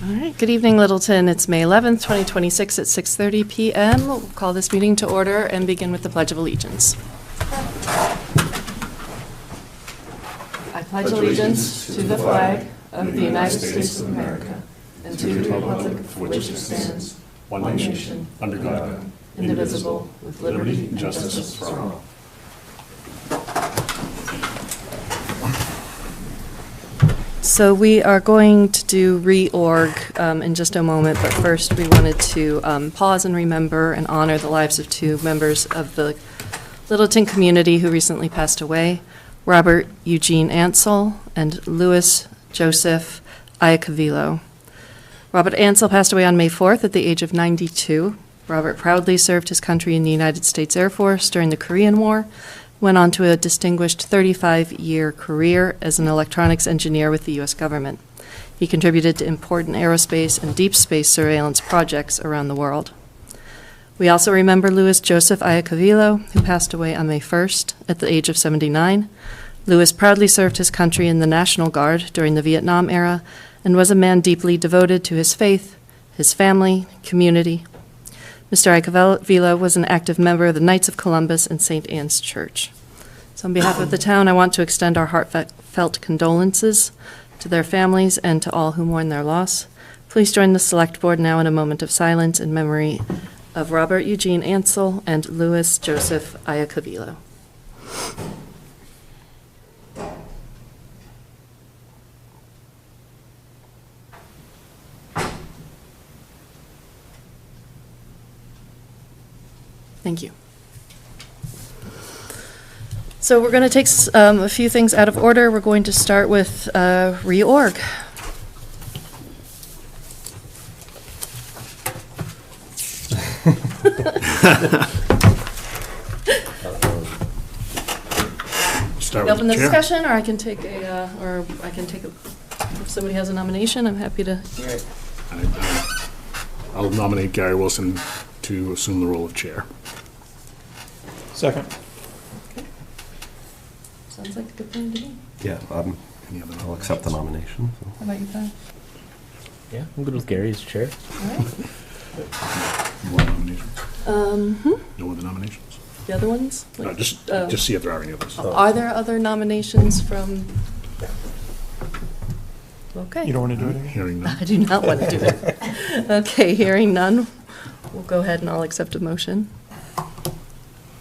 All right, good evening, Littleton. It's May 11th, 2026 at 6:30 PM. We'll call this meeting to order and begin with the Pledge of Allegiance. I pledge allegiance to the flag of the United States of America and to the republic for which it stands, one nation, under God, indivisible, with liberty and justice for all. So we are going to do reorg in just a moment, but first we wanted to pause and remember and honor the lives of two members of the Littleton community who recently passed away, Robert Eugene Ansell and Louis Joseph Iacovillo. Robert Ansell passed away on May 4th at the age of 92. Robert proudly served his country in the United States Air Force during the Korean War, went on to a distinguished 35-year career as an electronics engineer with the U.S. government. He contributed to important aerospace and deep space surveillance projects around the world. We also remember Louis Joseph Iacovillo, who passed away on May 1st at the age of 79. Louis proudly served his country in the National Guard during the Vietnam era and was a man deeply devoted to his faith, his family, community. Mr. Iacovillo was an active member of the Knights of Columbus and St. Anne's Church. So on behalf of the town, I want to extend our heartfelt condolences to their families and to all who mourn their loss. Please join the Select Board now in a moment of silence in memory of Robert Eugene Ansell and Louis Joseph Iacovillo. Thank you. So we're going to take a few things out of order. We're going to start with reorg. Start Open the chair. discussion, or I can take if somebody has a nomination, I'm happy to hear it. I'll nominate Gary Wilson to assume the role of chair. Second. Sounds like a good plan to me. Yeah, Any other I'll accept the nomination. How about you, Pat? Yeah, I'm good with Gary as chair. All right. No other nominations? No other nominations? The other ones? No, just see if there are any others. Are there other nominations from? Okay. You don't want to do it again? Hearing none. I do not want to do it. Okay, hearing none, we'll go ahead and I'll accept a motion.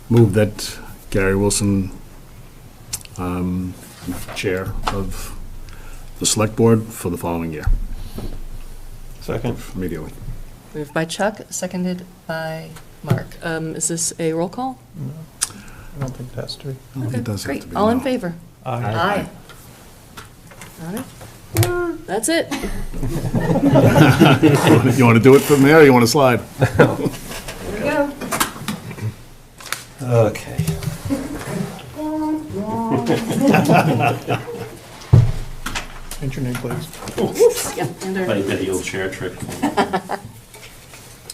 Move that Gary Wilson, chair of the Select Board for the following year, Second. immediately. Moved by Chuck, seconded by Mark. Is this a roll call? No, I don't think it has to be. I think it does have Great. to be All in no. favor? Aye. All right. That's it. You want to do it from there, or you want to slide? Here we go. Okay. Enter your name, please. Oops, yeah, and our- Like the old chair trick.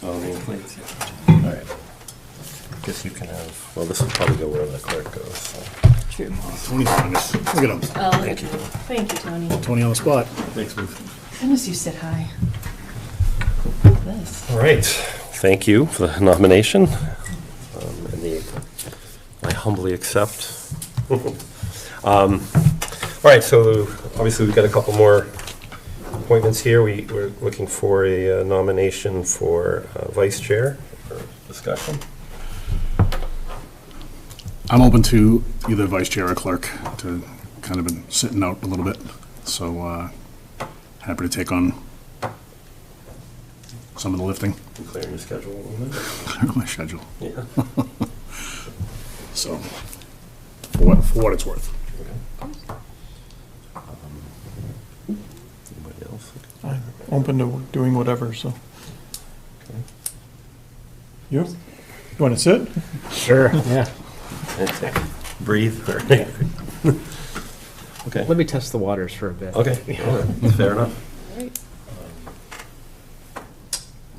Oh, name plates. All right. Guess you can have, well, this will probably go where the clerk goes. So. True. Tony's on this. Look at him. Oh, thank you. Thank you, Tony. Tony on the spot. Thanks, Ruth. Goodness, you sit high. Look at this. All right. Thank you for the nomination. I humbly accept. All right, so obviously we've got a couple more appointments here. We're looking for a nomination for vice chair for discussion. I'm open to either vice chair or clerk, to kind of been sitting out a little bit, so happy to take on some of the lifting. You clearing your schedule a little bit? Clear my schedule. Yeah. So, for what it's worth. Anybody else? I'm open to doing whatever, so. Okay. You? You want to sit? Sure, yeah. Breathe. or- Okay. Let me test the waters for a bit. Okay. Fair enough. All right.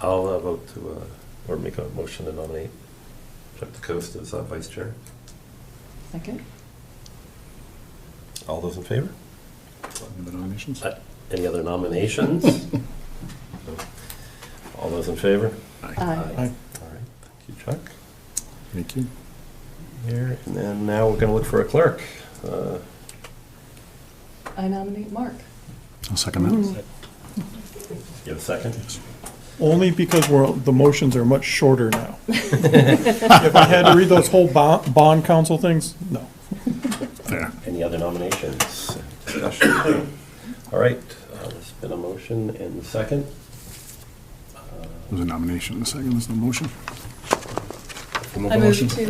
I'll vote to, or make a motion to nominate Chuck DeCoste as vice chair. Second. All those in favor? Any other nominations? Any other nominations? those in favor? Aye. Aye. All right, thank you, Chuck. Thank you. Here, and then now we're gonna look for a clerk. I nominate Mark. I'll second that. You have a second? Only because the motions are much shorter now. If I had to read those whole bond council things, no. There. Any other nominations? Discussion? All right, there's been a motion and a second. There's a nomination in a second, there's no motion. I move to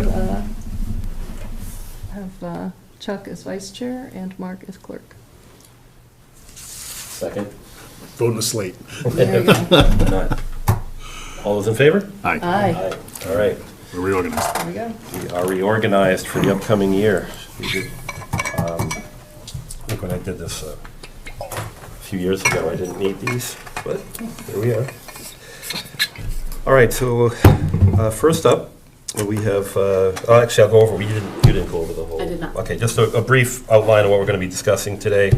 have Chuck as vice chair and Mark as clerk. Second? Vote in the slate. There you go. None. All those in favor? Aye. Aye. All right, We're reorganized. There we go. we are reorganized for the upcoming year. We did, I think when I did this a few years ago, I didn't need these, but here we are. All right, so first up, we have, actually, I'll go over, you didn't go over the whole. I did not. Okay, just a brief outline of what we're going to be discussing today.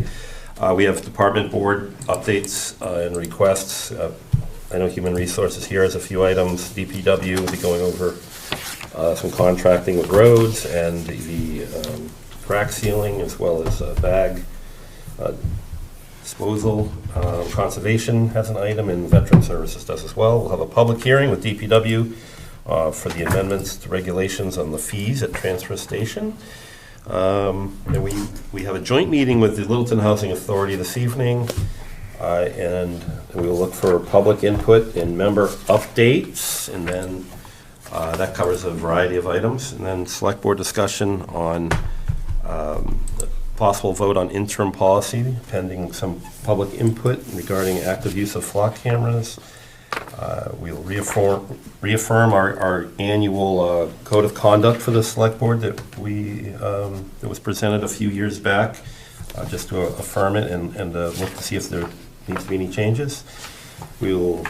We have department board updates and requests. I know Human Resources here has a few items. DPW will be going over some contracting with roads and the crack sealing, as well as bag disposal. Conservation has an item, and Veteran Services does as well. We'll have a public hearing with DPW for the amendments to regulations on the fees at transfer station. And we have a joint meeting with the Littleton Housing Authority this evening, and we will look for public input and member updates, and then that covers a variety of items, and then select board discussion on the possible vote on interim policy pending some public input regarding active use of flock cameras. We'll reaffirm our annual code of conduct for the select board that that was presented a few years back, just to affirm it and look to see if there needs to be any changes. We will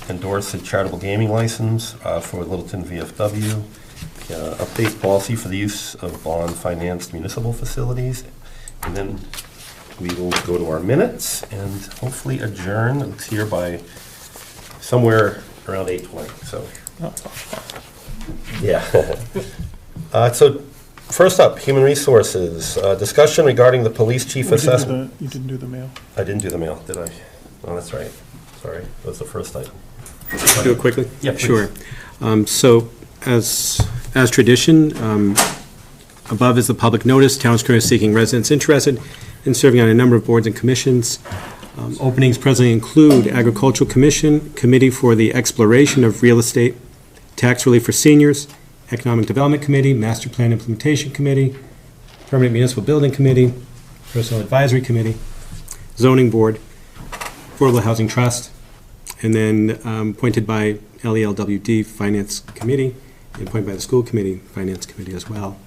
endorse a charitable gaming license for Littleton VFW, update policy for the use of bond-financed municipal facilities, and then we will go to our minutes and hopefully adjourn. It's here by somewhere around 8:20, so. Yeah. So first up, Human Resources, discussion regarding the police chief assessment. You didn't do the mail. I didn't do the mail, did I? Oh, that's right. Sorry, that was the first item. Do it quickly? Yeah, please. Sure. So as tradition, above is the public notice. Town's currently seeking residents interested in serving on a number of boards and commissions. Openings presently include Agricultural Commission, Committee for the Exploration of Real Estate, Tax Relief for Seniors, Economic Development Committee, Master Plan Implementation Committee, Permanent Municipal Building Committee, Personal Advisory Committee, Zoning Board, Affordable Housing Trust, and then appointed by LELWD Finance Committee, and appointed by the School Committee, Finance Committee as well.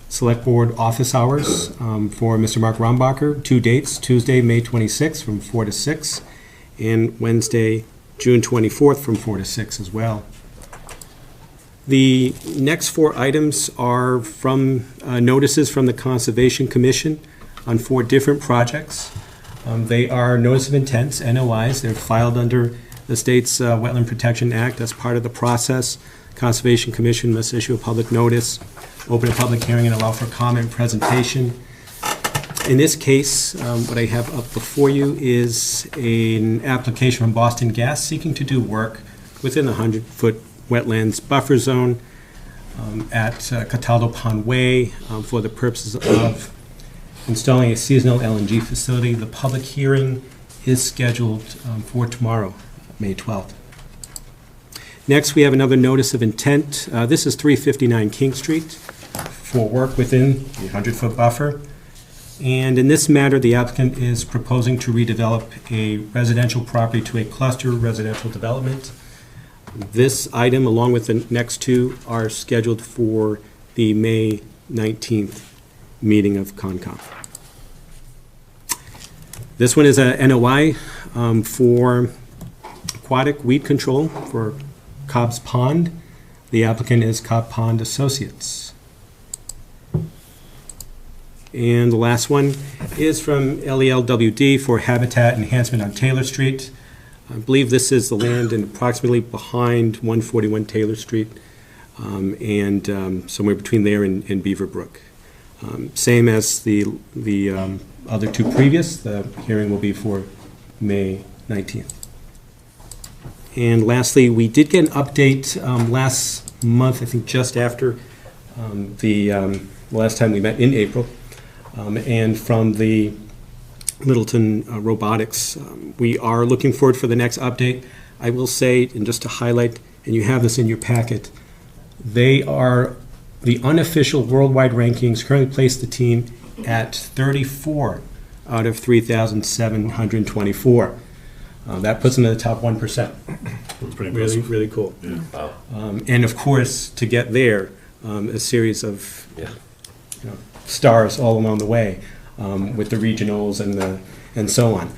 Select Board office hours for Mr. Mark Rombacher, 2 dates, Tuesday, May 26th from 4 to 6, and Wednesday, June 24th from 4 to 6 as well. The next 4 items are from notices from the Conservation Commission on 4 different projects. They are notice of intents, NOIs. They're filed under the state's Wetland Protection Act. As part of the process, Conservation Commission must issue a public notice, open a public hearing, and allow for comment and presentation. In this case, what I have up before you is an application from Boston Gas seeking to do work within the 100-foot wetlands buffer zone at Cataldo Pond Way for the purposes of installing a seasonal LNG facility. The public hearing is scheduled for tomorrow, May 12th. Next, we have another notice of intent. This is 359 King Street for work within the 100-foot buffer. And in this matter, the applicant is proposing to redevelop a residential property to a cluster residential development. This item, along with the next 2, are scheduled for the May 19th meeting of CONCOM. This one is a NOI for aquatic weed control for Cobb's Pond. The applicant is Cobb Pond Associates. And the last one is from LELWD for habitat enhancement on Taylor Street. I believe this is the land and approximately behind 141 Taylor Street, and somewhere between there and Beaver Brook. Same as the other two previous, the hearing will be for May 19th. And lastly, we did get an update last month, I think just after the last time we met in April, and from the Littleton Robotics. We are looking forward for the next update. I will say, and just to highlight, and you have this in your packet, they are the unofficial worldwide rankings currently place the team at 34 out of 3,724. That puts them in the top 1%. It's pretty Really, impressive. really cool. Yeah. Wow. And of course, to get there, a series of Yeah. stars all along the way, with the regionals and so on.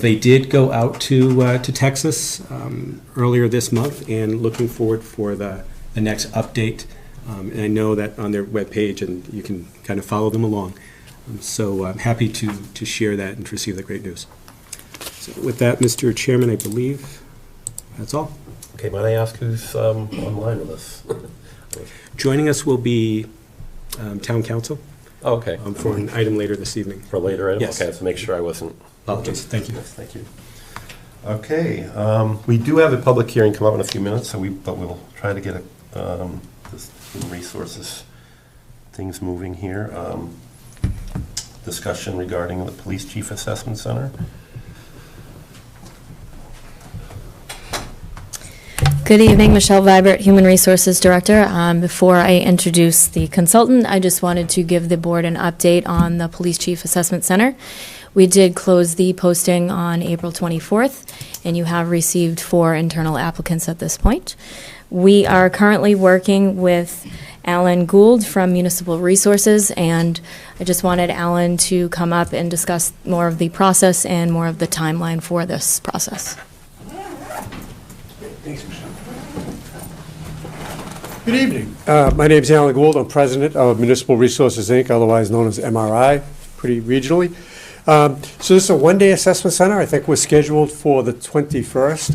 They did go out to Texas earlier this month, and looking forward for the next update. And I know that on their webpage, and you can kind of follow them along. So I'm happy to share that and to receive the great news. So with that, Mr. Chairman, I believe that's all. Okay, might I ask who's online with us? Joining us will be Town Council Oh, okay. for an item later this evening. For later item? Yes. Okay, to make sure I wasn't. Apologies. Thank you. Yes, thank you. Okay, we do have a public hearing come up in a few minutes, but we'll try to get this human resources things moving here. Discussion regarding the Police Chief Assessment Center. Good evening, Michelle Vibert, Human Resources Director. Before I introduce the consultant, I just wanted to give the board an update on the Police Chief Assessment Center. We did close the posting on April 24th, and you have received 4 internal applicants at this point. We are currently working with Alan Gould from Municipal Resources, and I just wanted Alan to come up and discuss more of the process and more of the timeline for this process. Good evening. My name is Alan Gould. I'm president of Municipal Resources, Inc., otherwise known as MRI, pretty regionally. So this is a one-day assessment center. I think we're scheduled for the 21st.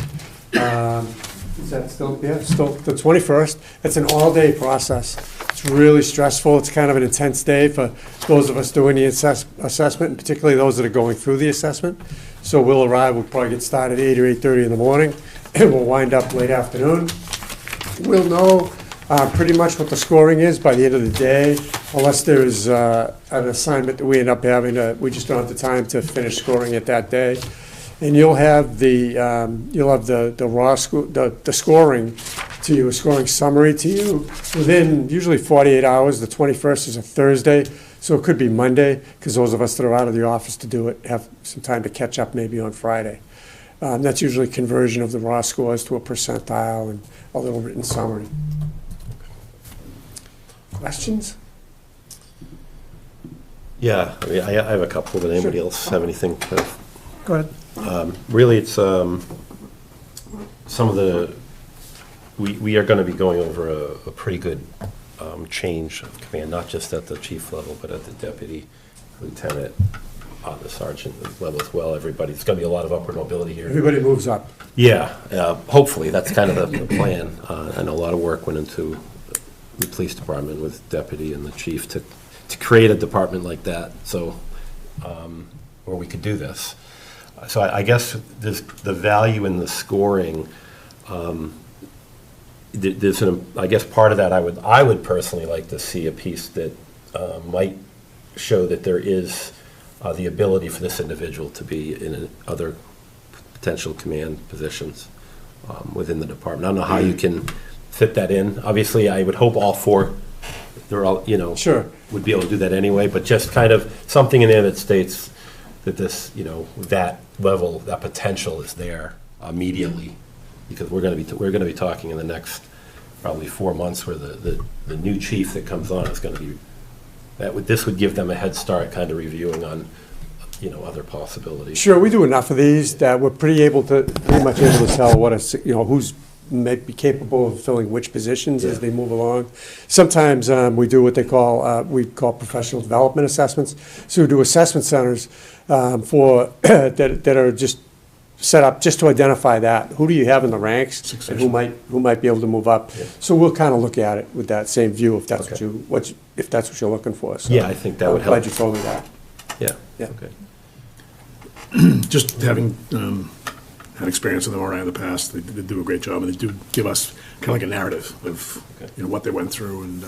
Is that still, yeah, still the 21st. It's an all-day process. It's really stressful. It's kind of an intense day for those of us doing the assessment, and particularly those that are going through the assessment. So we'll arrive, we'll probably get started at 8 or 8:30 in the morning, and we'll wind up late afternoon. We'll know pretty much what the scoring is by the end of the day, unless there's an assignment that we end up having we just don't have the time to finish scoring it that day. And you'll have the raw the scoring to you, a scoring summary to you within usually 48 hours. The 21st is a Thursday, so it could be Monday, because those of us that are out of the office to do it have some time to catch up maybe on Friday. That's usually conversion of the raw scores to a percentile and a little written summary. Questions? Yeah, I mean, I have a couple, but anybody else have anything? Go ahead. Really, it's some of the, we are going to be going over a pretty good change of command, not just at the chief level, but at the deputy, lieutenant, the sergeant level as well. Everybody's going to be a lot of upward mobility here. Everybody moves up. Yeah, hopefully, that's kind of the plan. I know a lot of work went into the police department with deputy and the chief to create a department like that, so, where we could do this. So I guess the value in the scoring, there's I guess part of that I would personally like to see a piece that might show that there is the ability for this individual to be in other potential command positions within the department. I don't know how you can fit that in. Obviously, I would hope all 4, they're all, Sure. would be able to do that anyway, but just kind of something in there that states that this, that level, that potential is there immediately, because we're going to be talking in the next probably 4 months where the new chief that comes on is going to be, this would give them a head start kind of reviewing on, other possibilities. Sure, we do enough of these that we're pretty much able to tell what who's may be capable of filling which positions as they move along. Sometimes we do what they call professional development assessments. So we do assessment centers for that are just set up just to identify that. Who do you have in the ranks? And Succession. who might be able to move up? Yeah. So we'll kind of look at it with that same view, if that's Okay. if that's what you're looking for. So Yeah, I think that would I'm glad help. you told me that. Yeah. Yeah. Okay. Just having had experience with MRI in the past, they do a great job, and they do give us kind of like a narrative of, Okay. you know, what they went through, and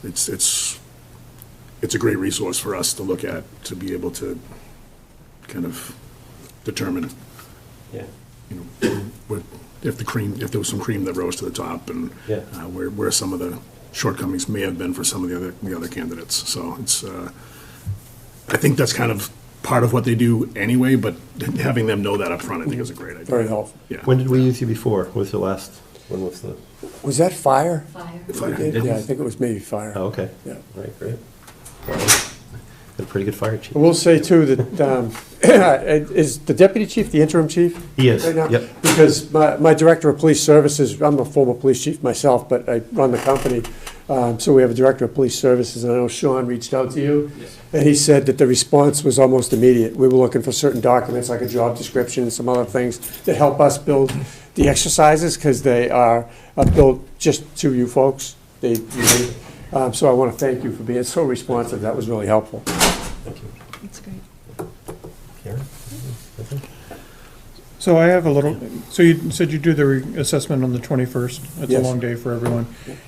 it's a great resource for us to look at, to be able to kind of determine, Yeah. you know, if there was some cream that rose to the top, and Yeah. where some of the shortcomings may have been for some of the other candidates. So it's, I think that's kind of part of what they do anyway, but having them know that up front, I think is a great idea. Very helpful. Yeah. When did we use you before? When was the last, when was the, Was that fire? Fire. Yeah, I think it was maybe fire. oh, okay. Yeah. All right, great. Got a pretty good fire chief. I will say too that, is the deputy chief the interim chief? He is, right now? yep. Because my director of police services, I'm a former police chief myself, but I run the company. So we have a director of police services, and I know Sean reached out to you. And he said that the response was almost immediate. We were looking for certain documents, like a job description and some other things that help us build the exercises, because they are built just to you folks. So I want to thank you for being so responsive. That was really helpful. Thank you. That's great. Karen? Anything? So I have a little, so you said you do the assessment on the 21st. It's a Yes. long day for everyone.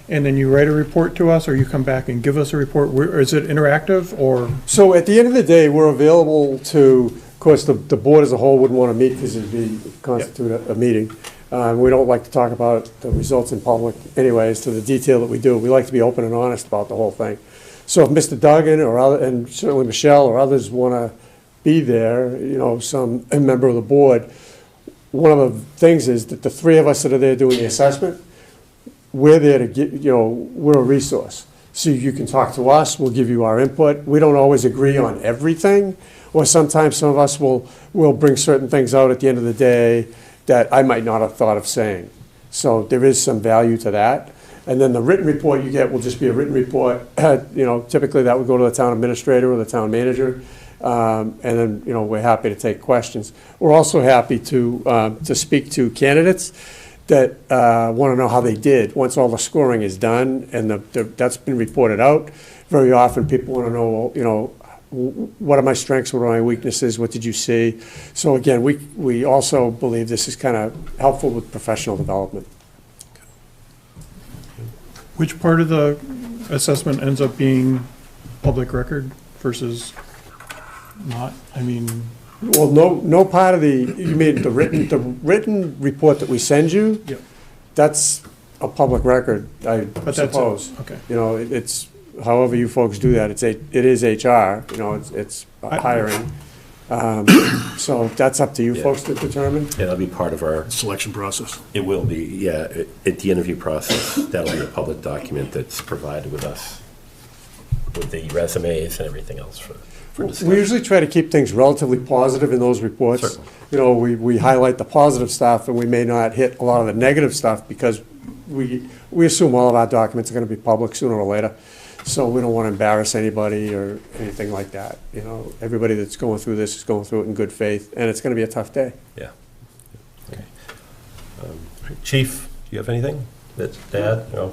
And then you write a report to us, or you come back and give us a report? Or is it interactive, or? So at the end of the day, we're available to, of course, the board as a whole wouldn't want to meet because it'd constitute a meeting. We don't like to talk about the results in public anyways, to the detail that we do. We like to be open and honest about the whole thing. So if Mr. Duggan and certainly Michelle or others want to be there, you know, a member of the board, one of the things is that the three of us that are there doing the assessment, we're there to get, you know, we're a resource. So you can talk to us, we'll give you our input. We don't always agree on everything, or sometimes some of us will bring certain things out at the end of the day that I might not have thought of saying. So there is some value to that. And then the written report you get will just be a written report. You know, typically that would go to the town administrator or the town manager. And then, you know, we're happy to take questions. We're also happy to speak to candidates that want to know how they did once all the scoring is done and that's been reported out. Very often people want to know, you know, what are my strengths, what are my weaknesses, what did you see? So again, we also believe this is kind of helpful with professional development. Which part of the assessment ends up being public record versus not? I mean, Well, no part of you mean the written report that we send you? Yep. That's a public record, I but that's suppose. it. Okay. You know, it's, however you folks do that, it is HR, you know, it's hiring. So that's up to you Yeah. folks to determine. Yeah, that'll be part of our, Selection process. it will be, yeah, at the interview process, that'll be a public document that's provided with us, with the resumes and everything else for We discussion. usually try to keep things relatively positive in those reports. Certainly. You know, we highlight the positive stuff, and we may not hit a lot of the negative stuff, because we assume all of our documents are gonna be public sooner or later. So we don't wanna embarrass anybody or anything like that, you know? Everybody that's going through this is going through it in good faith, and it's gonna be a tough day. Yeah. Okay. Chief, do you have anything that's to add? No?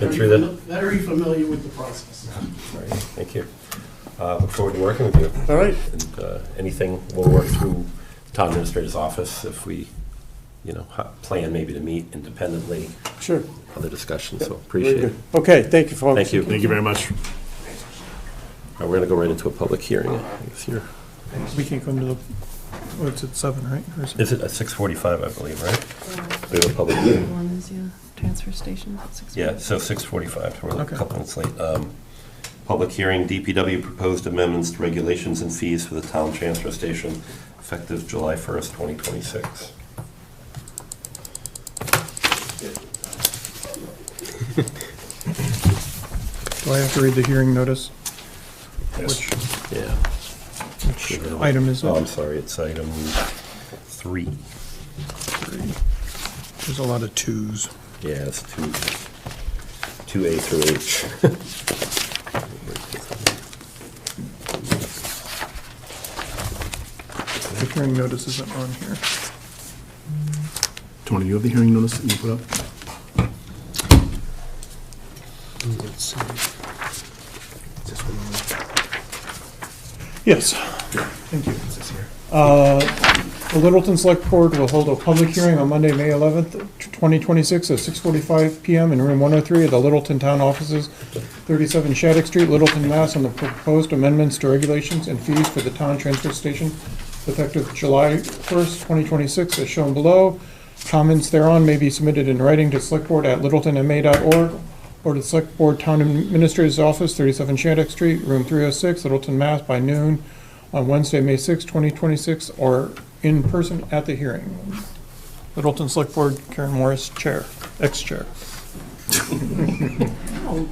Been through that? Very familiar with the process. All right, thank you. Look forward to working with you. All right, And anything, we'll work through town administrator's office if we, you know, plan maybe to meet independently, sure. other discussions, so Very appreciate good. it. Okay, thank you, folks. Thank you. Thank you very much. All right, we're gonna go right into a public hearing, I guess here. We can come to the, oh, it's at 7, right? Or Is it at 6:45, I believe, right? We have a public hearing. One is, yeah, transfer station at 6. Yeah, so 6:45, so we're a Okay. couple minutes late. Public hearing, DPW proposed amendments to regulations and fees for the town transfer station effective July 1st, 2026. do I have to read the hearing notice? Yes. Yeah. Which item is Oh, I'm it? sorry, it's item 3. There's a lot of twos. Yeah, it's 2A through H. hearing notice isn't on here. Tony, do you have the hearing notice that you put up? Let's see. Is this one on? Yes, thank you. The Littleton Select Board will hold a public hearing on Monday, May 11th, 2026 at 6:45 PM in room 103 at the Littleton Town Offices, 37 Shattuck Street, Littleton, Mass. On the proposed amendments to regulations and fees for the town transfer station effective July 1st, 2026, as shown below. Comments thereon may be submitted in writing to selectboard@littletonma.org or to Select Board Town Administrator's Office, 37 Shattuck Street, room 306, Littleton, Mass. By noon on Wednesday, May 6, 2026, or in person at the hearing. Littleton Select Board, Karen Morris, Chair, ex-chair.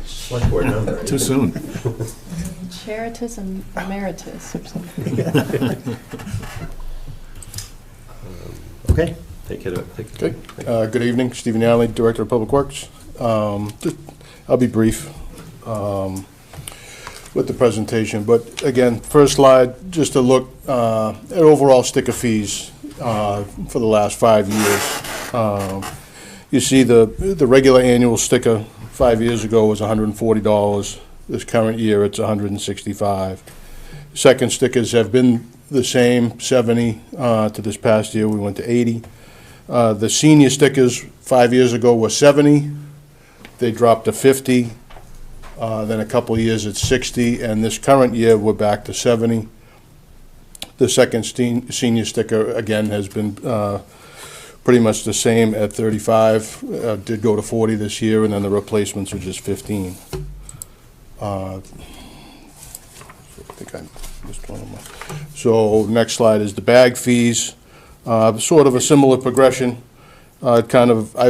Select board member. Too soon. Charitus and emeritus or something. Okay, take it. Okay. Good evening, Stephen Alley, Director of Public Works. I'll be brief with the presentation, but again, first slide, just to look at overall sticker fees for the last 5 years. You see the regular annual sticker 5 years ago was $140. This current year, it's $165. Second stickers have been the same, 70 to this past year. We went to 80. The senior stickers 5 years ago were 70. They dropped to 50. Then a couple of years it's 60, and this current year we're back to 70. The second senior sticker again has been pretty much the same at 35. Did go to 40 this year, and then the replacements are just 15. I think I missed one of them. So next slide is the bag fees. Sort of a similar progression. I've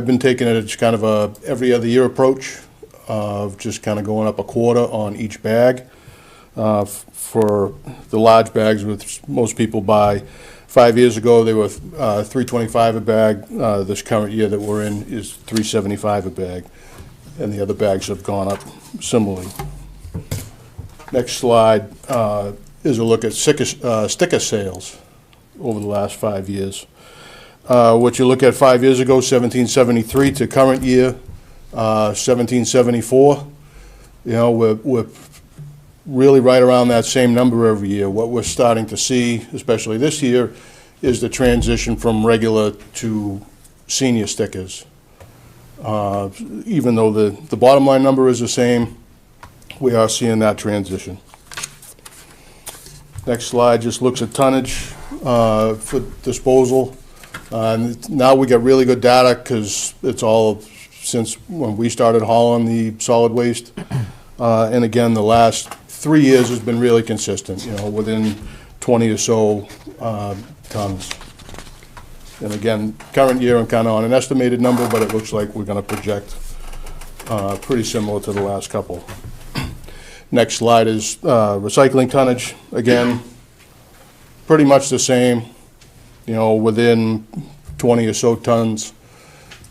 been taking it as kind of a every other year approach of just kind of going up a quarter on each bag. For the large bags, which most people buy, 5 years ago they were $3.25 a bag. This current year that we're in is $3.75 a bag, and the other bags have gone up similarly. Next slide is a look at sticker sales over the last 5 years. What you look at 5 years ago, 1773 to current year, 1774. You know, we're really right around that same number every year. What we're starting to see, especially this year, is the transition from regular to senior stickers. Even though the bottom line number is the same, we are seeing that transition. Next slide just looks at tonnage for disposal. Now we got really good data because it's all since when we started hauling the solid waste. And again, the last 3 years has been really consistent, you know, within 20 or so tons. And again, current year I'm kind of on an estimated number, but it looks like we're going to project pretty similar to the last couple. Next slide is recycling tonnage. Again, pretty much the same, you know, within 20 or so tons.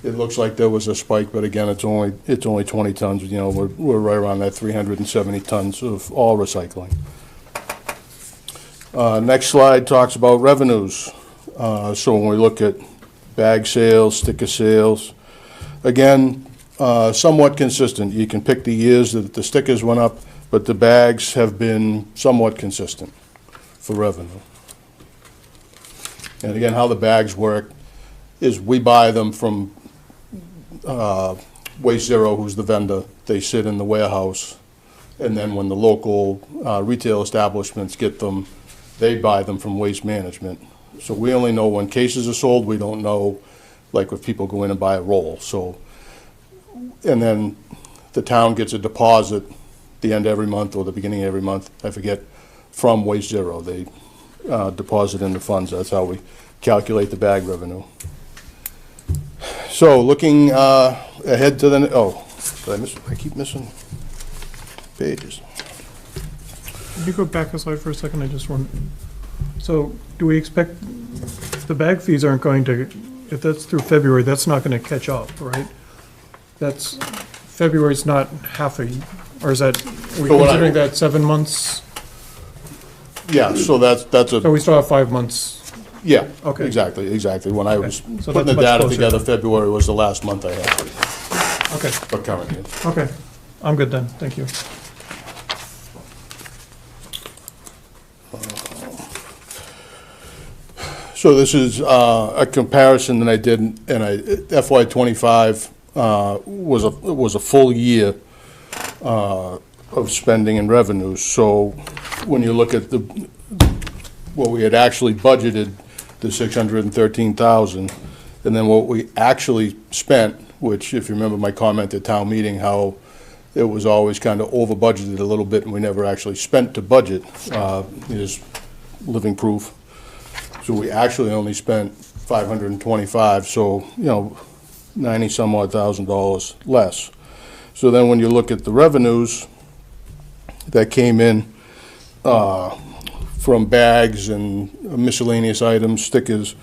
It looks like there was a spike, but again, it's only 20 tons. You know, we're right around that 370 tons of all recycling. Next slide talks about revenues. So when we look at bag sales, sticker sales, again, somewhat consistent. You can pick the years that the stickers went up, but the bags have been somewhat consistent for revenue. And again, how the bags work is we buy them from Waste Zero, who's the vendor. They sit in the warehouse, and then when the local retail establishments get them, they buy them from Waste Management. So we only know when cases are sold. We don't know, like, if people go in and buy a roll. So, and then the town gets a deposit the end of every month or the beginning of every month, I forget, from Waste Zero. They deposit in the funds. That's how we calculate the bag revenue. So looking ahead to the, I keep missing pages. Can you go back a slide for a second? I just want, so do we expect, the bag fees aren't going to, if that's through February, that's not going to catch up, right? That's, February's not half a, or is that, are we So what considering that 7 months? Yeah, so that's So we still have 5 months Yeah, Okay. exactly. When I was So putting the that's much data closer. together, February was the last month I had Okay, for current year. okay. I'm good then, thank you. So this is a comparison that I did, and FY '25 was a full year of spending and revenues. So when you look at what we had actually budgeted, the 613,000, and then what we actually spent, which, if you remember my comment at town meeting, how it was always kind of over budgeted a little bit and we never actually spent to budget, is living proof. So we actually only spent 525, so, 90-some odd $1,000 less. So then when you look at the revenues that came in from bags and miscellaneous items, stickers,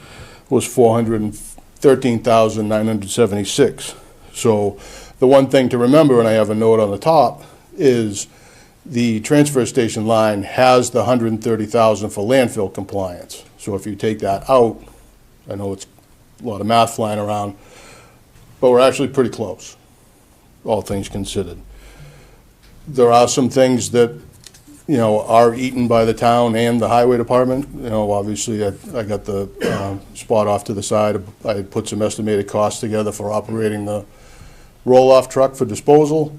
was 413,976. So the one thing to remember, and I have a note on the top, is the transfer station line has the 130,000 for landfill compliance. So if you take that out, I know it's a lot of math flying around, but we're actually pretty close, all things considered. There are some things that, are eaten by the town and the highway department. Obviously, I got the spot off to the side. I had put some estimated costs together for operating the roll-off truck for disposal.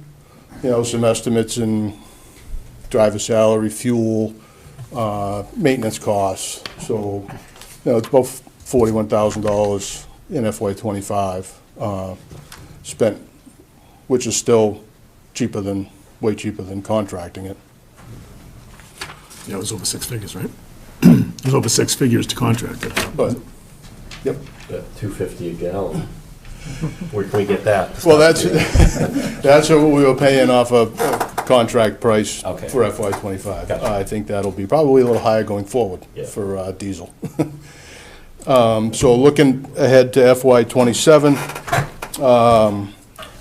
Some estimates in driver salary, fuel, maintenance costs. So, it's about $41,000 in FY '25 spent, which is still way cheaper than contracting it. Yeah, it was over six figures, right? It was over six figures to contract it. But, yep. $2.50 a gallon. Where can we get that? Well, that's what we were paying off a contract price Okay. for FY '25. Gotcha. I think that'll be probably a little higher going forward Yeah. for diesel. So looking ahead to FY '27,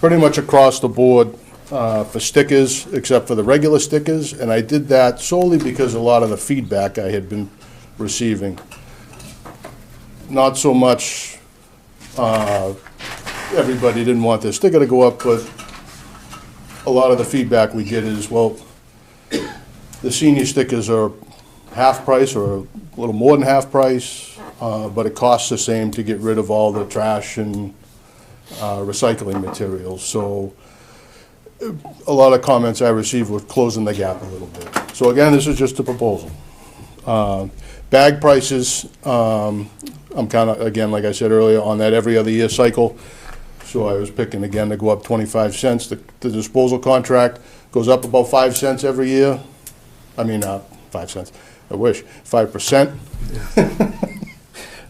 pretty much across the board for stickers, except for the regular stickers, and I did that solely because a lot of the feedback I had been receiving. Not so much everybody didn't want their sticker to go up, but a lot of the feedback we get is, well, the senior stickers are half price or a little more than half price, but it costs the same to get rid of all the trash and recycling materials. So a lot of comments I received were closing the gap a little bit. So again, this is just a proposal. Bag prices, I'm kind of, again, like I said earlier, on that every other year cycle. So I was picking again to go up 25 cents. The disposal contract goes up about 5 cents every year. I mean, 5 cents, I wish, 5%. Cents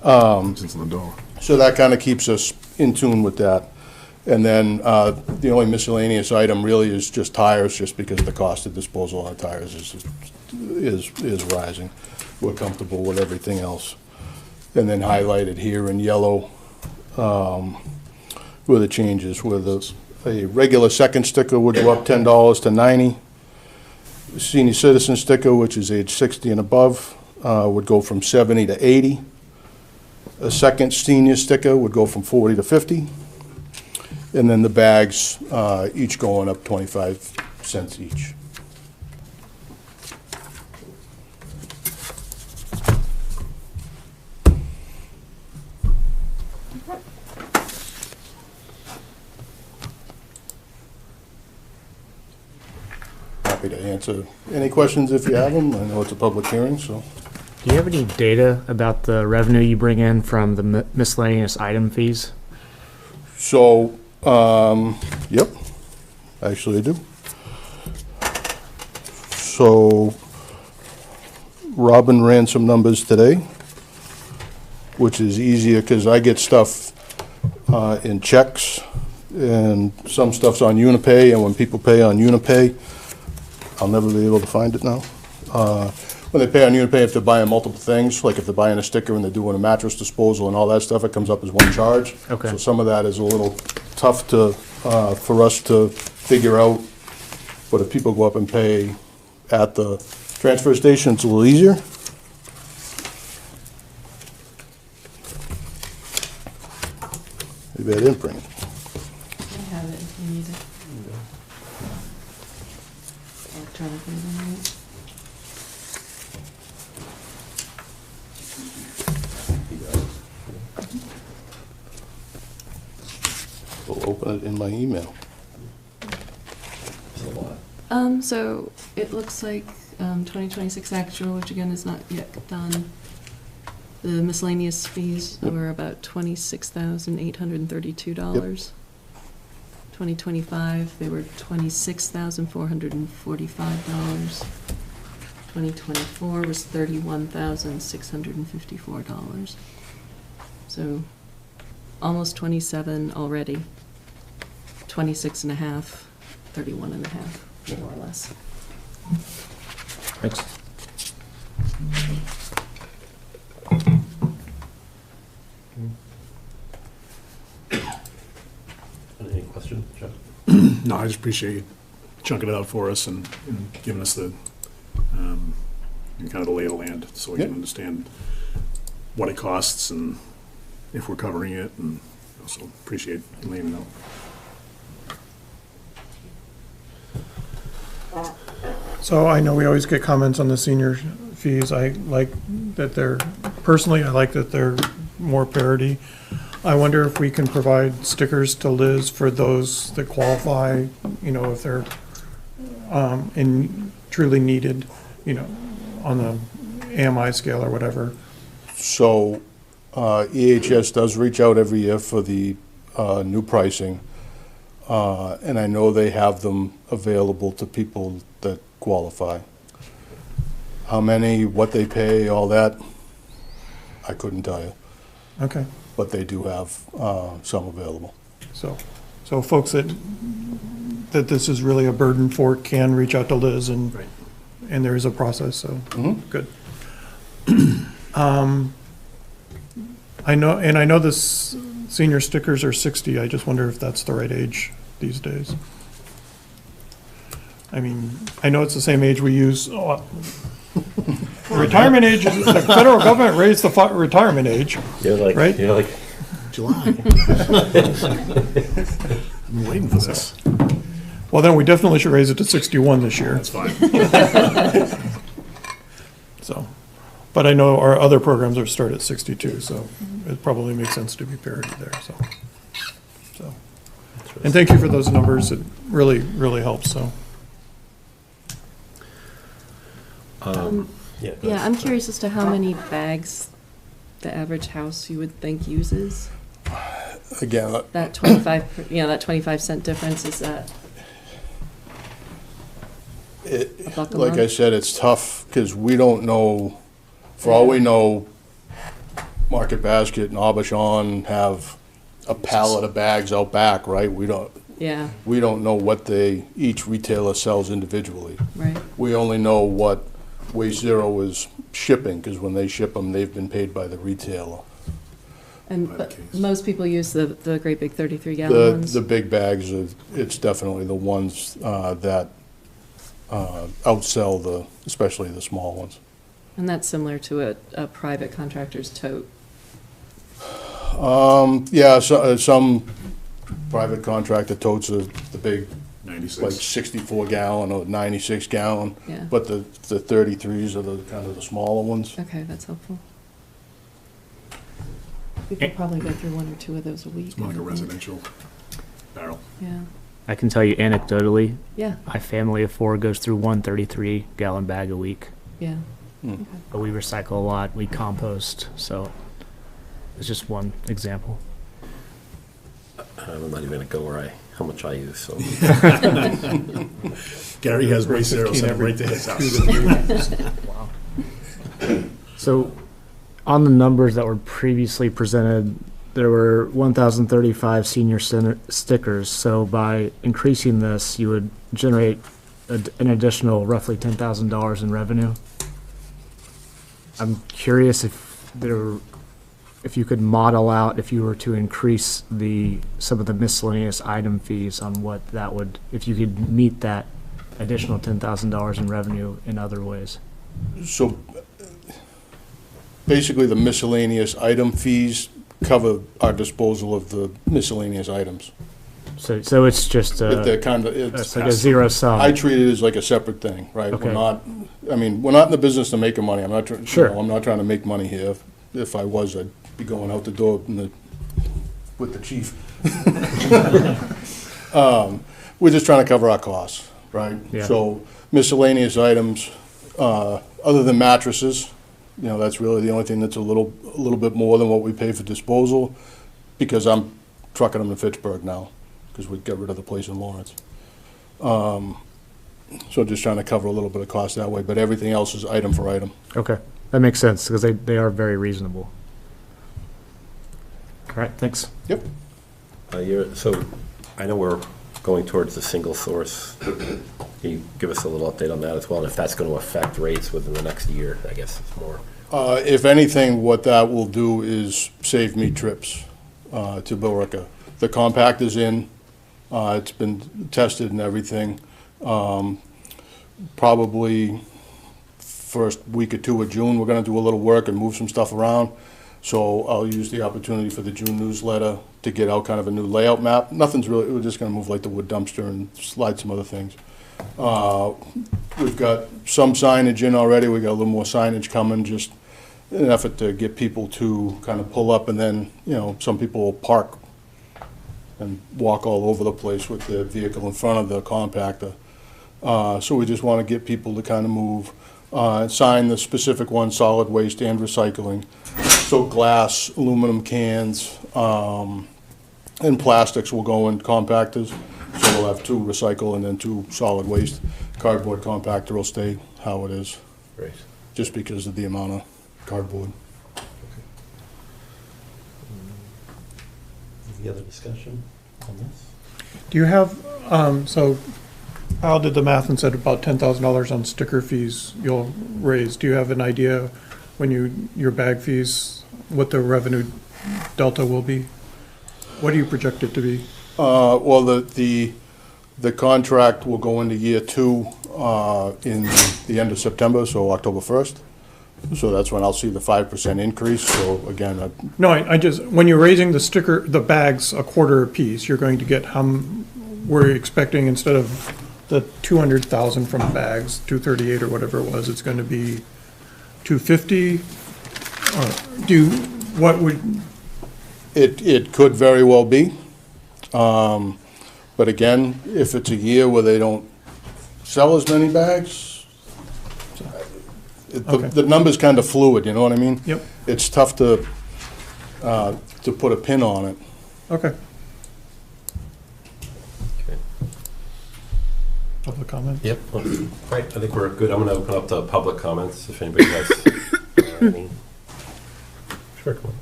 on the dollar. So that kind of keeps us in tune with that. And then the only miscellaneous item really is just tires, just because the cost of disposal on tires is rising. We're comfortable with everything else. And then highlighted here in yellow were the changes, where a regular second sticker would go up $10 to $90. Senior citizen sticker, which is age 60 and above, would go from $70 to $80. A second senior sticker would go from $40 to $50. And then the bags, each going up 25 cents each. Happy to answer any questions if you have them. I know it's a public hearing, so. Do you have any data about the revenue you bring in from the miscellaneous item fees? So, yep, actually I do. So, Robin ran some numbers today, which is easier because I get stuff in checks, and some stuff's on Unipay, and when people pay on Unipay, I'll never be able to find it now. When they pay on Unipay, if they're buying multiple things, like if they're buying a sticker and they're doing a mattress disposal and all that stuff, it comes up as one charge. Okay. So some of that is a little tough to, for us to figure out. But if people go up and pay at the transfer station, it's a little easier. Maybe I didn't bring it. I have it if you need it. Electronically, right? We'll open it in my email. So it looks like 2026 actual, which again is not yet done. The miscellaneous fees were about $26,832. 2025, they were $26,445. 2024 was $31,654. So almost 27 already. 26 and a half, 31 and a half, more or less. Thanks. Any questions, Jeff? No, I just appreciate you chunking it out for us and giving us the, kind of the lay of the land, so we can Yep. understand what it costs and if we're covering it, and also appreciate you laying it out. So I know we always get comments on the senior fees. I like that personally, I like that they're more parity. I wonder if we can provide stickers to Liz for those that qualify, if they're truly needed, on the AMI scale or whatever. So EHS does reach out every year for the new pricing, and I know they have them available to people that qualify. How many, what they pay, all that, I couldn't tell you, Okay, but they do have some available. so folks that this is really a burden for can reach out to Liz and Right. there is a process, so, good. I know this senior stickers are 60, I just wonder if that's the right age these days. I mean, I know it's the same age we use, retirement age, the federal government raised the retirement age, right? You're like, July. I've been waiting for this. Well, then we definitely should raise it to 61 this year, That's fine. so. But I know our other programs are started at 62, so it probably makes sense to be parity there, so. And thank you for those numbers, it really, really helps, so. Yeah, I'm curious as to how many bags the average house you would think uses. Again, That 25, that 25-cent difference, is that a buck a like I month? said, it's tough, because we don't know, for all we know, Market Basket and Aubuchon have a pallet of bags out back, right? We don't know what each retailer sells individually. Right. We only know what Waste Zero is shipping, because when they ship them, they've been paid by the retailer. But most people use the great big 33-gallon ones? The big bags, it's definitely the ones that outsell especially the small ones. And that's similar to a private contractor's tote? Yeah, some private contractor totes are the big, 96. like 64 gallon or 96 gallon. Yeah. But the 33s are the kind of the smaller ones. Okay, that's helpful. People probably go through one or two of those a week. It's more like a I would think. residential barrel. Yeah, I can tell you anecdotally, yeah, my family of 4 goes through one 33-gallon bag a week. yeah. But we recycle a lot, we compost, so it's just one example. I'm not even gonna go how much I use, so. Gary has Waste Zero 15 sent every right to his 2 house. to 3 weeks. So, on the numbers that were previously presented, there were 1,035 senior stickers. So by increasing this, you would generate an additional roughly $10,000 in revenue. I'm curious if you could model out, if you were to increase some of the miscellaneous item fees on what that would, if you could meet that additional $10,000 in revenue in other ways. So basically, the miscellaneous item fees cover our disposal of the miscellaneous items. So it's just, They're kind of, it's like a zero sum. I treat it as like a separate thing, right? Okay. We're not, I mean, we're not in the business of making money. I'm not trying, Sure. I'm not trying to make money here. If I was, I'd be going out the door with the chief. We're just trying to cover our costs, right? Yeah. So miscellaneous items, other than mattresses, that's really the only thing that's a little bit more than what we pay for disposal, because I'm trucking them to Fitchburg now, because we got rid of the place in Lawrence. So just trying to cover a little bit of cost that way, but everything else is item for item. Okay, that makes sense, because they are very reasonable. All right, thanks. Yep. So I know we're going towards the single source. Can you give us a little update on that as well, and if that's going to affect rates within the next year, I guess it's more? If anything, what that will do is save me trips to Billerica. The compact is in, it's been tested and everything. Probably first week or two of June, we're gonna do a little work and move some stuff around. So I'll use the opportunity for the June newsletter to get out kind of a new layout map. Nothing's really, we're just gonna move like the wood dumpster and slide some other things. We've got some signage in already, we got a little more signage coming, just in an effort to get people to kind of pull up, and then, some people will park and walk all over the place with their vehicle in front of the compactor. So we just want to get people to kind of move, sign the specific one, solid waste and recycling. So glass, aluminum cans, and plastics will go in compactors. So we'll have 2 recycle and then 2 solid waste. Cardboard compactor will stay how it is, Great. just because of the amount of cardboard. Any other discussion on this? Do you have, so Al did the math and said about $10,000 on sticker fees you'll raise. Do you have an idea when your bag fees, what the revenue delta will be? What do you project it to be? Well, the contract will go into year 2 in the end of September, so October 1st. So that's when I'll see the 5% increase. So again, No, I just, when you're raising the bags a quarter apiece, you're going to get we're expecting, instead of the 200,000 from bags, 238 or whatever it was, it's going to be 250? What would? it could very well be. But again, if it's a year where they don't sell as many bags, Okay. the number's kind of fluid, you know what I mean? Yep. It's tough to put a pin on it. Okay. Okay. Public comment? Yep. Right, I think we're good. I'm going to open up to public comments if anybody has any. Sure, come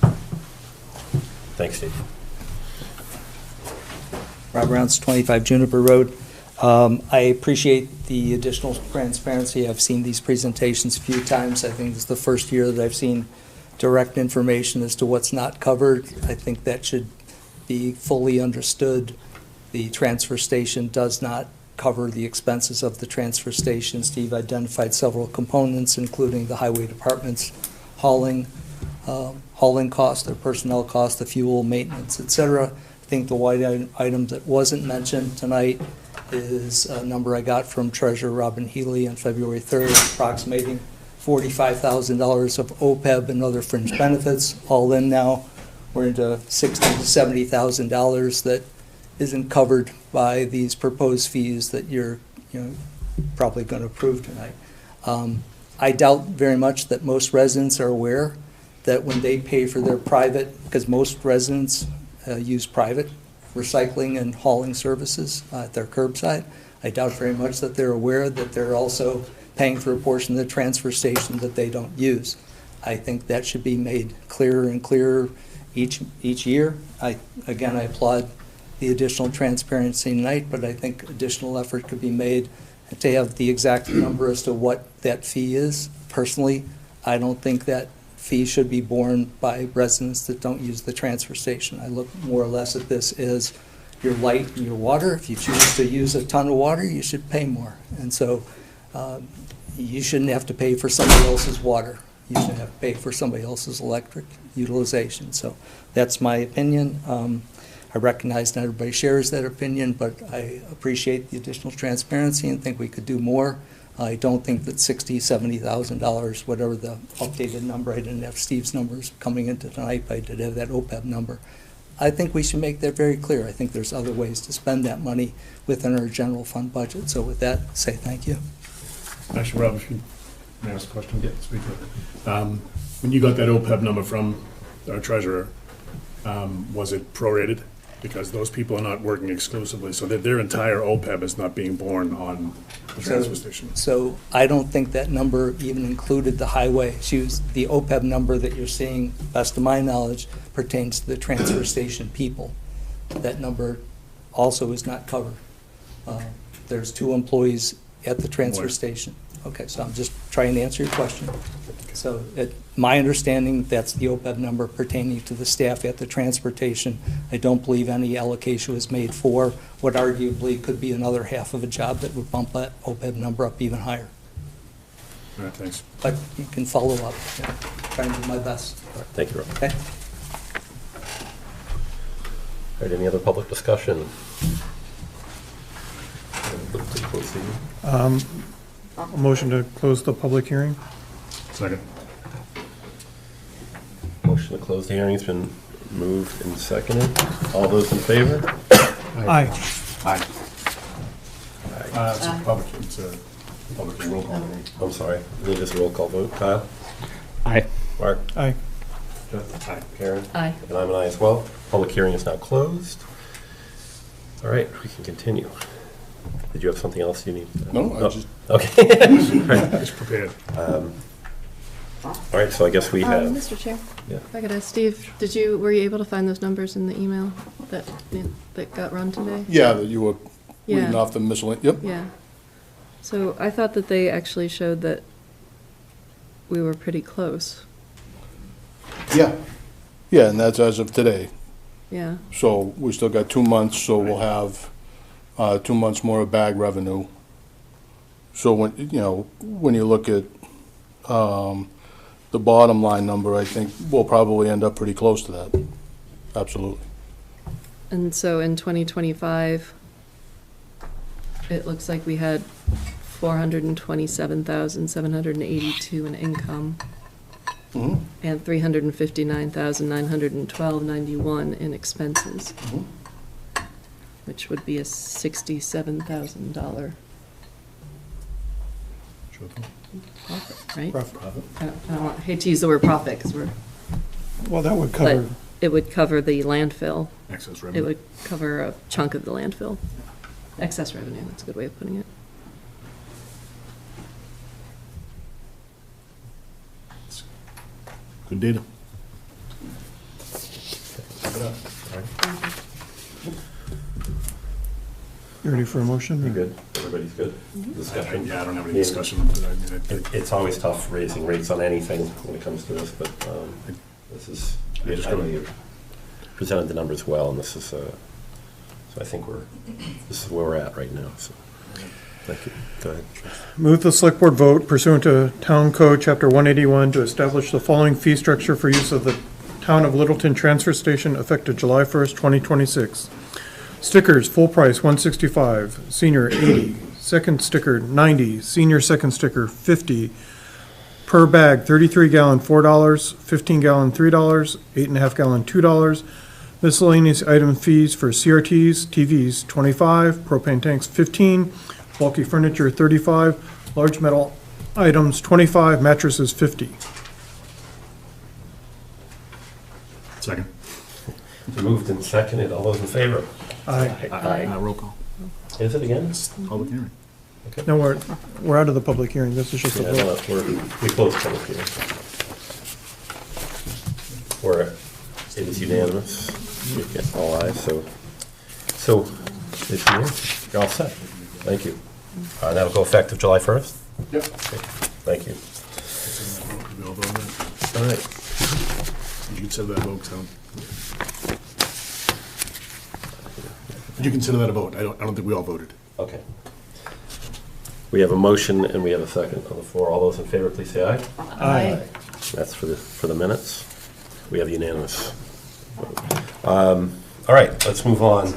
on. Thanks, Steve. Rob Rounce, 25 Juniper Road. I appreciate the additional transparency. I've seen these presentations a few times. I think it's the first year that I've seen direct information as to what's not covered. I think that should be fully understood. The transfer station does not cover the expenses of the transfer station. Steve identified several components, including the highway department's hauling cost, their personnel cost, the fuel, maintenance, et cetera. I think the white item that wasn't mentioned tonight is a number I got from Treasurer Robin Healy on February 3rd, approximating $45,000 of OPEB and other fringe benefits. All in now, we're into $60,000 to $70,000 that isn't covered by these proposed fees that you're probably going to approve tonight. I doubt very much that most residents are aware that when they pay for their private, because most residents use private recycling and hauling services at their curbside. I doubt very much that they're aware that they're also paying for a portion of the transfer station that they don't use. I think that should be made clearer and clearer each year. Again, I applaud the additional transparency tonight, but I think additional effort could be made to have the exact number as to what that fee is. Personally, I don't think that fee should be borne by residents that don't use the transfer station. I look more or less at this as your light and your water. If you choose to use a ton of water, you should pay more. And so you shouldn't have to pay for somebody else's water. you should have to pay for somebody else's electric utilization. So that's my opinion. I recognize not everybody shares that opinion, but I appreciate the additional transparency and think we could do more. I don't think that $60,000, $70,000, whatever the updated number, I didn't have Steve's numbers coming into tonight, but I did have that OPEB number. I think we should make that very clear. I think there's other ways to spend that money within our general fund budget. So with that, say thank you. Actually, Rob, if you may I ask a question? Yeah, speak to it. When you got that OPEB number from our treasurer, was it prorated? Because those people are not working exclusively, so that their entire OPEB is not being borne on the transfer station. So I don't think that number even included the highway. The OPEB number that you're seeing, best of my knowledge, pertains to the transfer station people. That number also is not covered. There's 2 employees at the transfer station. Okay, so I'm just trying to answer your question. So my understanding, that's the OPEB number pertaining to the staff at the transportation. I don't believe any allocation was made for what arguably could be another half of a job that would bump that OPEB number up even higher. All right, thanks. But you can follow up. Yeah, try and do my best. All right, thank you, Rob. Okay. All right, any other public discussion? A motion to close the public hearing? Second. Motion to close the hearing has been moved and seconded. All those in favor? Aye. Aye. It's a public roll call. I'm sorry, need this roll call vote. Kyle? Aye. Mark? Aye. Jeff? Aye. Karen? Aye. And I'm an aye as well. Public hearing is now closed. All right, we can continue. Did you have something else you need? No, I just, Okay. It's prepared. All right, so I guess we have, Mr. Chair, yeah. if I could ask Steve, were you able to find those numbers in the email that got run today? yeah, that you were reading Yeah. off the miscellaneous, yep. Yeah. So I thought that they actually showed that we were pretty close. Yeah. Yeah, and that's as of today. Yeah. So we still got 2 months, so we'll have 2 months more of bag revenue. So when you look at the bottom line number, I think we'll probably end up pretty close to that. Absolutely. And so in 2025, it looks like we had 427,782 in income Mhm. and 359,912.91 in expenses, which would be a $67,000 profit, right? I hate to use the word profit because Well, that would but cover, it would cover the landfill. Excess It revenue. would cover a chunk of the landfill. Excess revenue, that's a good way of putting it. Good data. you ready for a motion? You good? Everybody's good? Discussion? Yeah, I don't have any discussion on that. It's always tough raising rates on anything when it comes to this, but this is, I know you presented the numbers well, and this is, so I think this is where we're at right now, so, thank you. Go ahead. Move the select board vote pursuant to Town Code, Chapter 181, to establish the following fee structure for use of the Town of Littleton Transfer Station effective July 1st, 2026. Stickers, full price, $165, senior, $80, second sticker, $90, senior second sticker, $50, per bag, 33-gallon, $4, 15-gallon, $3, 8.5-gallon, $2, miscellaneous item fees for CRTs, TVs, $25, propane tanks, $15, bulky furniture, $35, large metal items, $25, mattresses, $50. Second. Moved and seconded, all those in favor? Aye. Roll call. Is it again? Public hearing. No, we're out of the public hearing. This is just a Yeah, vote. no, we closed public hearing. It is unanimous, we get all ayes, so, this year, you're all set. Thank you. That'll go effective July 1st? Yep. Thank you. We all voted on that? All right. You consider that a vote, so. Would you consider that a vote? I don't think we all voted. Okay. We have a motion and we have a second on the floor. All those in favor, please say aye. Aye. That's for the minutes. We have unanimous vote. All right, let's move on.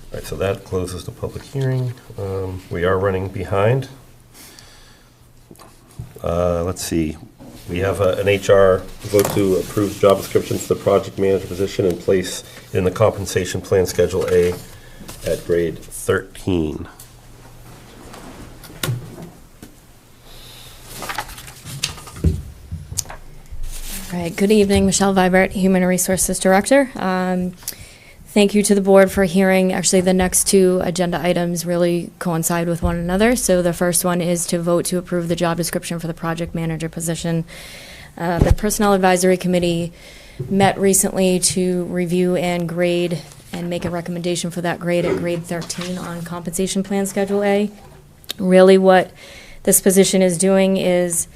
All right, so that closes the public hearing. We are running behind. Let's see. We have an HR vote to approve job description for the project manager position in place in the compensation plan Schedule A at grade 13. All right, good evening, Michelle Vibert, Human Resources Director. Thank you to the board for hearing. Actually, the next two agenda items really coincide with one another. So the first one is to vote to approve the job description for the project manager position. The Personnel Advisory Committee met recently to review and grade and make a recommendation for that grade at grade 13 on compensation plan Schedule A. Really what this position is doing is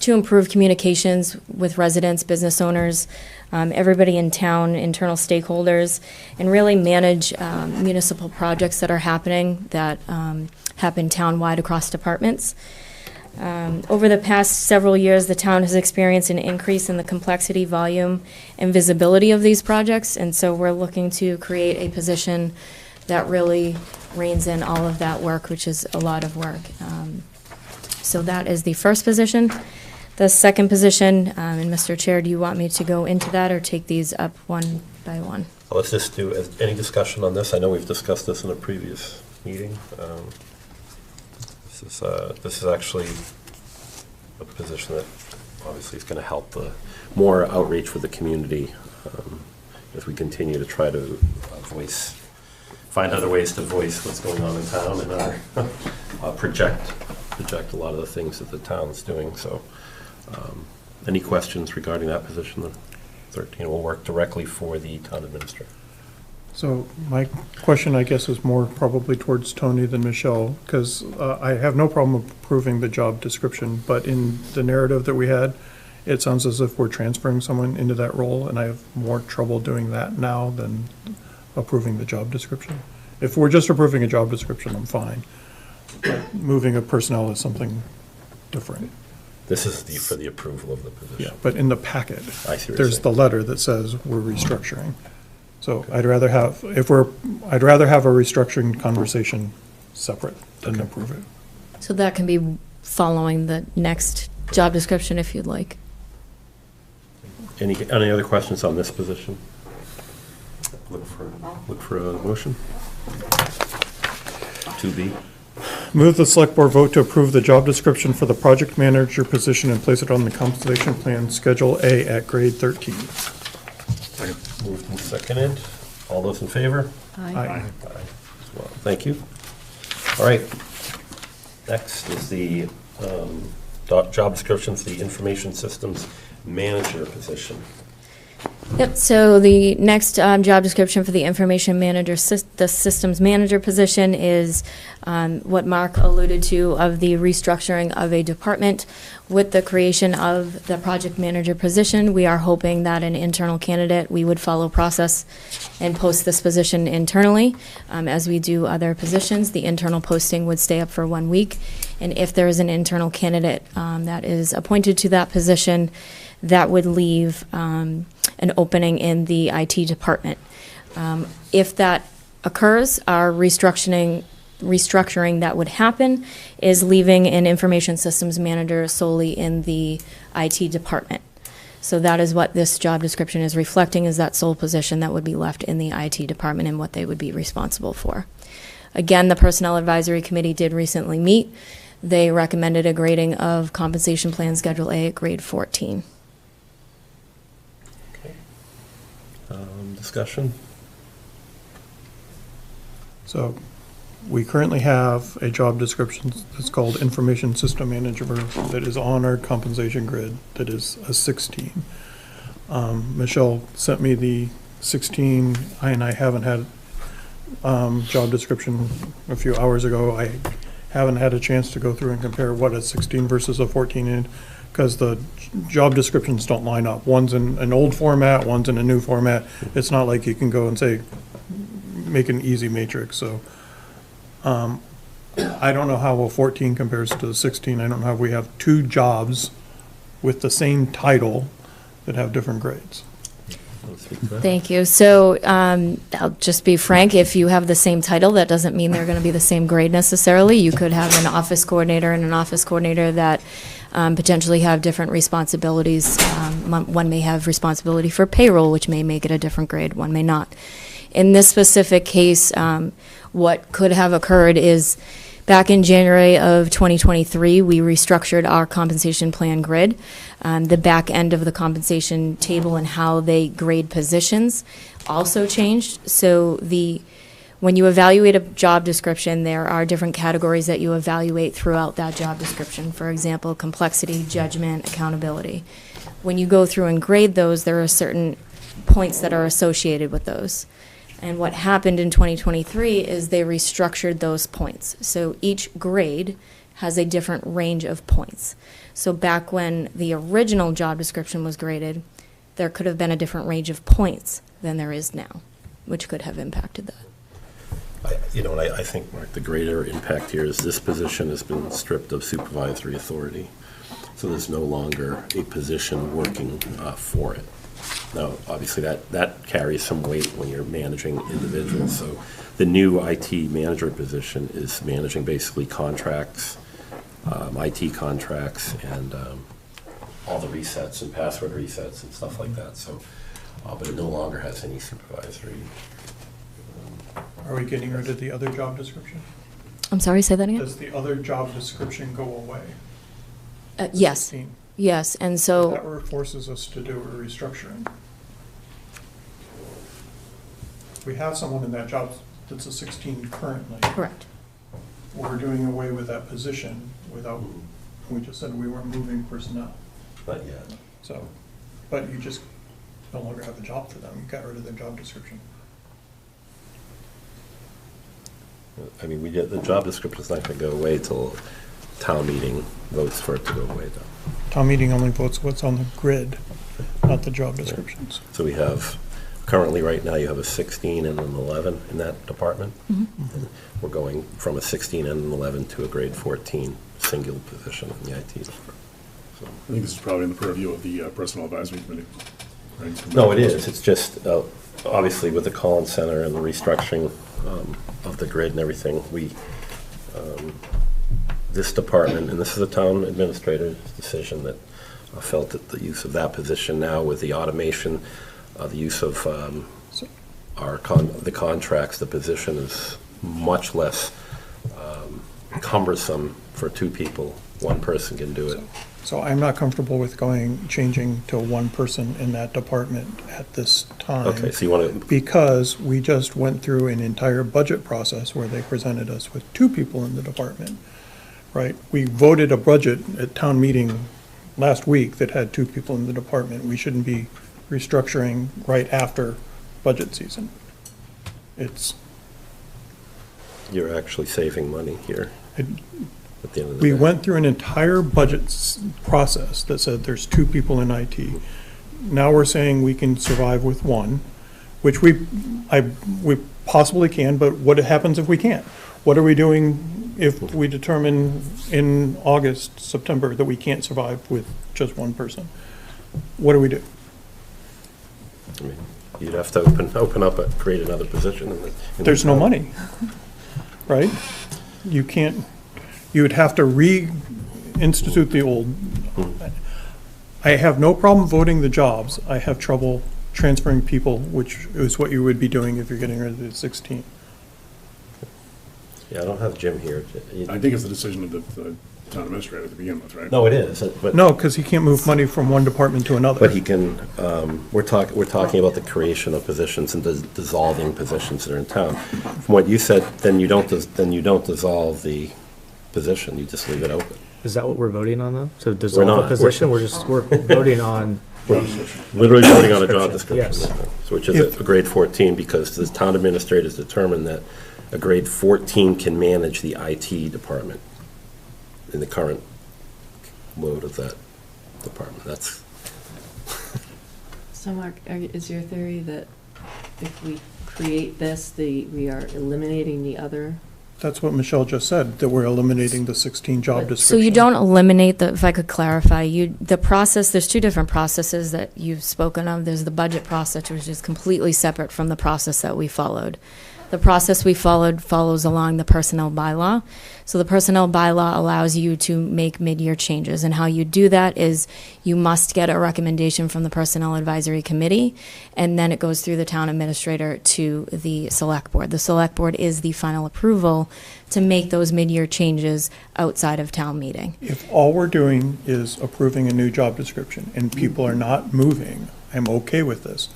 to improve communications with residents, business owners, everybody in town, internal stakeholders, and really manage municipal projects that are happening that happen town-wide across departments. Over the past several years, the town has experienced an increase in the complexity, volume, and visibility of these projects, and so we're looking to create a position that really reins in all of that work, which is a lot of work. So that is the first position. The second position, and Mr. Chair, do you want me to go into that or take these up one by one? Let's just do any discussion on this. I know we've discussed this in a previous meeting. This is actually a position that obviously is going to help more outreach with the community as we continue to try to find other ways to voice what's going on in town and project a lot of the things that the town's doing. So any questions regarding that position? The 13 will work directly for the town administrator. So my question, I guess, is more probably towards Tony than Michelle, because I have no problem approving the job description, but in the narrative that we had, it sounds as if we're transferring someone into that role, and I have more trouble doing that now than approving the job description. If we're just approving a job description, I'm fine. But moving a personnel is something different. This is for the approval of the position. Yeah, but in the packet, I see what you're there's saying. the letter that says we're restructuring. So I'd rather have a restructuring conversation separate than approve it. So that can be following the next job description if you'd like. Any other questions on this position? Look for a motion. 2B. Move the select board vote to approve the job description for the project manager position and place it on the compensation plan Schedule A at grade 13. Moved and seconded. All those in favor? Aye. Aye as well. Thank you. All right. Next is the job description for the information systems manager position. Yep, so the next job description for the information manager, the systems manager position is what Mark alluded to of the restructuring of a department. With the creation of the project manager position, we are hoping that an internal candidate, we would follow process and post this position internally. As we do other positions, the internal posting would stay up for 1 week. And if there is an internal candidate that is appointed to that position, that would leave an opening in the IT department. If that occurs, our restructuring that would happen is leaving an information systems manager solely in the IT department. So that is what this job description is reflecting, is that sole position that would be left in the IT department and what they would be responsible for. Again, the Personnel Advisory Committee did recently meet. They recommended a grading of compensation plan Schedule A at grade 14. Discussion? So we currently have a job description that's called Information System Manager that is on our compensation grid that is a 16. Michelle sent me the 16, and I haven't had job description a few hours ago. I haven't had a chance to go through and compare what a 16 versus a 14 is, because the job descriptions don't line up. One's in an old format, one's in a new format. It's not like you can go and say, make an easy matrix, so. I don't know how a 14 compares to the 16. I don't know how we have two jobs with the same title that have different grades. Thank you. So I'll just be frank, if you have the same title, that doesn't mean they're going to be the same grade necessarily. You could have an office coordinator and an office coordinator that potentially have different responsibilities. One may have responsibility for payroll, which may make it a different grade, one may not. In this specific case, what could have occurred is back in January of 2023, we restructured our compensation plan grid. The back end of the compensation table and how they grade positions also changed. So when you evaluate a job description, there are different categories that you evaluate throughout that job description. For example, complexity, judgment, accountability. When you go through and grade those, there are certain points that are associated with those. And what happened in 2023 is they restructured those points. So each grade has a different range of points. So back when the original job description was graded, there could have been a different range of points than there is now, which could have impacted that. I think, Mark, the greater impact here is this position has been stripped of supervisory authority. So there's no longer a position working for it. Now, obviously, that carries some weight when you're managing individuals. So the new IT manager position is managing basically contracts, IT contracts, and all the resets and password resets and stuff like that. So, but it no longer has any supervisory. Are we getting rid of the other job description? I'm sorry, say that again? Does the other job description go away? Yes, 16? yes, and so. That forces us to do a restructuring. We have someone in that job that's a 16 currently. Correct. We're doing away with that position without, we just said we weren't moving personnel. Not yet. So, but you just no longer have a job for them. You got rid of their job description. I mean, the job description's not going to go away till town meeting votes for it to go away, though. Town meeting only votes what's on the grid, not the job descriptions. So we have, currently, right now, you have a 16 and an 11 in that department. Mm-hmm. We're going from a 16 and an 11 to a grade 14 single position in the IT department. So, I think this is probably in the purview of the Personnel Advisory Committee. Right? no, it is. It's just, obviously, with the Collins Center and the restructuring of the grid and everything, this department, and this is a town administrator's decision, that felt that the use of that position now with the automation, the use of the contracts, the position is much less cumbersome for two people. One person can do it. So I'm not comfortable with changing to one person in that department at this time. Okay, so you want to, Because we just went through an entire budget process where they presented us with two people in the department, right? We voted a budget at town meeting last week that had two people in the department. We shouldn't be restructuring right after budget season. you're actually saving money here It- at the end of the We day. went through an entire budget process that said there's two people in IT. Now we're saying we can survive with one, which we possibly can, but what happens if we can't? What are we doing if we determine in August, September, that we can't survive with just one person? What do we do? I mean, you'd have to open up, create another position. There's no money, right? You can't, you would have to reinstitute the old. I have no problem voting the jobs. I have trouble transferring people, which is what you would be doing if you're getting rid of the 16. Yeah, I don't have Jim here. I think it's the decision of the town administrator to begin with, right? No, it is, but. No, because he can't move money from one department to another. But he can, we're talking about the creation of positions and dissolving positions that are in town. From what you said, then you don't dissolve the position, you just leave it open. Is that what we're voting on, though? So dissolve not. a position, we're voting on, We're literally voting on a job description, Yes. so which is a grade 14, because the town administrators determined that a grade 14 can manage the IT department in the current load of that department. So Mark, is your theory that if we create this, we are eliminating the other? That's what Michelle just said, that we're eliminating the 16 job But- descriptions. So you don't eliminate the, if I could clarify, the process, there's two different processes that you've spoken of. There's the budget process, which is completely separate from the process that we followed. The process we followed follows along the personnel bylaw. So the personnel bylaw allows you to make mid-year changes, and how you do that is you must get a recommendation from the Personnel Advisory Committee, and then it goes through the town administrator to the select board. The select board is the final approval to make those mid-year changes outside of town meeting. If all we're doing is approving a new job description and people are not moving, I'm okay with this.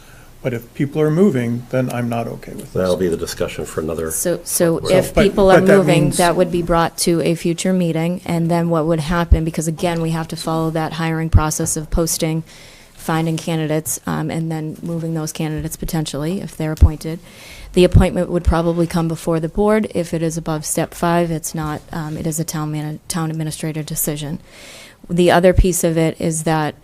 But if people are moving, then I'm not okay with That'll this. be the discussion for another. So Well, if but- people are but that moving, means- that would be brought to a future meeting, and then what would happen, because again, we have to follow that hiring process of posting, finding candidates, and then moving those candidates potentially, if they're appointed. The appointment would probably come before the board. If it is above step 5, it's not, it is a town administrator decision. The other piece of it is that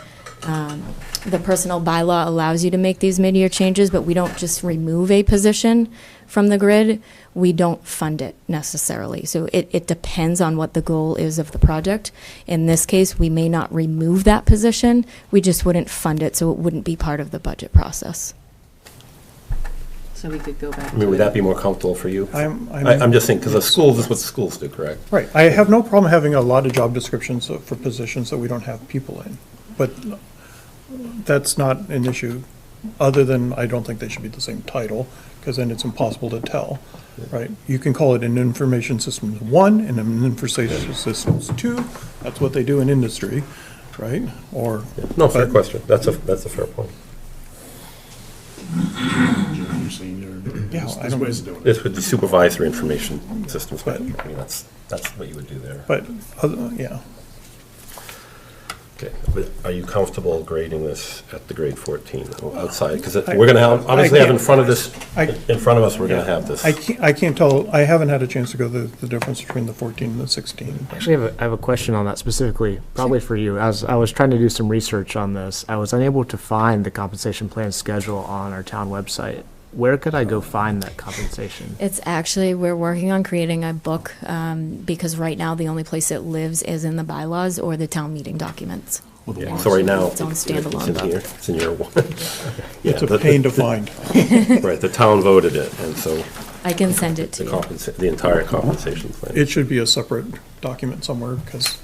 the personnel bylaw allows you to make these mid-year changes, but we don't just remove a position from the grid. We don't fund it necessarily. So it depends on what the goal is of the project. In this case, we may not remove that position. We just wouldn't fund it, so it wouldn't be part of the budget process. So we could go back I to mean, would it. that be more comfortable for you? I'm I'm just saying, because the schools, is what the schools do, correct? Right, I have no problem having a lot of job descriptions for positions that we don't have people in, but that's not an issue, other than I don't think they should be the same title, because then it's impossible to tell, right? You can call it an information systems 1 and an information systems 2, that's what they do in industry, right? Or. No, fair but- question. That's a fair point. Junior, senior, Yeah, I there's don't- ways of doing it. This would be supervisory information systems But- manager. I mean, that's what you would do there. But, yeah, Okay, but are you comfortable grading this at the grade 14 outside? Because I- we're going to have, obviously have in can't- front of this, I- in front of us, we're going to have this. I can't tell, I haven't had a chance to go the difference between the 14 and the 16. Actually, I have a question on that specifically, probably for you. As I was trying to do some research on this, I was unable to find the compensation plan schedule on our town website. Where could I go find that compensation? It's actually, we're working on creating a book, because right now the only place it lives is in the bylaws or the town meeting documents. Yeah, so right now, Its own standalone it's in book. here, it's in your one. It's a Yeah, pain to find. Right, the town voted it, and so I can send it to you. the entire compensation plan. It should be a separate document somewhere, because,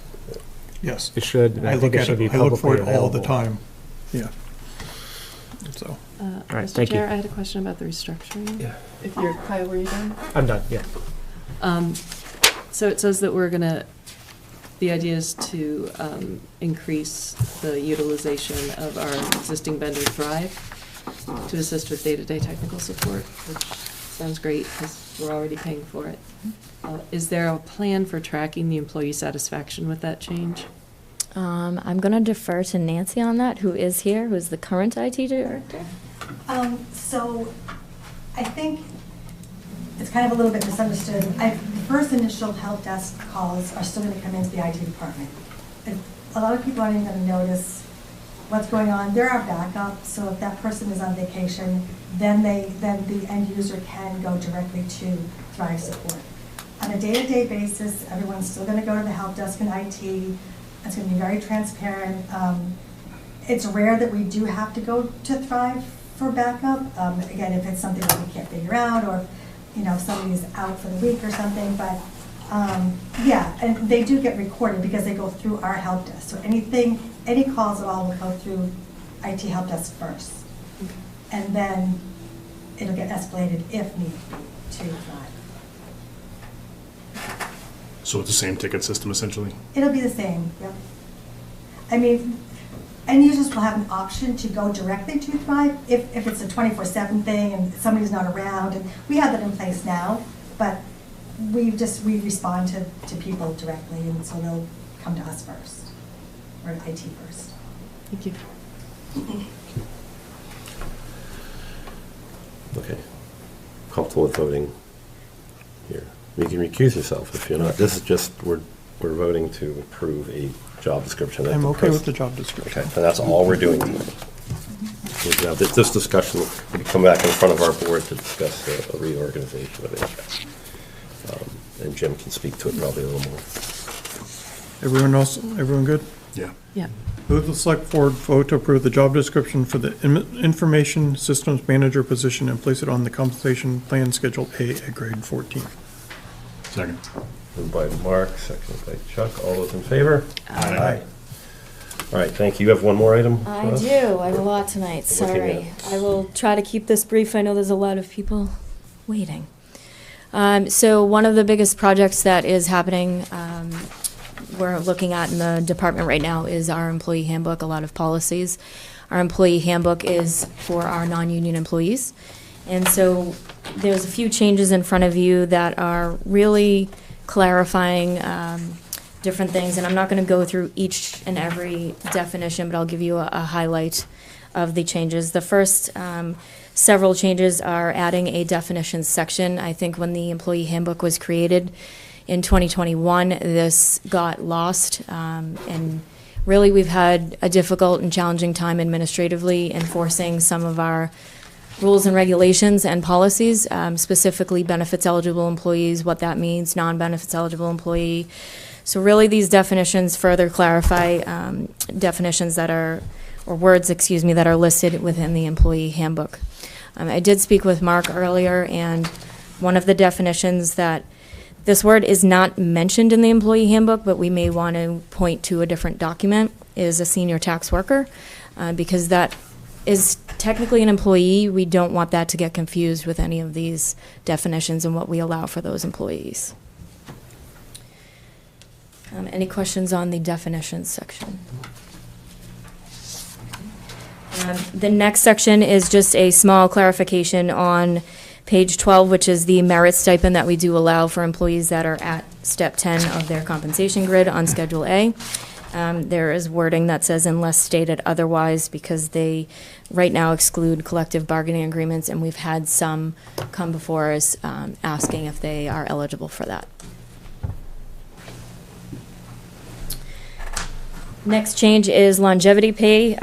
yes, It should, and I I look think it at should be it, I look for publicly it all the available. time, yeah. So, right, Mr. thank you. Chair, I had a question about the restructuring. Yeah. If you're, Kyle, were you done? I'm done, yeah. So it says that we're gonna, the idea is to increase the utilization of our existing vendor Thrive to assist with day-to-day technical support, which sounds great because we're already paying for it. Is there a plan for tracking the employee satisfaction with that change? I'm going to defer to Nancy on that, who is here, who is the current IT director. So I think it's kind of a little bit misunderstood. The first initial help desk calls are still going to come into the IT department. A lot of people aren't even going to notice what's going on. There are backups, so if that person is on vacation, then the end user can go directly to Thrive support. On a day-to-day basis, everyone's still going to go to the help desk in IT. It's going to be very transparent. It's rare that we do have to go to Thrive for backup. Again, if it's something that we can't figure out, or if somebody's out for the week or something. But yeah, and they do get recorded because they go through our help desk. So any calls at all will go through IT help desk first, and then it'll get escalated if need be to Thrive. So it's the same ticket system essentially? It'll be the same, yep. I mean, end users will have an option to go directly to Thrive if it's a 24/7 thing and somebody's not around, and we have that in place now, but we respond to people directly, and so they'll come to us first, or IT first. Thank you. Okay. Comfortable with voting here? You can recuse yourself if you're not. This is just, we're voting to approve a job description. I'm okay with the job description. Okay, and that's all we're doing tonight. This discussion will come back in front of our board to discuss a reorganization of HVAC. And Jim can speak to it probably a little more. Everyone good? Yeah. Yeah. Move the select board vote to approve the job description for the information systems manager position and place it on the compensation plan schedule A at grade 14. Second. Moved by Mark, seconded by Chuck. All those in favor? Aye. All right, thank you. You have one more item for I us? do. I have a lot tonight. I'm looking Sorry. I will try to keep this brief. I know there's a lot of people waiting. So one of the biggest projects that is happening, we're looking at in the department right now is our employee handbook, a lot of policies. Our employee handbook is for our non-union employees. And so there's a few changes in front of you that are really clarifying different things. And I'm not going to go through each and every definition, but I'll give you a highlight of the changes. The first several changes are adding a definitions section. I think when the employee handbook was created in 2021, this got lost. And really, we've had a difficult and challenging time administratively enforcing some of our rules and regulations and policies, specifically benefits eligible employees, what that means, non-benefits eligible employee. So really, these definitions further clarify definitions that are, or words, excuse me, that are listed within the employee handbook. I did speak with Mark earlier, and one of the definitions that this word is not mentioned in the employee handbook, but we may want to point to a different document, is a senior tax worker, because that is technically an employee. We don't want that to get confused with any of these definitions and what we allow for those employees. Any questions on the definitions section? The next section is just a small clarification on page 12, which is the merit stipend that we do allow for employees that are at step 10 of their compensation grid on Schedule A. There is wording that says unless stated otherwise, because they right now exclude collective bargaining agreements, and we've had some come before us asking if they are eligible for that. Next change is longevity pay.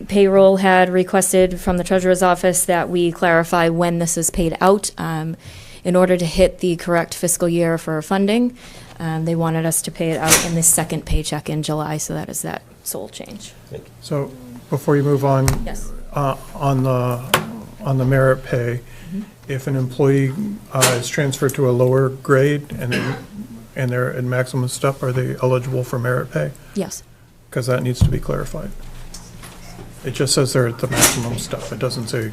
Payroll had requested from the treasurer's office that we clarify when this is paid out in order to hit the correct fiscal year for funding. They wanted us to pay it out in the second paycheck in July, so that is that sole change. So before you move on, Yes. on the merit pay, if an employee is transferred to a lower grade and they're at maximum step, are they eligible for merit pay? Yes. Because that needs to be clarified. It just says they're at the maximum step. It doesn't say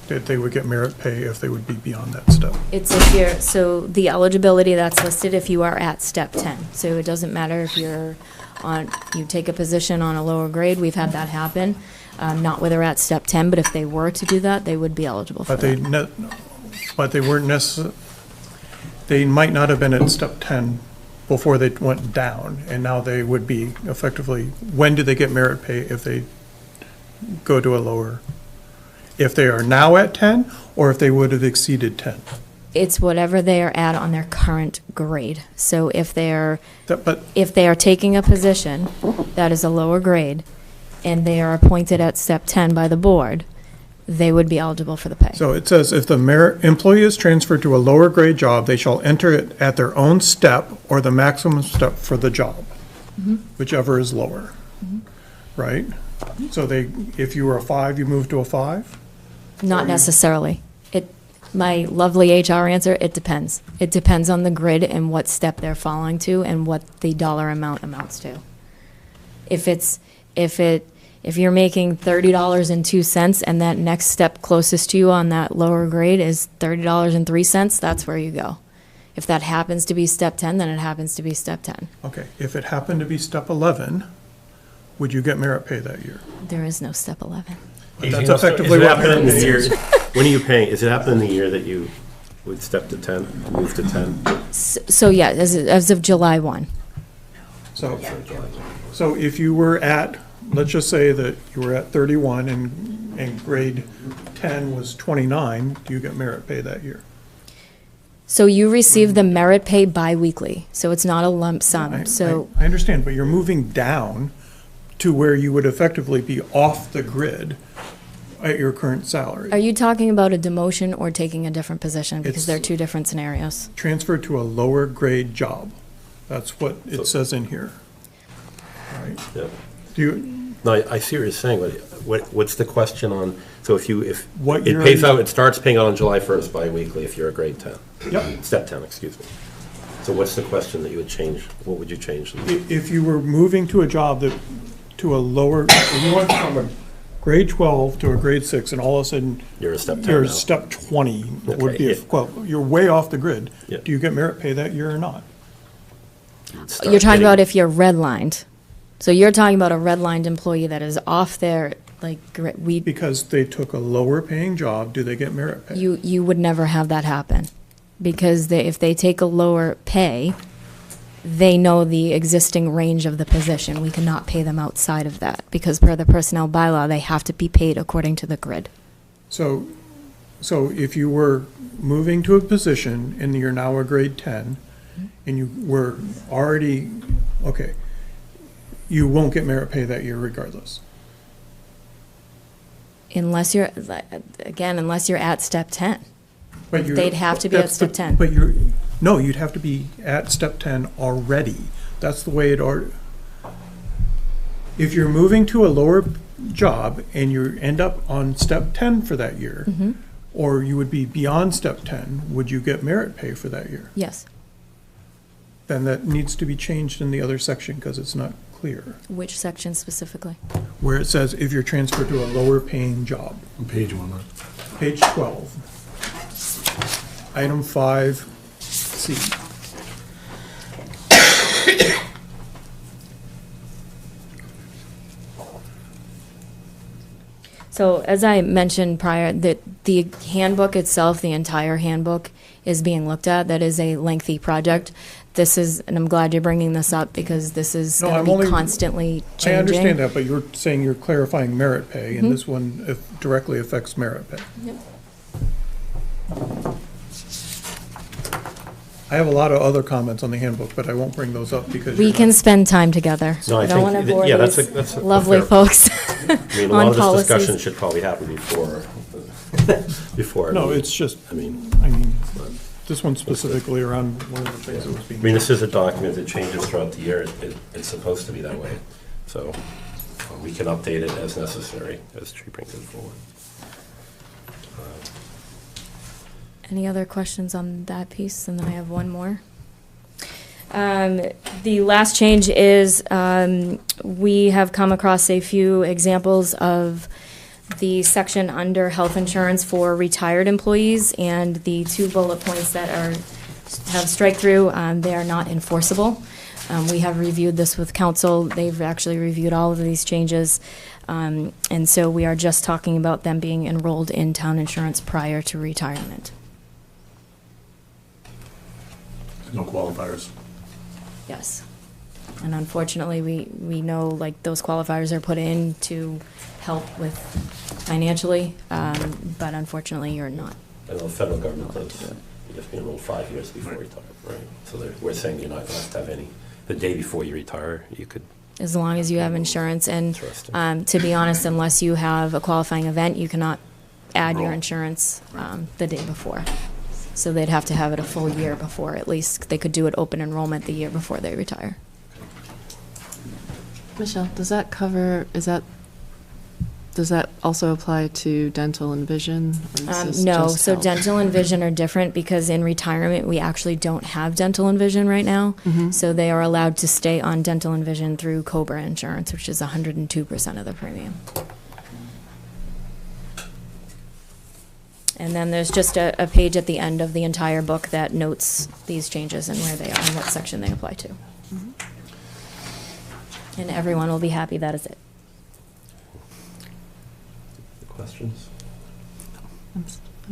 that they would get merit pay if they would be beyond that step. It's if you're, so the eligibility that's listed if you are at step 10. So it doesn't matter if you're on, you take a position on a lower grade, we've had that happen. Not whether at step 10, but if they were to do that, they would be eligible for that. But they weren't they might not have been at step 10 before they went down, and now they would be effectively, when do they get merit pay if they go to a lower? If they are now at 10, or if they would have exceeded 10? It's whatever they are at on their current grade. So if they're, But if they are taking a position that is a lower grade, and they are appointed at step 10 by the board, they would be eligible for the pay. So it says, if the employee is transferred to a lower grade job, they shall enter it at their own step or the maximum step for the job, whichever is lower, right? So if you were a 5, you move to a 5? Not necessarily. My lovely HR answer, it depends. It depends on the grid and what step they're falling to and what the dollar amount amounts to. If you're making $30.02 and that next step closest to you on that lower grade is $30.03, that's where you go. If that happens to be step 10, then it happens to be step 10. Okay, if it happened to be step 11, would you get merit pay that year? There is no step 11. But that's effectively what merit pay is. When are you paying? Is it happening in the year that you would step to 10, move to 10? So yeah, as of July 1. So if you were at, let's just say that you were at 31 and grade 10 was 29, do you get merit pay that year? So you receive the merit pay biweekly, so it's not a lump sum. So I understand, but you're moving down to where you would effectively be off the grid at your current salary. Are you talking about a demotion or taking a different position? Because they're It's- two different scenarios. Transferred to a lower grade job. That's what it says in here. Right? Yeah. Do you, No, I see what you're saying, but what's the question on, so if What it year pays are you- out, it starts paying out on July 1st bi-weekly if you're a grade 10. Yep. Step 10, excuse me. So what's the question that you would change? What would you change? if you were moving to a job that, to a lower, if you went from a grade 12 to a grade 6, and all of a sudden, You're a step 10 you're now. step 20, would Okay, be, yeah. well, you're way off the grid. Yeah. Do you get merit pay that year or not? Start You're talking about getting- if you're redlined. So you're talking about a redlined employee that is off their, like, Because they took a lower paying job, do they get merit pay? you would never have that happen. Because if they take a lower pay, they know the existing range of the position. We cannot pay them outside of that, because per the personnel bylaw, they have to be paid according to the grid. So if you were moving to a position and you're now a grade 10, and you were already, okay, you won't get merit pay that year regardless. Unless you're, again, unless you're at step 10. But you're- They'd have to be at that's the- step 10. But no, you'd have to be at step 10 already. That's the way if you're moving to a lower job and you end up on step 10 for that year, Mm-hmm. or you would be beyond step 10, would you get merit pay for that year? Yes. Then that needs to be changed in the other section because it's not clear. Which section specifically? Where it says if you're transferred to a lower paying job. On page 1, right? Page 12. Item 5C. So as I mentioned prior, the handbook itself, the entire handbook is being looked at. That is a lengthy project. This is, and I'm glad you're bringing this up because this is No, going I'm to only- be constantly changing. I understand that, but you're saying you're clarifying merit pay, Mm-hmm. and this one directly affects merit pay. Yep. I have a lot of other comments on the handbook, but I won't bring those up because We you're can not- spend time together. No, I I don't think want to bore yeah, that's these a- that's a lovely fair- folks I mean, a lot on of this policies. discussion should probably happen before. No, it's just, I mean, this one specifically around one of the things that was being. I mean, this is a document that changes throughout the year. It's supposed to be that way. So we can update it as necessary as she brings it forward. Any other questions on that piece? And then I have one more. The last change is we have come across a few examples of the section under health insurance for retired employees, and the two bullet points that have strike through, they are not enforceable. We have reviewed this with council. They've actually reviewed all of these changes. And so we are just talking about them being enrolled in town insurance prior to retirement. No qualifiers. Yes. And unfortunately, we know, like, those qualifiers are put in to help with financially, but unfortunately, you're not. I know the federal government does. You have to be enrolled 5 years before retirement, right? So we're saying you're not going to have to have any. The day before you retire, you could. As long as you have insurance, and Interesting. to be honest, unless you have a qualifying event, you cannot add your Enroll. insurance the day before. So they'd have to have it a full year before, at least. They could do it open enrollment the year before they retire. Michelle, does that also apply to dental and vision? Or is this No, just so health? dental and vision are different because in retirement, we actually don't have dental and vision right now. So they are allowed to stay on dental and vision through Cobra Insurance, which is 102% of the premium. And then there's just a page at the end of the entire book that notes these changes and where they are and what section they apply to. And everyone will be happy that is it. Questions? I'm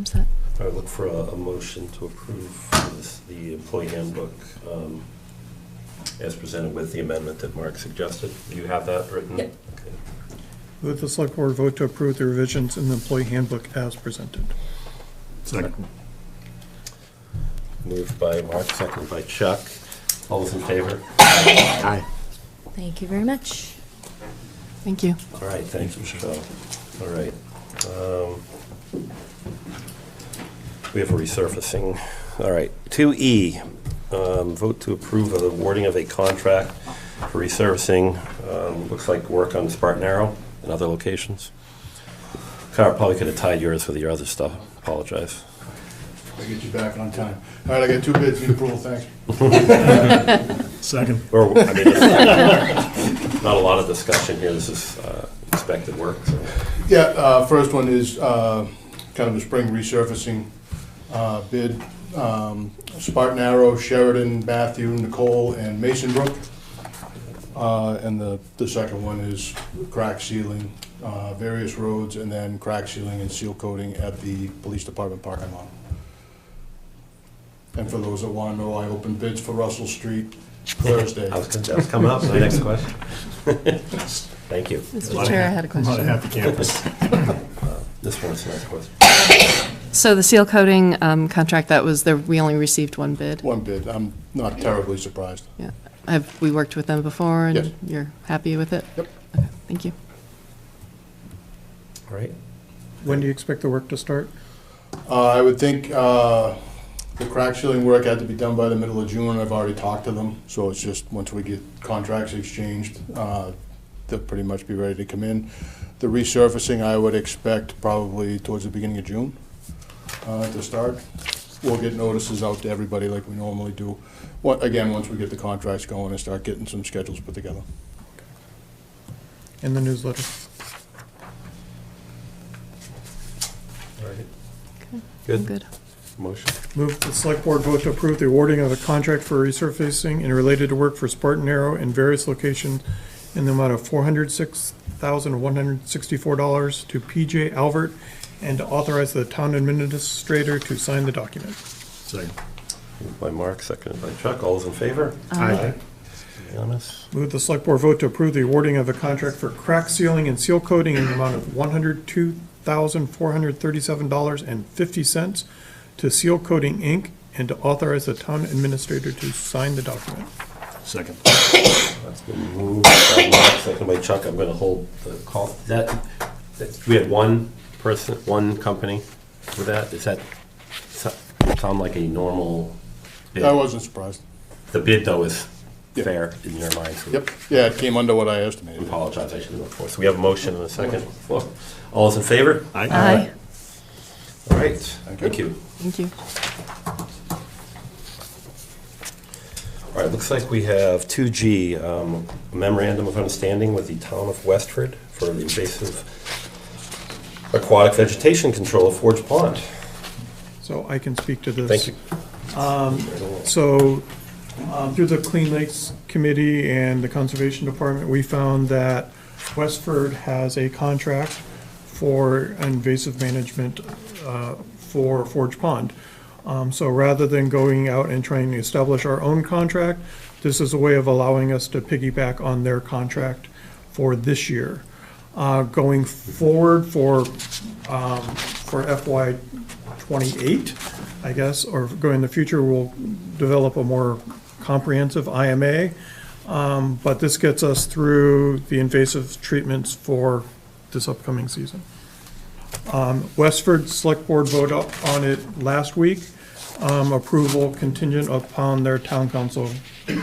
set. I would look for a motion to approve the employee handbook as presented with the amendment that Mark suggested. Do you have that written? Yep. Okay. Would the select board vote to approve the revisions in the employee handbook as presented? Second. Moved by Mark, seconded by Chuck. All those in favor? Aye. Thank you very much. Thank you. All right, thanks, Michelle. All right. We have a resurfacing. All right, 2E, vote to approve of the awarding of a contract for resurfacing. Looks like work on Spartan Arrow and other locations. Kyle, probably could have tied yours with your other stuff. Apologize. I'll get you back on time. All right, I got 2 bids, need approval, thanks. Second. Or, I mean, it's not a lot of discussion here. This is expected work, so. Yeah, first one is kind of a spring resurfacing bid. Spartan Arrow, Sheridan, Matthew, Nicole, and Mason Brook. And the second one is crack sealing, various roads, and then crack sealing and seal coating at the police department parking lot. And for those that want to know, I opened bids for Russell Street Thursday. That was coming up, my next question. Thank you. Mr. Chair, I had a A lot of question. happy campus. This one's the next question. So the seal coating contract, that was, we only received one bid. One bid, I'm not terribly surprised. Yeah. Have we worked with them before, Yes. and you're happy with it? Yep. Okay, thank you. All right. When do you expect the work to start? I would think the crack sealing work had to be done by the middle of June. I've already talked to them, so it's just, once we get contracts exchanged, they'll pretty much be ready to come in. The resurfacing, I would expect probably towards the beginning of June to start. We'll get notices out to everybody like we normally do. Again, once we get the contracts going and start getting some schedules put together. In the newsletter? All right. I'm Good. good. Motion. Move the select board vote to approve the awarding of a contract for resurfacing and related to work for Spartan Arrow in various locations in the amount of $406,164 to PJ Albert, and to authorize the town administrator to sign the document. Second. Moved by Mark, seconded by Chuck. All those in favor? Aye. Unanimous. Move the select board vote to approve the awarding of a contract for crack sealing and seal coating in the amount of $102,437.50 to Seal Coating, Inc., and to authorize the town administrator to sign the document. Second. That's been moved by Mark, seconded by Chuck. I'm going to hold the call. We had one person, one company with that? Does that sound like a normal bid? I wasn't surprised. The bid, though, is Yep. fair in your mind? So Yep, yeah, it came under what I I estimated. apologize, I should have looked for it. So we have a motion and a second. All those in favor? Aye. All right, Thank thank you. Thank you. All right, looks like we have 2G, a memorandum of understanding with the town of Westford for the invasive aquatic vegetation control of Forge Pond. So I can speak to this. Thank you. So, through the Clean Lakes Committee and the Conservation Department, we found that Westford has a contract for invasive management for Forge Pond. So rather than going out and trying to establish our own contract, this is a way of allowing us to piggyback on their contract for this year. Going forward for FY '28, I guess, or going in the future, we'll develop a more comprehensive IMA. But this gets us through the invasive treatments for this upcoming season. Westford Select Board voted on it last week. Approval contingent upon their town council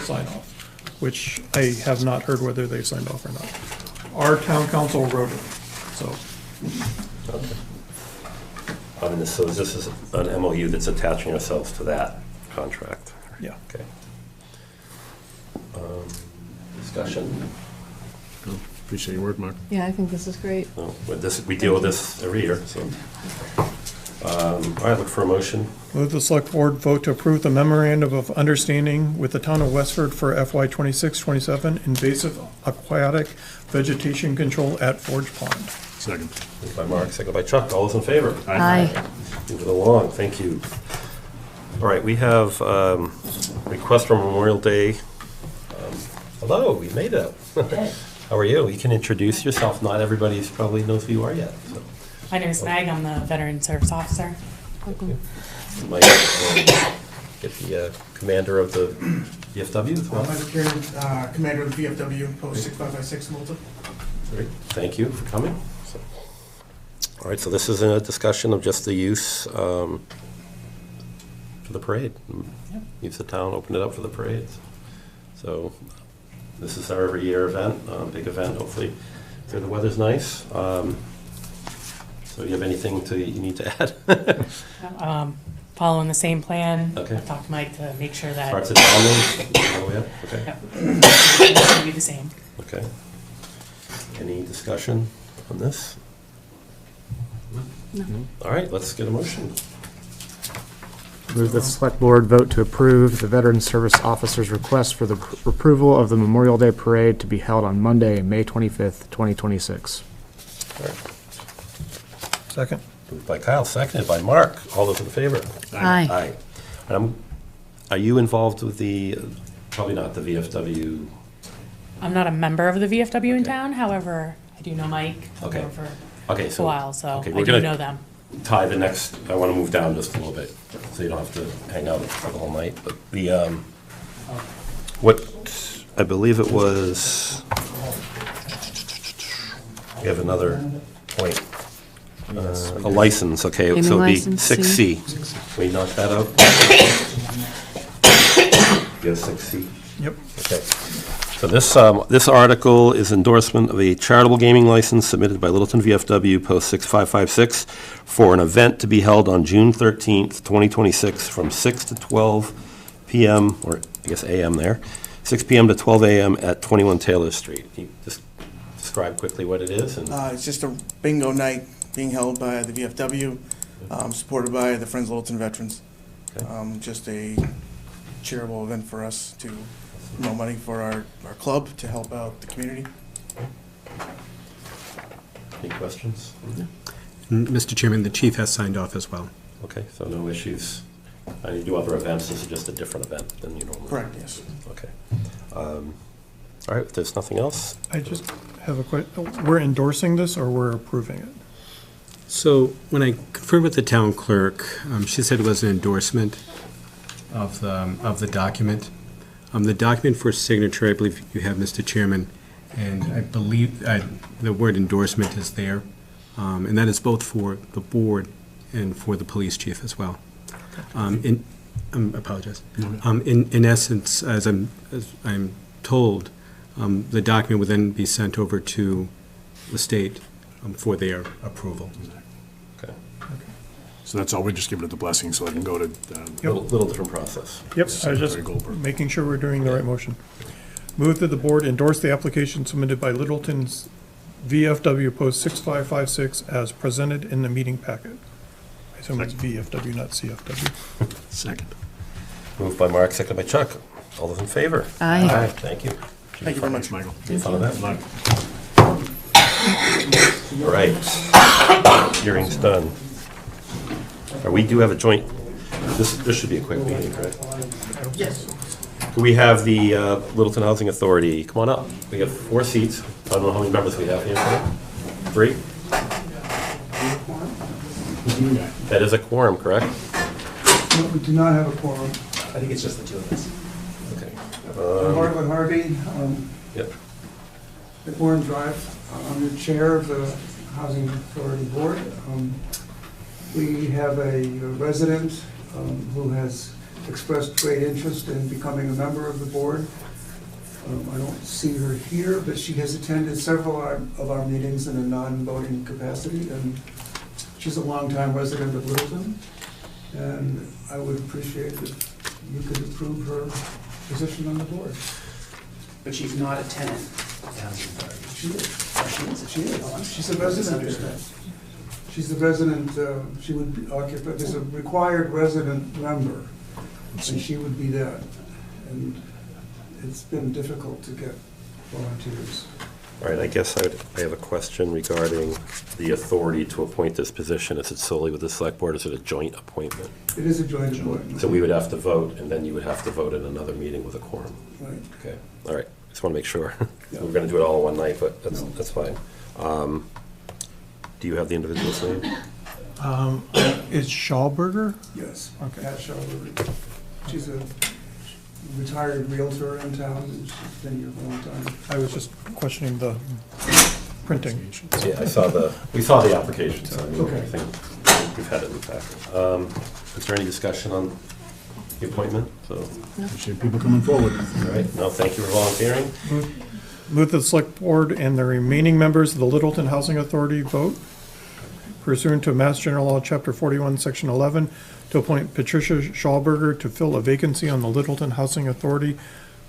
sign off, which I have not heard whether they signed off or not. Our town council wrote it, so. So this is an MOU that's attaching ourselves to that contract? Yeah. Okay. Discussion? Appreciate your work, Mark. Yeah, I think this is great. No, with this, we deal with this every year, so. All right, look for a motion. Move the select board vote to approve the memorandum of understanding with the town of Westford for FY '26-27 invasive aquatic vegetation control at Forge Pond. Second. Moved by Mark, seconded by Chuck. All those in favor? Aye. Move it along, thank you. All right, we have request for Memorial Day. Hello, we made it. How are you? You can introduce yourself. Not everybody probably knows who you are yet. So. My name is Meg. I'm the Veteran Service Officer. You might get the commander of the VFW as well. I'm the commander of the VFW, post 6556 Malta. Great, thank you for coming. So, All right, so this is a discussion of just the use for the parade. Use the town, open it up for the parades. So this is our every year event, big event, hopefully. So the weather's nice. So you have anything you need to add? Following the same plan. Okay. I've talked to Mike to make sure that. Parts of town, all the way up? Okay. Yep. It's gonna be the same. Okay. Any discussion on this? No. All right, let's get a motion. Move that the select board vote to approve the Veteran Service Officer's request for the approval of the Memorial Day Parade to be held on Monday, May 25th, 2026. All right. Second. Moved by Kyle, seconded by Mark. All those in favor? Aye. Aye. Are you involved with probably not the VFW? I'm not a member of the VFW in town, however, I do know Mike. I've known him Okay, for a while, so okay, I we're do gonna know them. Ty, I want to move down just a little bit, so you don't have to hang out for the whole night. But what, I believe it was, we have another point. A license, okay, Gaming so it'd be license, 6C. Can we knock that out? You have 6C? Yep. Okay. So this article is endorsement of a charitable gaming license submitted by Littleton VFW Post 6556 for an event to be held on June 13th, 2026 from 6 to 12 p.m., or I guess a.m. there, 6 p.m. to 12 a.m. at 21 Taylor Street. Can you just describe quickly what it is? It's just a bingo night being held by the VFW, supported by the Friends of Littleton Veterans. Okay. Just a charitable event for us to money for our club to help out the community. Any questions? Mr. Chairman, the chief has signed off as well. Okay, so no issues. You do other events, this is just a different event than you normally do. Correct, yes. Okay. All right, if there's nothing else? I just have a question. We're endorsing this or we're approving it? So when I conferred with the town clerk, she said it was an endorsement of the document. The document for signature, I believe you have, Mr. Chairman, and I believe the word endorsement is there, and that is both for the board and for the police chief as well. I apologize. In essence, as I'm told, the document would then be sent over to the state for their approval. Okay. So that's all, we just give it the blessing so I can go to. Little different process. Yep, I was just Secretary Goldberg. making sure we're doing the right motion. Move that the board endorse the application submitted by Littleton's VFW Post 6556 as presented in the meeting packet. I assume it's VFW, not CFW. Second. Moved by Mark, seconded by Chuck. All those in favor? Aye. Thank you. Thank you very much, Michael. Any fun of that? Luck. All right. Hearing's done. We do have a joint, this should be a quick meeting, right? Yes. We have the Littleton Housing Authority. Come on up. We have 4 seats. I don't know how many members we have here today. 3? That is a quorum, correct? No, we do not have a quorum. I think it's just the two of us. Okay. Harlan Harvey, Yep. at Warren Drive. I'm the chair of the Housing Authority Board. We have a resident who has expressed great interest in becoming a member of the board. I don't see her here, but she has attended several of our meetings in a non-voting capacity, and she's a longtime resident of Littleton, and I would appreciate it if you could approve her position on the board. But she's not a tenant of the Housing Authority. She is. She is. She's a resident. She's a resident, she would be occupied, there's a required resident member, and she would be that. And it's been difficult to get volunteers. All right, I guess I have a question regarding the authority to appoint this position. Is it solely with the select board, or is it a joint appointment? It is a joint appointment. So we would have to vote, and then you would have to vote in another meeting with a quorum. Right. Okay, all right, just want to make sure. Yeah. We're going to do it all in one night, but No. that's fine. Do you have the individual's name? Is Schallberger? Yes. Okay. Pat Schauber. She's a retired realtor in town, and she's been here for a long time. I was just questioning the printing. Yeah, we saw the application, so I mean, I think we've had it in the packet. Is there any discussion on the appointment? So, Appreciate people coming forward. all right, no, thank you for volunteering. Move that the select board and the remaining members of the Littleton Housing Authority vote pursuant to Mass General Law, Chapter 41, Section 11, to appoint Patricia Schallberger to fill a vacancy on the Littleton Housing Authority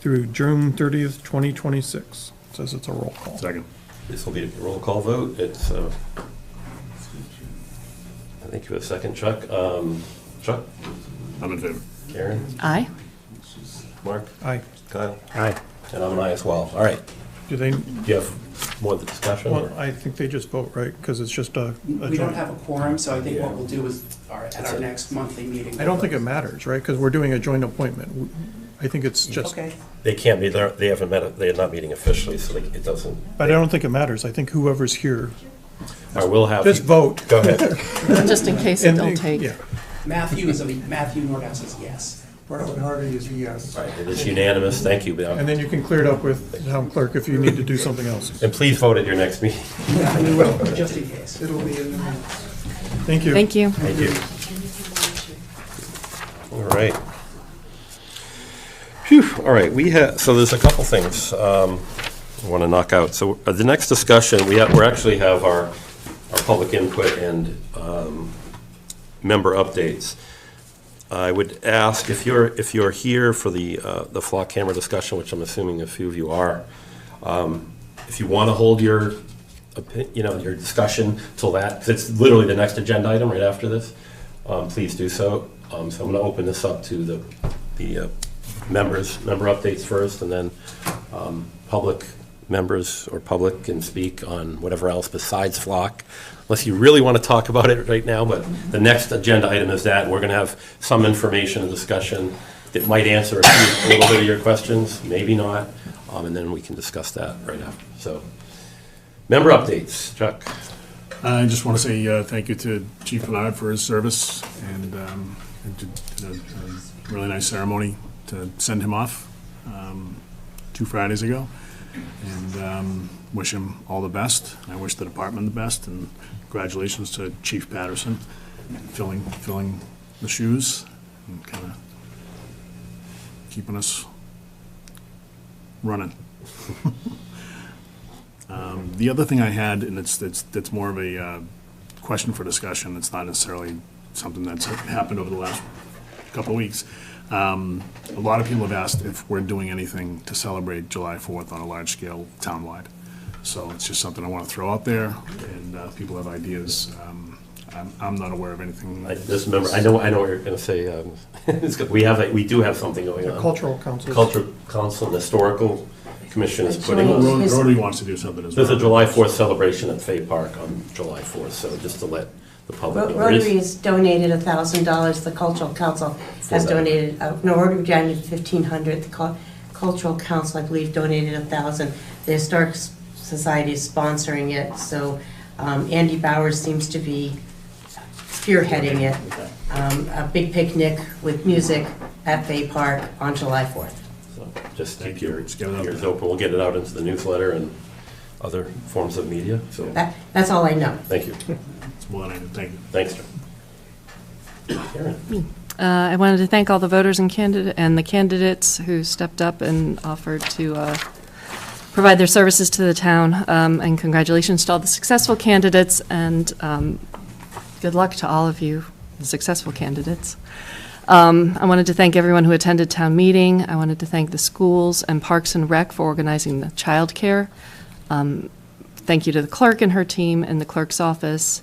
through June 30th, 2026. Says it's a roll call. Second. This will be a roll call vote. It's, I think you have a second, Chuck. Chuck? I'm in favor. Karen? Aye. Mark? Aye. Kyle? Aye. And I'm an aye as well. All right. Do they, Do you have more of the discussion? well, or- I think they just vote, right? Because it's just a We don't joint. have a quorum, so I think what we'll do is, at our next monthly meeting. I don't think it matters, right? Because we're doing a joint appointment. I think it's just, Okay. They can't be there, they haven't met, they're not meeting officially, so it doesn't. but I don't think it matters. I think whoever's here, I will have. just vote. Go ahead. Just in case it And- don't take. Yeah. Matthew Nordhaus is yes. Bartlett Hardy is a yes. All right, it is unanimous. Thank you, Bill. And then you can clear it up with the town clerk if you need to do something else. And please vote at your next meeting. Yeah, we will, just in case. It'll be in the minutes. Thank you. Thank you. Thank you. All right. Phew, all right, so there's a couple things I want to knock out. So the next discussion, we actually have our public input and member updates. I would ask if you're here for the flock camera discussion, which I'm assuming a few of you are, if you want to hold your discussion till that, because it's literally the next agenda item right after this, please do so. So I'm going to open this up to the member updates first, and then public members or public can speak on whatever else besides flock, unless you really want to talk about it right now. But the next agenda item is that we're going to have some information and discussion that might answer a little bit of your questions, maybe not, and then we can discuss that right after. So, member updates, Chuck. I just want to say thank you to Chief Bernard for his service, and did a really nice ceremony to send him off 2 Fridays ago, and wish him all the best. I wish the department the best, and congratulations to Chief Patterson filling the shoes and kind of keeping us running. The other thing I had, and it's more of a question for discussion, it's not necessarily something that's happened over the last couple of weeks. A lot of people have asked if we're doing anything to celebrate July 4th on a large scale townwide. So it's just something I want to throw out there, and if people have ideas. I'm not aware of anything. Just remember, I know what you're going to say. We do have something going on. Cultural Council. Cultural Council, and Historical Commission is putting. Rotary wants to do something as well. There's a July 4th celebration at Fay Park on July 4th, so just to let the public know. Rotary has donated $1,000, the Cultural Council has donated, no, Rotary donated $1,500, the Cultural Council, I believe, donated $1,000. The Historic Society is sponsoring it, so Andy Bowers seems to be spearheading it. A big picnic with music at Fay Park on July 4th. So just keep your ears open. We'll get it out into the newsletter and other forms of media, so. That's all I know. Thank you. It's more than I did. Thank you. Thanks, John. Karen. I wanted to thank all the voters and the candidates who stepped up and offered to provide their services to the town. And congratulations to all the successful candidates, and good luck to all of you, the successful candidates. I wanted to thank everyone who attended town meeting. I wanted to thank the schools and Parks and Rec for organizing the childcare. Thank you to the clerk and her team in the clerk's office,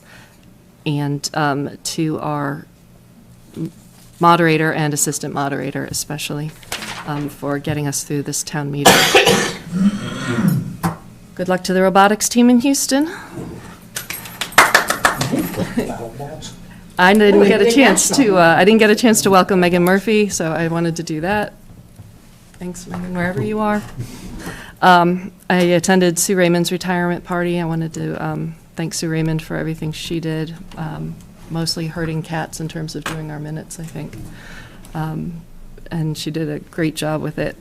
and to our moderator and assistant moderator especially, for getting us through this town meeting. Good luck to the robotics team in Houston. I didn't get a chance to welcome Megan Murphy, so I wanted to do that. Thanks, Megan, wherever you are. I attended Sue Raymond's retirement party. I wanted to thank Sue Raymond for everything she did, mostly herding cats in terms of doing our minutes, I think. And she did a great job with it.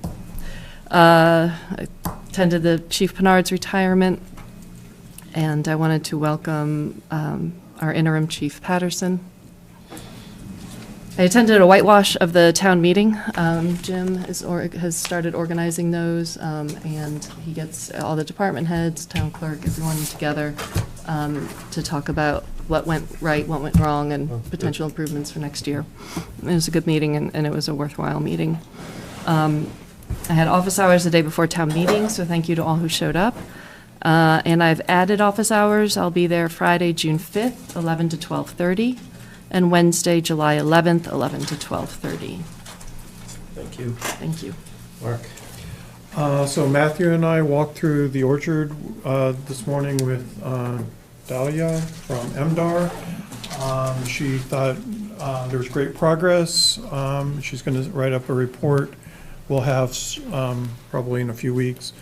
I attended the Chief Penard's retirement, And I wanted to welcome our interim chief, Patterson. I attended a whitewash of the town meeting. Jim has started organizing those, and he gets all the department heads, town clerk, everyone together to talk about what went right, what went wrong, and potential improvements for next year. It was a good meeting, and it was a worthwhile meeting. I had office hours the day before town meeting, so thank you to all who showed up. And I've added office hours. I'll be there Friday, June 5th, 11 to 12:30. And Wednesday, July 11th, 11 to 12:30. Thank you. Thank you. Mark? So Matthew and I walked through the orchard this morning with Dahlia from MDR. She thought there was great progress. She's going to write up a report. We'll have probably in a few weeks.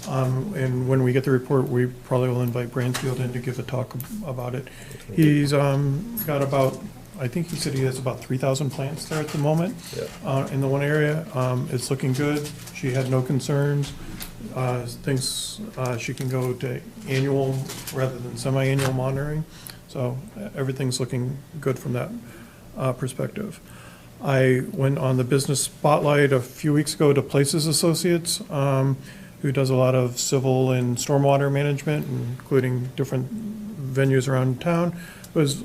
And when we get the report, we probably will invite Bransfield in to give a talk about it. He's got about, I think he said he has about 3,000 plants there at the moment in the one area. It's looking good. She had no concerns. Thinks she can go to annual rather than semi-annual monitoring. So everything's looking good from that perspective. I went on the business spotlight a few weeks ago to Places Associates, who does a lot of civil and stormwater management, including different venues around town. It was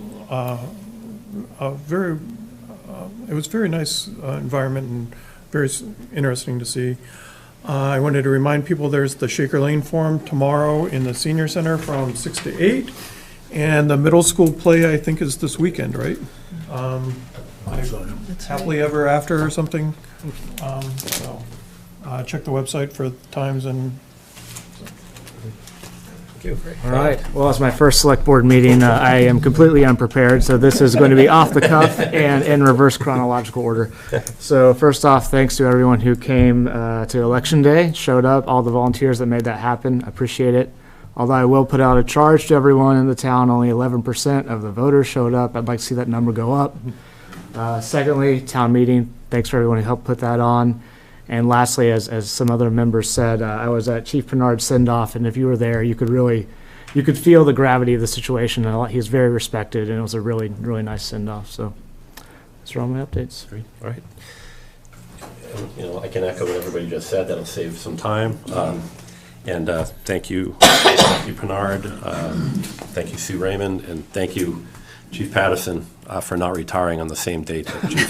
it was very nice environment and very interesting to see. I wanted to remind people there's the Shaker Lane Forum tomorrow in the Senior Center from 6 to 8, and the middle school play I think is this weekend, right? Happily Ever After or something. So check the website for times and. All right. Well, it's my first select board meeting. I am completely unprepared, so this is going to be off the cuff and in reverse chronological order. So first off, thanks to everyone who came to Election Day, showed up, all the volunteers that made that happen. I appreciate it. Although I will put out a charge to everyone in the town, only 11% of the voters showed up. I'd like to see that number go up. Secondly, town meeting. Thanks for everyone who helped put that on. And lastly, as some other members said, I was at Chief Bernard's send-off, and if you were there, you could feel the gravity of the situation. He was very respected, and it was a really, really nice send-off. So those are all my updates. Great. All right. And, I can echo what everybody just said. That'll save some time. And thank you, Bernard. Thank you, Sue Raymond, and thank you, Chief Patterson, for not retiring on the same date that Chief.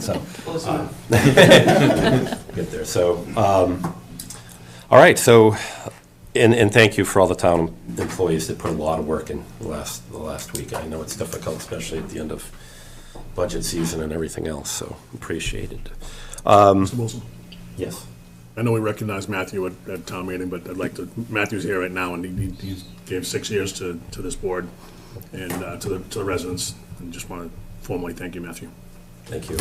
So, get there. So, all right. So, and thank you for all the town employees that put a lot of work in the last week. I know it's difficult, especially at the end of budget season and everything else. So, appreciate it. Mr. Wilson? Yes. I know we recognize Matthew at town meeting, but I'd like to. Matthew's here right now, and he gave 6 years to this board and to the residents. And just want to formally thank you, Matthew. Thank you.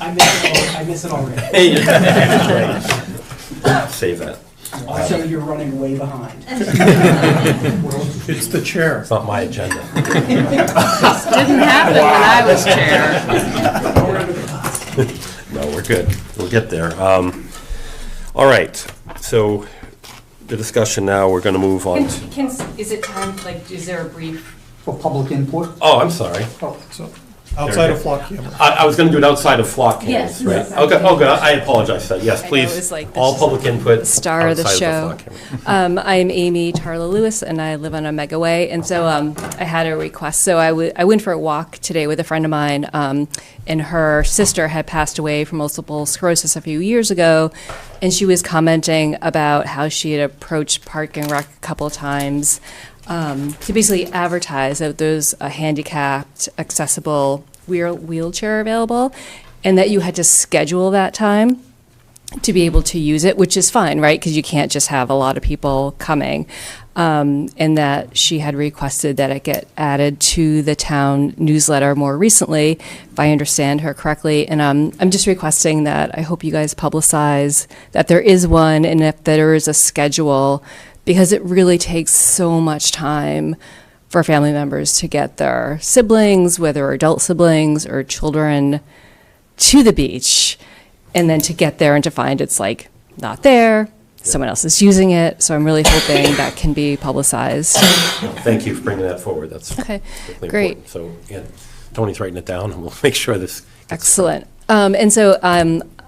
I miss it already. Save that. Also, you're running way behind. It's the chair. It's not my agenda. This didn't happen when I was chair. No, we're good. We'll get there. All right. So the discussion now, we're going to move on to. Is it time, is there a brief? For public input? Oh, I'm sorry. Oh, so outside of flock camera. I was going to do it outside of flock cameras, Yes. right? Yes. Okay. Oh, good. I apologize for that. Yes, I know, please. it was like all the public input. Star of the outside show. flock camera. I'm Amy Tarla Lewis, and I live on Omega Way. And so I had a request. So I went for a walk today with a friend of mine, and her sister had passed away from multiple sclerosis a few years ago. And she was commenting about how she had approached Park and Rec a couple of times to basically advertise that there's a handicapped, accessible wheelchair available, and that you had to schedule that time to be able to use it, which is fine, right? Because you can't just have a lot of people coming. And that she had requested that it get added to the town newsletter more recently, if I understand her correctly. And I'm just requesting that I hope you guys publicize that there is one, and if there is a schedule, because it really takes so much time for family members to get their siblings, whether adult siblings or children, to the beach, and then to get there and to find it's like not there. Someone else is using it, so I'm really hoping that can be publicized. Thank you for bringing that forward. That's Okay, definitely great. important. So, yeah, Tony's writing it down, and we'll make sure this. Excellent. And so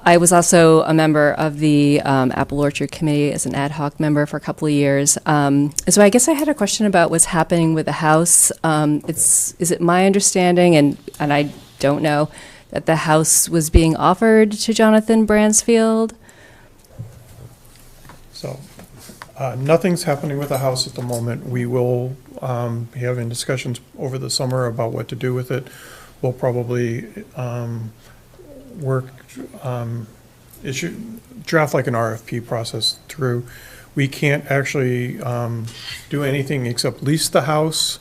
I was also a member of the Apple Orchard Committee as an ad hoc member for a couple of years. So I guess I had a question about what's happening with the house. Is it my understanding, and I don't know, that the house was being offered to Jonathan Bransfield? So, nothing's happening with the house at the moment. We will be having discussions over the summer about what to do with it. We'll probably draft like an RFP process through. We can't actually do anything except lease the house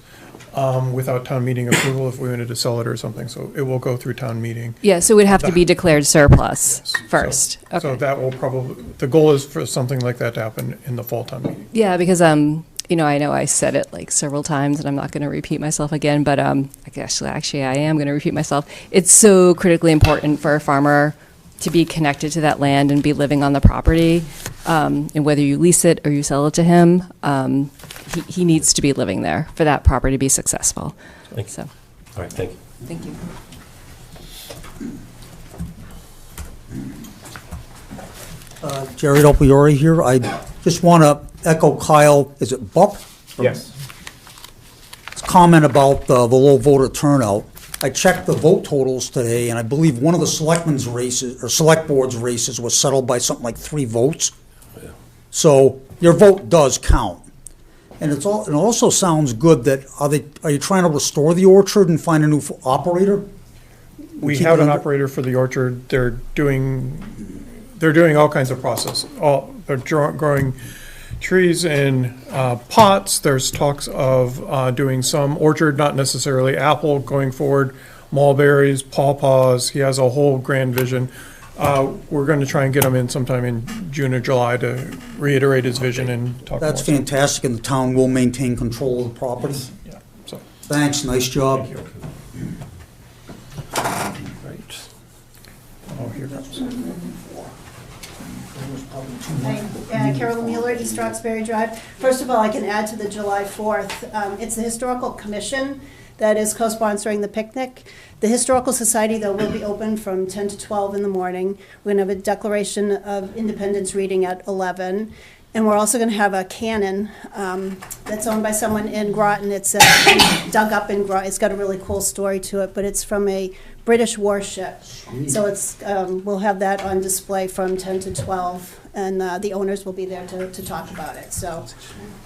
without town meeting approval if we wanted to sell it or something. So it will go through town meeting. Yeah, so it would have to be declared surplus first. So Okay. that will probably, the goal is for something like that to happen in the fall town meeting. Yeah, because you know, I know I said it like several times, and I'm not going to repeat myself again. But actually, I am going to repeat myself. It's so critically important for a farmer to be connected to that land and be living on the property. And whether you lease it or you sell it to him, he needs to be living there for that property to be successful. Thank you. So, All right, thank you. thank you. Jerry Dopiori here. I just want to echo Kyle, is it Buck? Yes. His comment about the low voter turnout. I checked the vote totals today, and I believe one of the selectmen's races, or select board's races, was settled by something like 3 votes. So your vote does count. And it also sounds good that, are you trying to restore the orchard and find a new operator? We have an operator for the orchard. They're doing all kinds of process. They're growing trees in pots. There's talks of doing some orchard, not necessarily apple, going forward, mulberries, pawpaws. He has a whole grand vision. We're going to try and get him in sometime in June or July to reiterate his vision and talk more. That's fantastic, and the town will maintain control of the property. Yeah. So thanks, nice job. Right. Oh, here comes. Hi, Carol Mueller, East Roxbury Drive. First of all, I can add to the July 4th. It's the Historical Commission that is co-sponsoring the picnic. The Historical Society, though, will be open from 10 to 12 in the morning. We're going to have a Declaration of Independence reading at 11. And we're also going to have a cannon that's owned by someone in Groton. It's dug up in Groton. It's got a really cool story to it, but it's from a British warship. So it's we'll have that on display from 10 to 12, and the owners will be there to talk about it. So,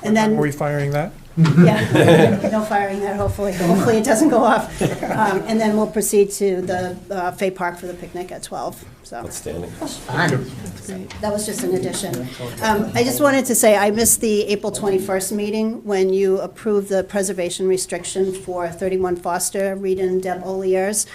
and then Are we firing that? yeah, no firing that. Hopefully it doesn't go off. And then we'll proceed to the Fay Park for the picnic at 12. So Outstanding. that was just an addition. I just wanted to say I missed the April 21st meeting when you approved the preservation restriction for 31 Foster, Rita and Deb Oliers.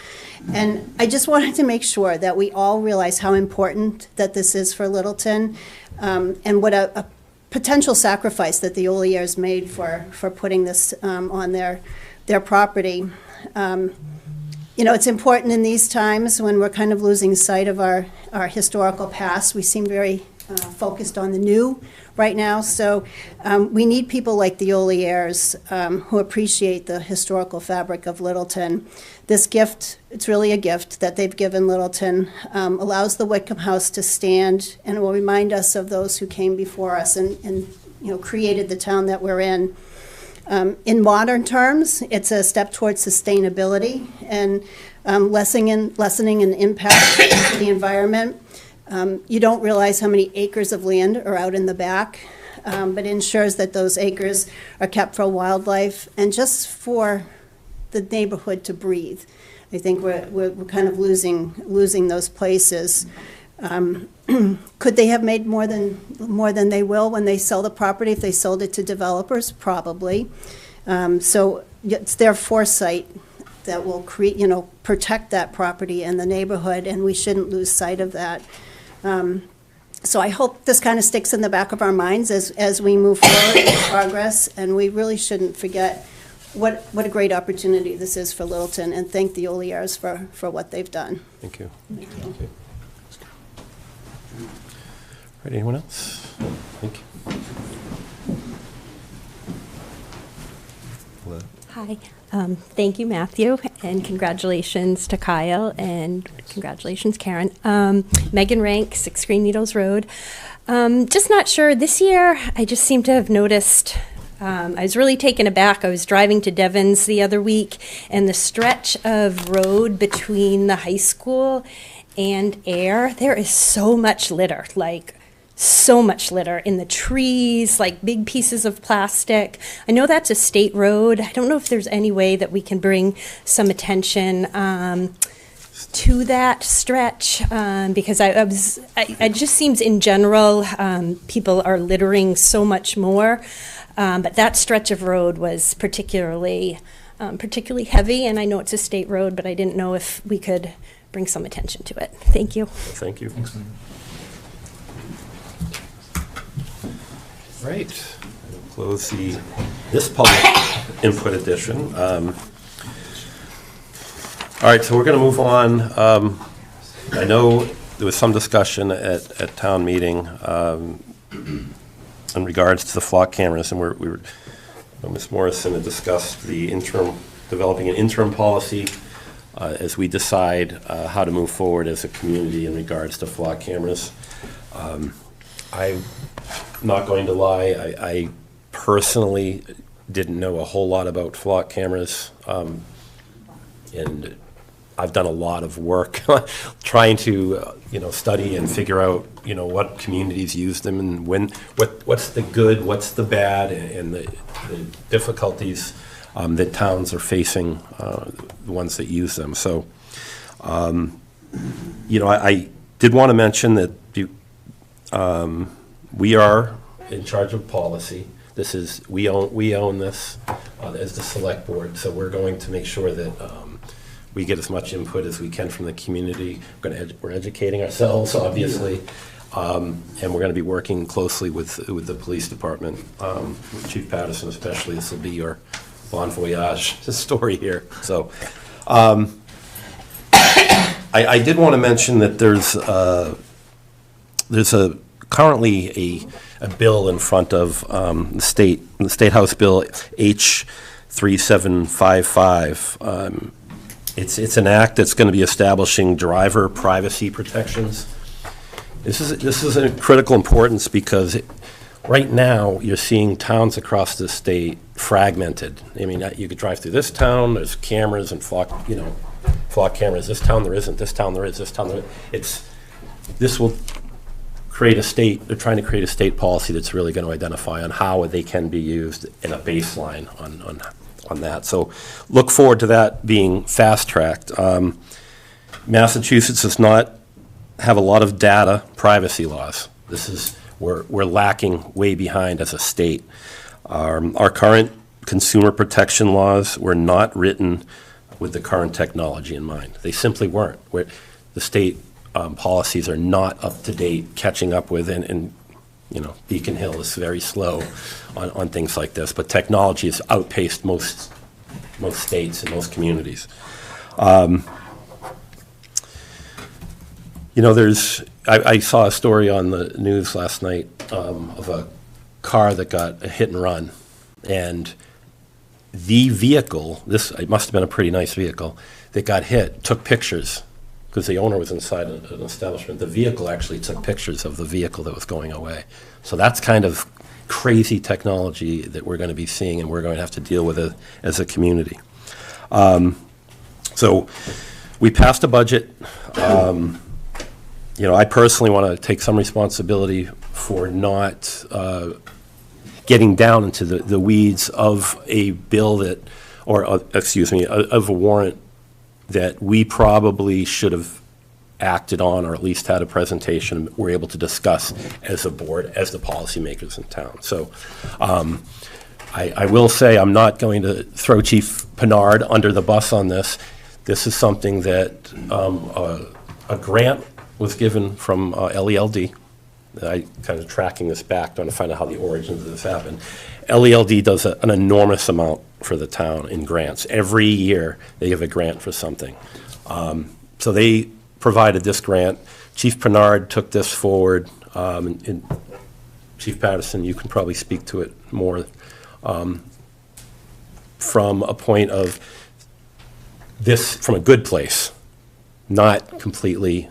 And I just wanted to make sure that we all realize how important that this is for Littleton, and what a potential sacrifice that the Oliers made for putting this on their property. You know, it's important in these times when we're kind of losing sight of our historical past. We seem very focused on the new right now. So we need people like the Oliers who appreciate the historical fabric of Littleton. This gift, it's really a gift that they've given Littleton, allows the Whitcomb House to stand and will remind us of those who came before us and you know, created the town that we're in. In modern terms, it's a step towards sustainability and lessening an impact to the environment. You don't realize how many acres of land are out in the back, but it ensures that those acres are kept for wildlife and just for the neighborhood to breathe. I think we're kind of losing those places. Could they have made more than they will when they sell the property if they sold it to developers? Probably. So it's their foresight that will create, you know, protect that property and the neighborhood, and we shouldn't lose sight of that. So I hope this kind of sticks in the back of our minds as we move forward in progress, and we really shouldn't forget what a great opportunity this is for Littleton, and thank the Oliers for what they've done. Thank you. Thank you. right, anyone else? Thank you. Hi. Thank you, Matthew, and congratulations to Kyle, and congratulations, Karen. Megan Rank, 6 Green Needles Road. Just not sure. This year, I just seem to have noticed, I was really taken aback. I was driving to Devon's the other week, and the stretch of road between the high school and Air, there is so much litter, like so much litter in the trees, like big pieces of plastic. I know that's a state road. I don't know if there's any way that we can bring some attention to that stretch, because it just seems in general people are littering so much more, but that stretch of road was particularly heavy, and I know it's a state road, but I didn't know if we could bring some attention to it. Thank you. Thank you. Thanks, Megan. Right. We'll close this public input edition. All right, so we're going to move on. I know there was some discussion at town meeting in regards to the flock cameras, and Ms. Morrison had discussed developing an interim policy as we decide how to move forward as a community in regards to flock cameras. I'm not going to lie, I personally didn't know a whole lot about flock cameras, and I've done a lot of work trying to study and figure out what communities use them and what's the good, what's the bad, and the difficulties that towns are facing, the ones that use them. So I did want to mention that we are in charge of policy. We own this as the select board, so we're going to make sure that we get as much input as we can from the community. We're educating ourselves, obviously, and we're going to be working closely with the police department, with Chief Patterson especially. This will be your bon voyage story here. So I did want to mention that there's currently a bill in front of the State House Bill H3755. It's an act that's going to be establishing driver privacy protections. This is a critical importance because right now you're seeing towns across the state fragmented. I mean, you could drive through this town, there's cameras and flock cameras. This town there isn't. This town there is. This town there is. This will create they're trying to create a state policy that's really going to identify on how they can be used in a baseline on that. So look forward to that being fast-tracked. Massachusetts does not have a lot of data privacy laws. We're lacking way behind as a state. Our current consumer protection laws were not written with the current technology in mind. They simply weren't. The state policies are not up to date, catching up with, and Beacon Hill is very slow on things like this, but technology has outpaced most states and most communities. I saw a story on the news last night of a car that got a hit and run, and the vehicle, it must have been a pretty nice vehicle, that got hit, took pictures, because the owner was inside an establishment. The vehicle actually took pictures of the vehicle that was going away. So that's kind of crazy technology that we're going to be seeing, and we're going to have to deal with it as a community. So we passed a budget. I personally want to take some responsibility for not getting down into the weeds of a bill of a warrant that we probably should have acted on, or at least had a presentation we're able to discuss as a board, as the policymakers in town. So I will say I'm not going to throw Chief Pennard under the bus on this. This is something that a grant was given from LELD. I kind of tracking this back, trying to find out how the origins of this happened. LELD does an enormous amount for the town in grants. Every year they give a grant for something. So they provided this grant. Chief Pennard took this forward and Chief Patterson, you can probably speak to it more, from a point of this, from a good place, not completely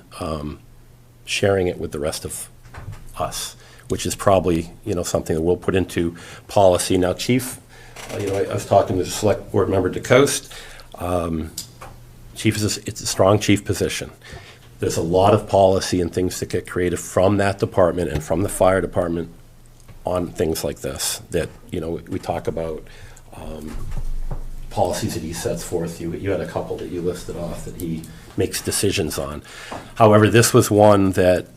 sharing it with the rest of us, which is probably, something that we'll put into policy. Now, Chief, I was talking to the Select Board member DeCoste. Chief it's a strong chief position. There's a lot of policy and things that get created from that department and from the fire department on things like this, that, we talk about policies that he sets forth. You had a couple that you listed off that he makes decisions on. However, this was one that,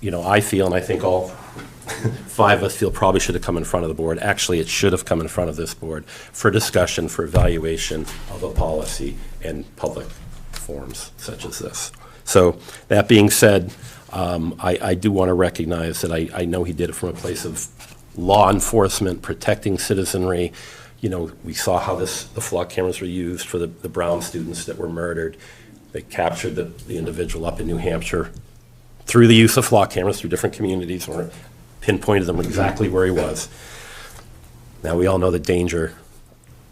I feel, and I think all 5 of us feel probably should have come in front of the board. Actually, it should have come in front of this board for discussion, for evaluation of a policy and public forums such as this. So that being said, I do want to recognize that I know he did it from a place of law enforcement, protecting citizenry. We saw how the flock cameras were used for the Brown students that were murdered. They captured the individual up in New Hampshire through the use of flock cameras through different communities, or pinpointed them exactly where he was. Now we all know the danger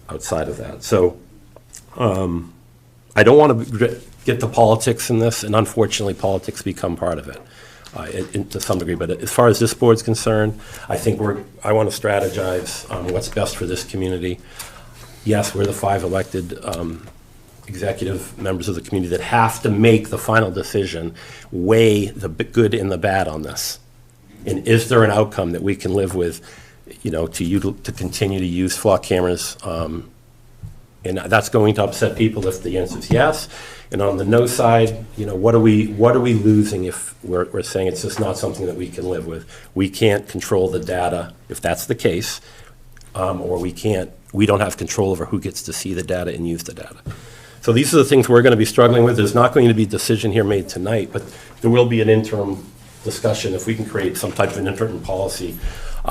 outside of that. So I don't want to get the politics in this, and unfortunately politics become part of it to some degree. But as far as this board's concerned, I think I want to strategize on what's best for this community. Yes, we're the 5 elected executive members of the community that have to make the final decision, weigh the good and the bad on this. And is there an outcome that we can live with, to continue to use flock cameras? And that's going to upset people if the answer is yes. And on the no side, what are we losing if we're saying it's just not something that we can live with? We can't control the data if that's the case, or we don't have control over who gets to see the data and use the data. So these are the things we're going to be struggling with. There's not going to be a decision here made tonight, but there will be an interim discussion if we can create some type of an interim policy,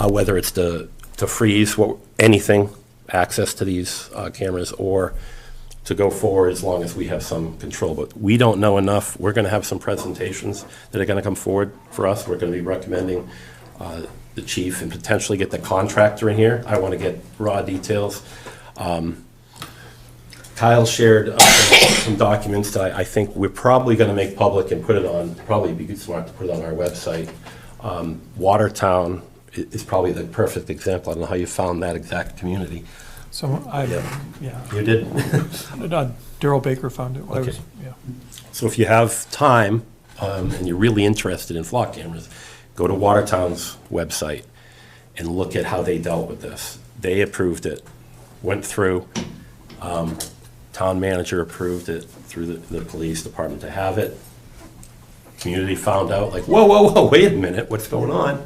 whether it's to freeze anything, access to these cameras, or to go forward as long as we have some control. But we don't know enough. We're going to have some presentations that are going to come forward for us. We're going to be recommending the chief and potentially get the contractor in here. I want to get raw details. Kyle shared some documents that I think we're probably going to make public and put it on, probably be smart to put it on our website. Watertown is probably the perfect example. I don't know how you found that exact community. So You did? Daryl Baker found it. Okay. So if you have time and you're really interested in flock cameras, go to Watertown's website and look at how they dealt with this. They approved it, went through. Town manager approved it through the police department to have it. Community found out, like, whoa, wait a minute, what's going on?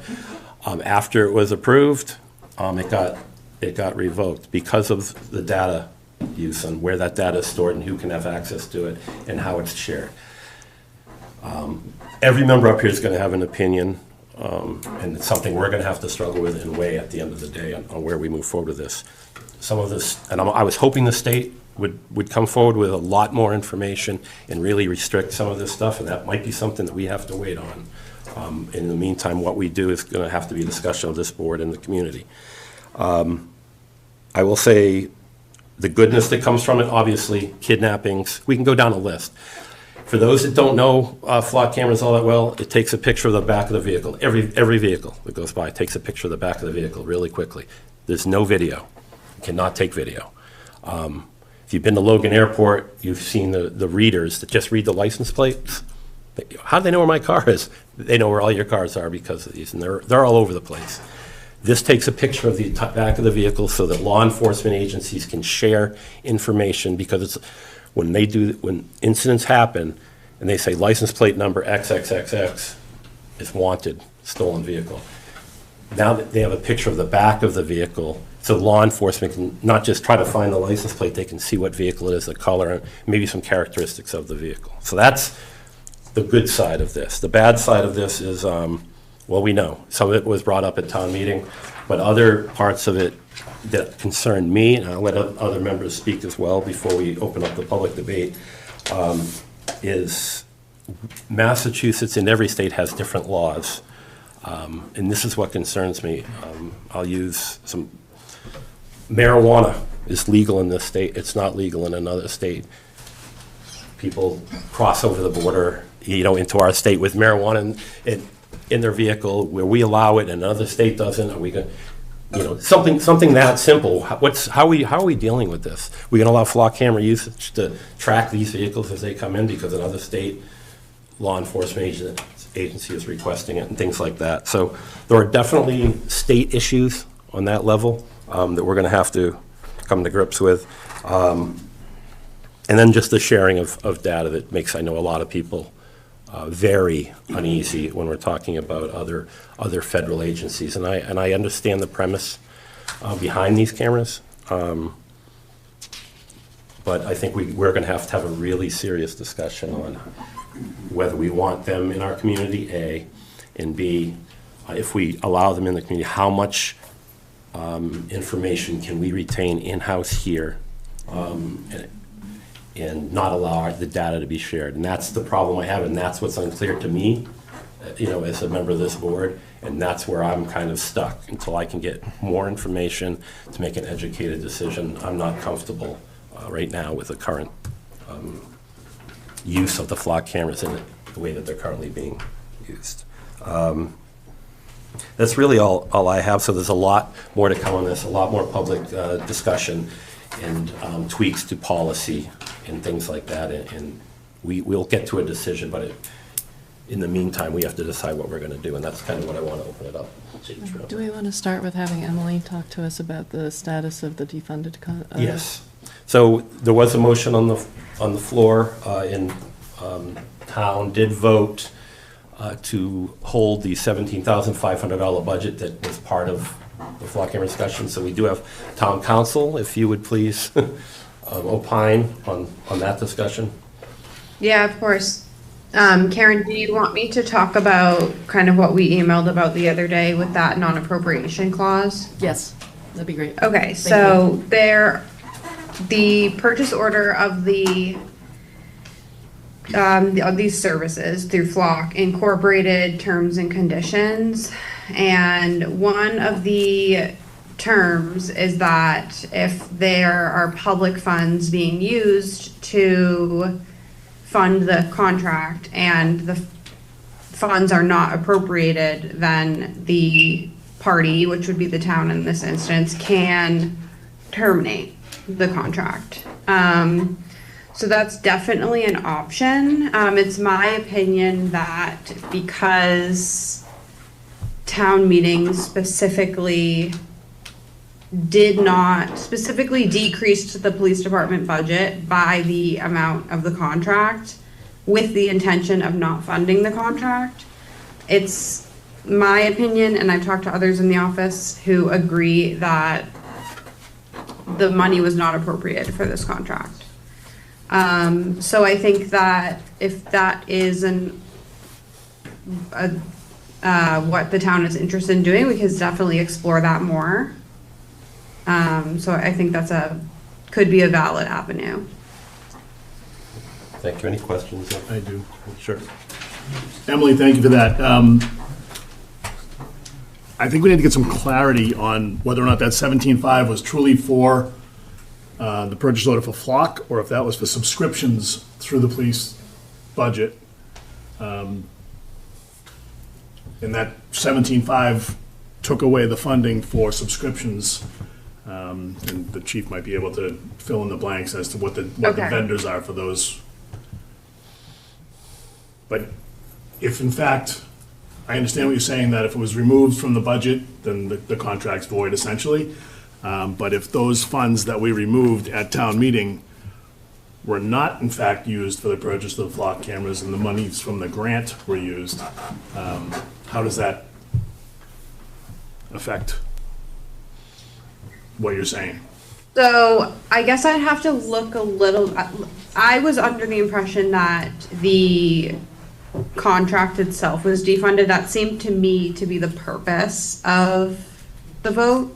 After it was approved, it got revoked because of the data use and where that data is stored and who can have access to it and how it's shared. Every member up here is going to have an opinion, and it's something we're going to have to struggle with and weigh at the end of the day on where we move forward with this. Some of this, and I was hoping the state would come forward with a lot more information and really restrict some of this stuff, and that might be something that we have to wait on. In the meantime, what we do is going to have to be a discussion of this board and the community. I will say the goodness that comes from it, obviously, kidnappings, we can go down a list. For those that don't know flock cameras all that well, it takes a picture of the back of the vehicle. Every vehicle that goes by takes a picture of the back of the vehicle really quickly. There's no video. You cannot take video. If you've been to Logan Airport, you've seen the readers that just read the license plates. How do they know where my car is? They know where all your cars are because of these, and they're all over the place. This takes a picture of the back of the vehicle so that law enforcement agencies can share information, because it's when incidents happen and they say license plate number XXXX is wanted, stolen vehicle. Now that they have a picture of the back of the vehicle, so law enforcement can not just try to find the license plate, they can see what vehicle it is, the color, and maybe some characteristics of the vehicle. So that's the good side of this. The bad side of this is, well, we know. Some of it was brought up at town meeting, but other parts of it that concern me, and I'll let other members speak as well before we open up the public debate, is Massachusetts, and every state has different laws And this is what concerns me. I'll use some, marijuana is legal in this state. It's not legal in another state. People cross over the border, into our state with marijuana in their vehicle, where we allow it and another state doesn't. Are we going, something that simple? How are we dealing with this? We're going to allow flock camera usage to track these vehicles as they come in because another state law enforcement agency is requesting it and things like that. So there are definitely state issues on that level that we're going to have to come to grips with. And then just the sharing of data that makes, I know, a lot of people very uneasy when we're talking about other federal agencies. And I understand the premise behind these cameras. But I think we're going to have a really serious discussion on whether we want them in our community, A, and B, if we allow them in the community, how much information can we retain in-house here and not allow the data to be shared. And that's the problem I have, and that's what's unclear to me, as a member of this board, and that's where I'm kind of stuck until I can get more information to make an educated decision. I'm not comfortable right now with the current use of the flock cameras in the way that they're currently being used. That's really all I have. So there's a lot more to come on this, a lot more public discussion and tweaks to policy and things like that. And we'll get to a decision, but in the meantime, we have to decide what we're going to do. And that's kind of what I want to open it up. Do we want to start with having Emily talk to us about the status of the defunded? Yes. So there was a motion on the floor in town, did vote to hold the $17,500 budget that was part of the flock camera discussion. So we do have town council, if you would please opine on that discussion. Yeah, of course. Karen, do you want me to talk about kind of what we emailed about the other day with that non-appropriation clause? Yes, that'd be great. Okay, so the purchase order of of these services through Flock incorporated terms and conditions, and one of the terms is that if there are public funds being used to fund the contract and the funds are not appropriated, then the party, which would be the town in this instance, can terminate the contract. So that's definitely an option. It's my opinion that because town meetings specifically decreased the police department budget by the amount of the contract with the intention of not funding the contract, it's my opinion, and I've talked to others in the office who agree that the money was not appropriate for this contract. So I think that if that is what the town is interested in doing, we can definitely explore that more. So I think could be a valid avenue. Thank you. Any questions? I do. Sure. Emily, thank you for that. I think we need to get some clarity on whether or not that 17.5 was truly for the purchase order for Flock, or if that was for subscriptions through the police budget. And that 17.5 took away the funding for subscriptions. And the chief might be able to fill in the blanks as to what the vendors are for those. But if in fact, I understand what you're saying, that if it was removed from the budget, then the contract's void essentially. But if those funds that we removed at town meeting were not in fact used for the purchase of the flock cameras and the monies from the grant were used, how does that affect what you're saying? So I guess I'd have to look a little, I was under the impression that the contract itself was defunded. That seemed to me to be the purpose of the vote.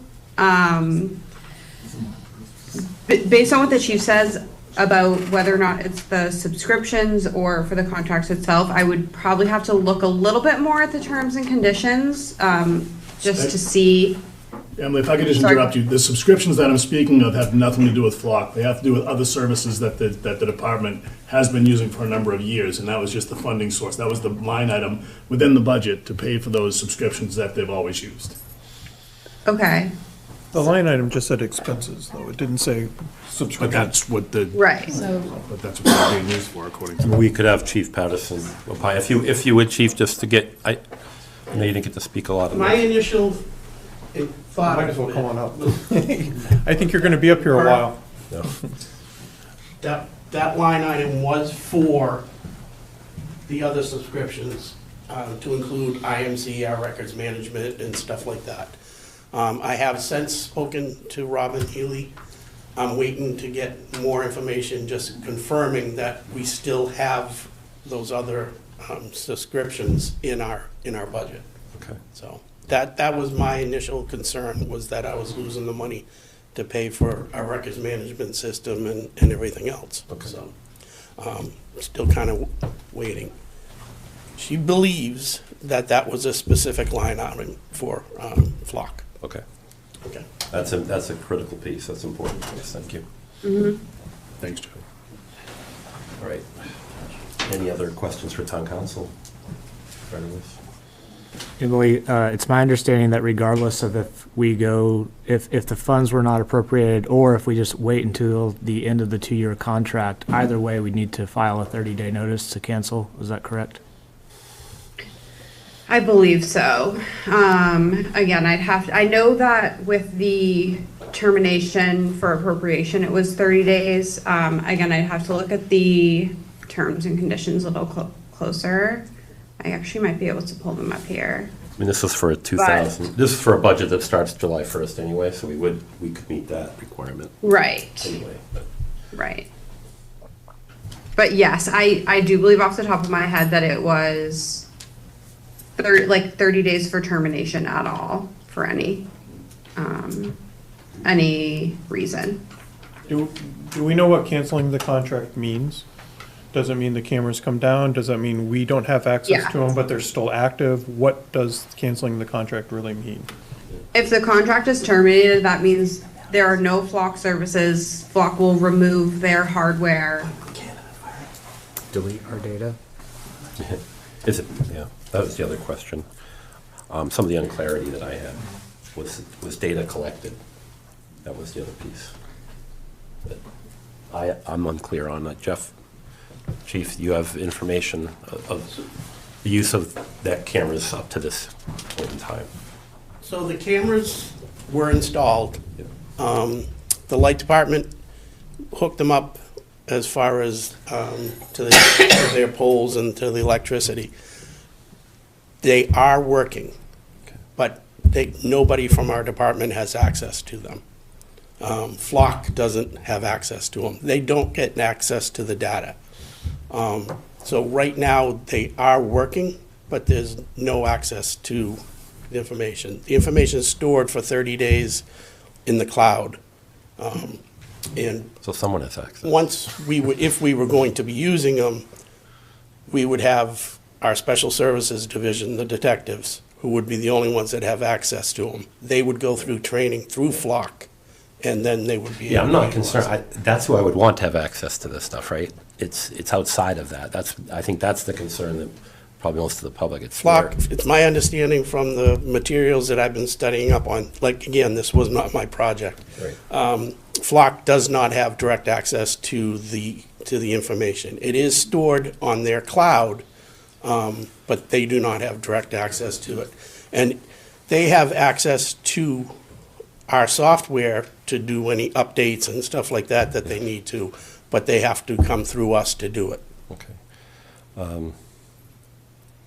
Based on what the chief says, about whether or not it's the subscriptions or for the contracts itself. I would probably have to look a little bit more at the terms and conditions, just to see. Emily, if I could just Sorry. interrupt you, the subscriptions that I'm speaking of have nothing to do with Flock. They have to do with other services that the department has been using for a number of years, and that was just the funding source. That was the line item within the budget to pay for those subscriptions that they've always used. Okay. The line item just said expenses, though. It didn't say subscription. But that's what the. Right. But that's what they're being used for, according to. We could have Chief Patterson opine. If you would, Chief, just to get, I know you didn't get to speak a lot of My this. initial thought. Might as well come on up. I think you're going to be up here a while. That line item was for the other subscriptions, to include IMC, our records management, and stuff like that. I have since spoken to Robin Healy. I'm waiting to get more information, just confirming that we still have those other subscriptions in our budget. Okay. So that was my initial concern, was that I was losing the money to pay for our records management system and everything else. Okay. So still kind of waiting. She believes that was a specific line item for Flock. Okay. Okay. That's a critical piece. That's important. Yes, thank you. Mm-hmm. Thanks, Joe. All right. Any other questions for town council? Emily, it's my understanding that regardless of if the funds were not appropriated, or if we just wait until the end of the 2-year contract, either way, we need to file a 30-day notice to cancel. Is that correct? I believe so. Again, I know that with the termination for appropriation, it was 30 days. Again, I'd have to look at the terms and conditions a little closer. I actually might be able to pull them up here. I mean, this is for this is for a budget that starts July 1st anyway, so we could meet that requirement. Right. Anyway. Right. But yes, I do believe off the top of my head that it was 30 days for termination at all for any reason. Do we know what canceling the contract means? Does it mean the cameras come down? Does that mean we don't have access to them, but they're still active? What does canceling the contract really mean? If the contract is terminated, that means there are no Flock services. Flock will remove their hardware. Delete our data? Is it? Yeah, that was the other question. Some of the unclarity that I had was data collected. That was the other piece. But I'm unclear on that. Jeff, Chief, you have information of the use of that cameras up to this point in time. So the cameras were installed. The light department hooked them up as far as to their poles and to the electricity. They are working, but nobody from our department has access to them. Flock doesn't have access to them. They don't get access to the data. So right now, they are working, but there's no access to the information. The information is stored for 30 days in the cloud. And so someone has access. If we were going to be using them, we would have our special services division, the detectives, who would be the only ones that have access to them. They would go through training through Flock, and then they would be. Yeah, I'm not concerned. That's who I would want to have access to this stuff, right? It's outside of that. I think that's the concern that probably most of the public. It's Flock. It's my understanding from the materials that I've been studying up on. Like again, this was not my project. Right. Flock does not have direct access to the information. It is stored on their cloud, but they do not have direct access to it, and they have access to our software to do any updates and stuff like that they need to, but they have to come through us to do it. Okay.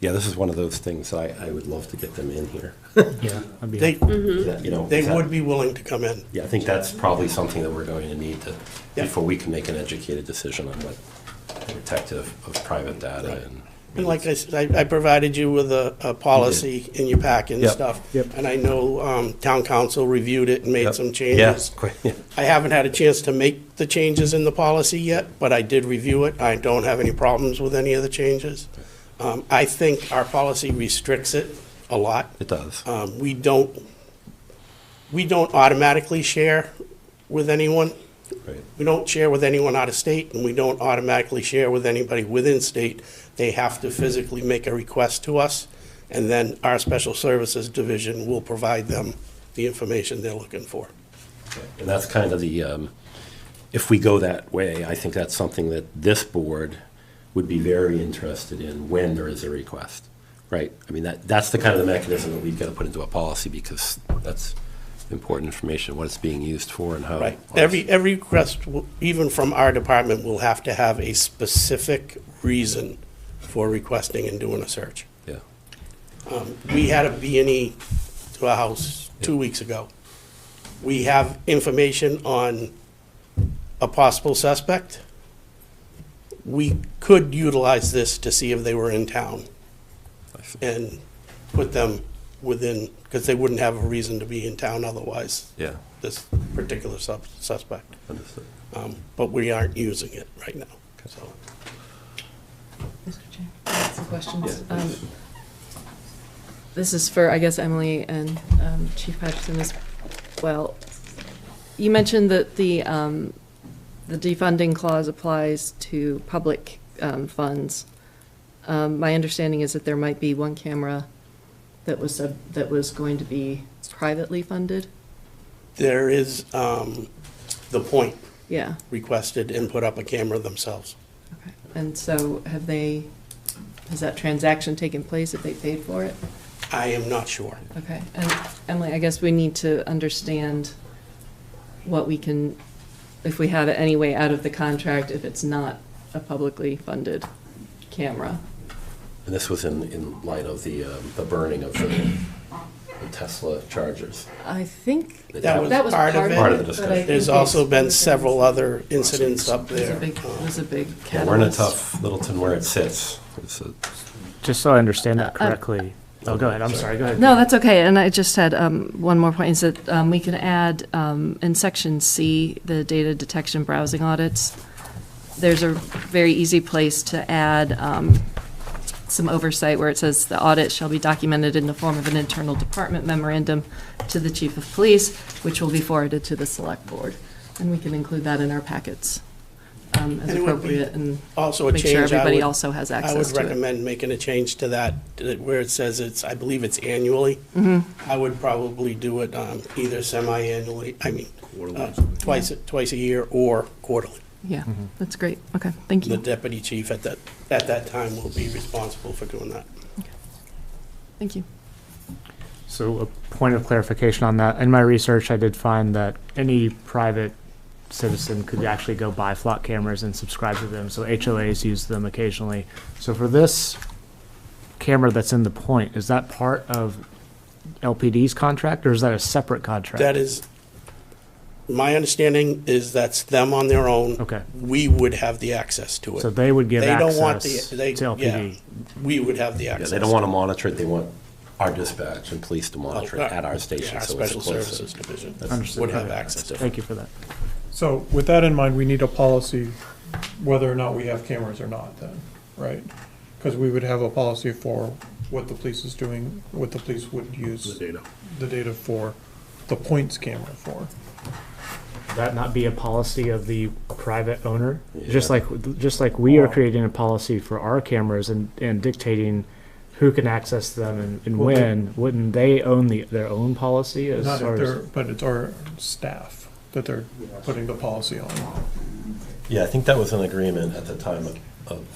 Yeah, this is one of those things that I would love to get them in here. Yeah, they would be willing to come in. Yeah, I think that's probably something that we're going to need to, before we can make an educated decision on what protective of private data. Right. And like I said, I provided you with a policy in your packet and Yep. stuff. Yep. And I know town council reviewed it and made Yep. some Yeah, changes. quite, yeah. I haven't had a chance to make the changes in the policy yet, but I did review it. I don't have any problems with any of the changes. I think our policy restricts it a lot. It does. We don't automatically share with anyone. Right. We don't share with anyone out of state, and we don't automatically share with anybody within state. They have to physically make a request to us, and then our Special Services Division will provide them the information they're looking for. And that's kind of the, if we go that way, I think that's something that this board would be very interested in when there is a request, right? I mean, that's the kind of the mechanism that we've got to put into a policy, because that's important information, what it's being used for and how. Right. Every request, even from our department, will have to have a specific reason for requesting and doing a search. Yeah. We had a B&E to our house 2 weeks ago. We have information on a possible suspect. We could utilize this to see if they were in town and put them within, because they wouldn't have a reason to be in town otherwise. Yeah. This particular suspect. Understood. But we aren't using it right now, so. Mr. Chair, some questions. This is for, I guess, Emily and Chief Patterson as well. You mentioned that the defunding clause applies to public funds. My understanding is that there might be one camera that was going to be privately funded. There is the point. Yeah. Requested and put up a camera themselves. Okay. And so has that transaction taken place? Have they paid for it? I am not sure. Okay. And Emily, I guess we need to understand what we can, if we have it anyway out of the contract, if it's not a publicly funded camera. And this was in light of the burning of the Tesla chargers. I think That was part of it. Part of the discussion. There's also been several other incidents up there. It was a big Yeah, we're in a catalyst. tough Littleton where it sits. Just so I understand that correctly. Oh, go ahead, I'm sorry, go ahead. No, that's okay, and I just had one more point, is that we can add, in section C, the data detection browsing audits, there's a very easy place to add some oversight where it says the audit shall be documented in the form of an internal department memorandum to the chief of police, which will be forwarded to the select board. And we can include that in our packets as And it would be appropriate, and also a make sure change. everybody also has I access would to it. recommend making a change to that, where it says I believe it's annually. Mhm. I would probably do it either semi-annually, twice a year or quarterly. Yeah, that's great. Okay, thank The you. deputy chief at that time will be responsible for doing that. Thank you. So a point of clarification on that, in my research, I did find that any private citizen could actually go buy flock cameras and subscribe to them, so HOAs use them occasionally. So for this camera that's in the point, is that part of LPD's contract, or is that a separate contract? That is, my understanding is that's them on their own. Okay. We would have the access to it. So they would give They don't want access the, they, to LPD. yeah, we would have the Yeah, access. they don't want to monitor it, they want our dispatch and police to monitor it at our Yeah, station. our so it's Special closer. Services Division Understood. would have Okay. access to it. Thank you for that. So with that in mind, we need a policy whether or not we have cameras or not then, right? Because we would have a policy for what the police is doing, what the police would use. The data for, the points camera for. Would that not be a policy of the private owner? Just like we are creating a policy for our cameras and dictating who can access them and Well, when, wouldn't they own their own policy as Not far if as? they're, but it's our staff that they're putting the policy on. Yeah, I think that was an agreement at the time of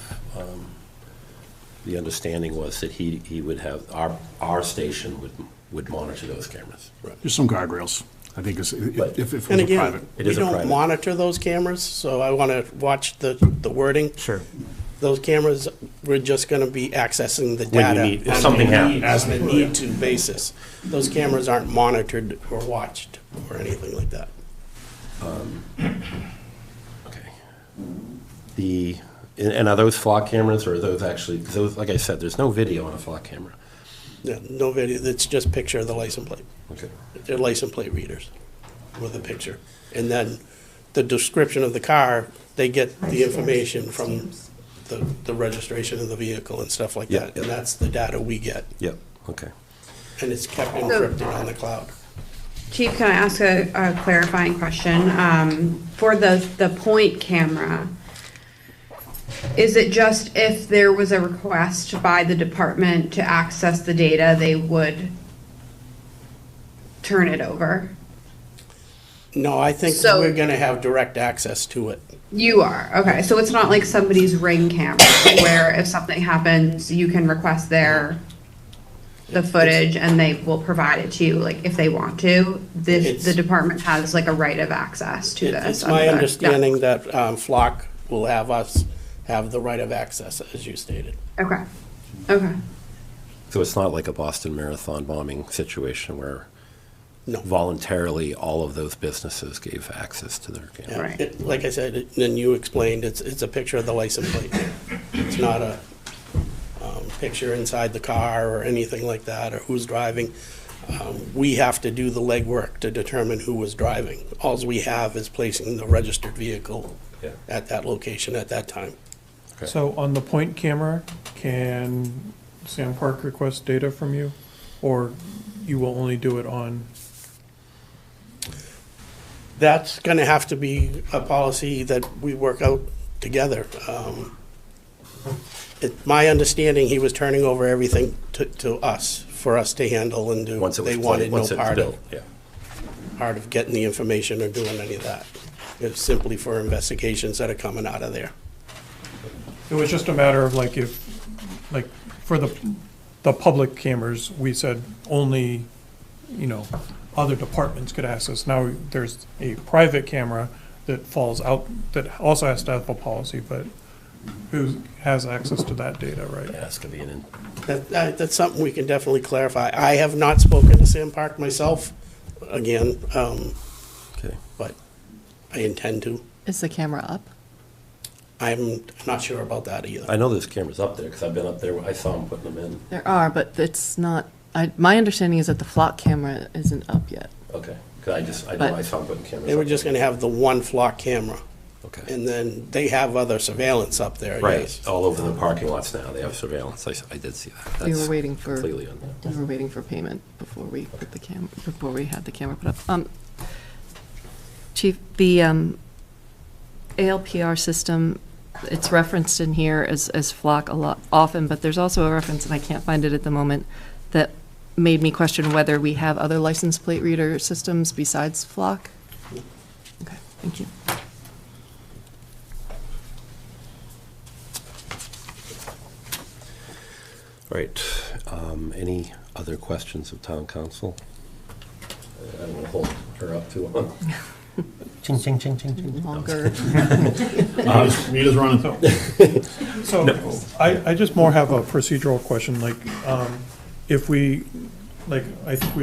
the understanding was that he would have, our station would monitor those cameras. There's some guardrails, I think, if it was And a again, private. It we is a don't private. monitor those cameras, so I want to watch the wording. Sure. Those cameras, we're just going to be accessing the When you data. need- if on something a need- happens. On a need-to basis. Those cameras aren't monitored or watched or anything like that. Okay. The And are those flock cameras, or are those actually, because those, like I said, there's no video on a flock camera. Yeah, no video, it's just picture of the license plate. Okay. They're license plate readers with a picture. And then the description of the car, they get the information from the registration of the vehicle and stuff like Yeah, that. yeah. And that's the data we get. Yep, okay. And it's kept encrypted on the cloud. Chief, can I ask a clarifying question? For the point camera, is it just if there was a request by the department to access the data, they would turn it over? No, I think So- we're gonna have direct access to it. You are, okay, so it's not like somebody's Ring camera where if something happens, you can request the footage and they will provide it to you, like, if they want to. The department has like a right of access to this. It's my understanding that Flock will have us have the right of access, as you stated. Okay, okay. So it's not like a Boston Marathon bombing situation where No. voluntarily all of those businesses gave access to their camera. Yeah, like I said, and you explained, it's a picture of the license plate. It's not a picture inside the car or anything like that, or who's driving. We have to do the legwork to determine who was driving. Alls we have is placing the registered vehicle at that location at that time. So on the point camera, can Sam Park request data from you? Or you will only do it on? That's gonna have to be a policy that we work out together. My understanding, he was turning over everything to us, for us to handle and do. Once it was They wanted no once it was part built, of, part of getting the information or doing any of that. It's simply for investigations that are coming out of there. It was just a matter of like if, like, for the public cameras, we said only, other departments could access. Now there's a private camera that falls out, that also has to have a policy, but who has access to that data, right? Yeah, it's gonna be an That's something we can definitely clarify. I have not spoken to Sam Park myself, again, but I intend to. Is the camera up? I'm not sure about that either. I know there's cameras up there, because I've been up there, I saw them putting them in. There are, but it's not, my understanding is that the flock camera isn't up yet. Okay, because I know But- I saw them putting cameras They were up just there. gonna have the one flock camera. Okay. And then they have other surveillance up there, Right, yes. all over the parking lots now, they have surveillance, I did see that. We That's were waiting for, completely we were waiting for payment before we put the before we had the camera put up. Chief, the ALPR system, it's referenced in here as Flock a lot, often, but there's also a reference, and I can't find it at the moment, that made me question whether we have other license plate reader systems besides Flock. Okay, thank you. Right, any other questions of town council? I don't want to hold her up too long. Ching, ching, ching, ching, ching. Longer. Rita's running. So, I just more have a procedural question, like, if we, like, I think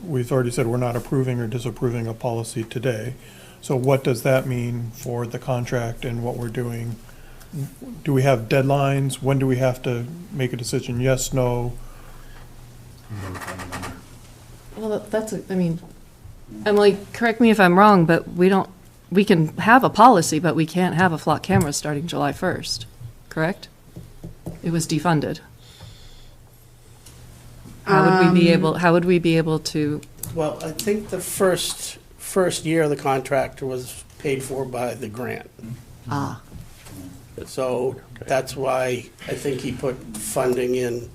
we've already said we're not approving or disapproving a policy today. So what does that mean for the contract and what we're doing? Do we have deadlines? When do we have to make a decision? Yes, no? Well, that's, I mean, Emily, correct me if I'm wrong, but we can have a policy, but we can't have a flock camera starting July 1st, correct? It was defunded. How would we be able to? Well, I think the first year of the contract was paid for by the grant. Ah. So that's why I think he put funding in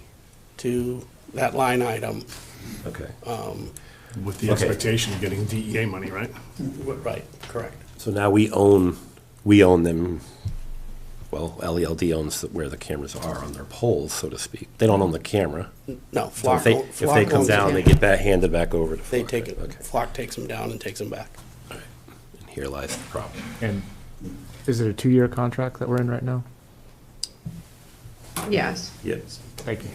to that line item. Okay. With the expectation of getting DEA money, right? Right, correct. So now we own them, well, LELD owns where the cameras are on their poles, so to speak. They don't own the camera. No, So Flock. if they come down, they get handed back over to They Flock. take it, Okay. Flock takes them down and takes them back. And here lies the problem. And is it a 2-year contract that we're in right now? Yes. Yes. Thank you.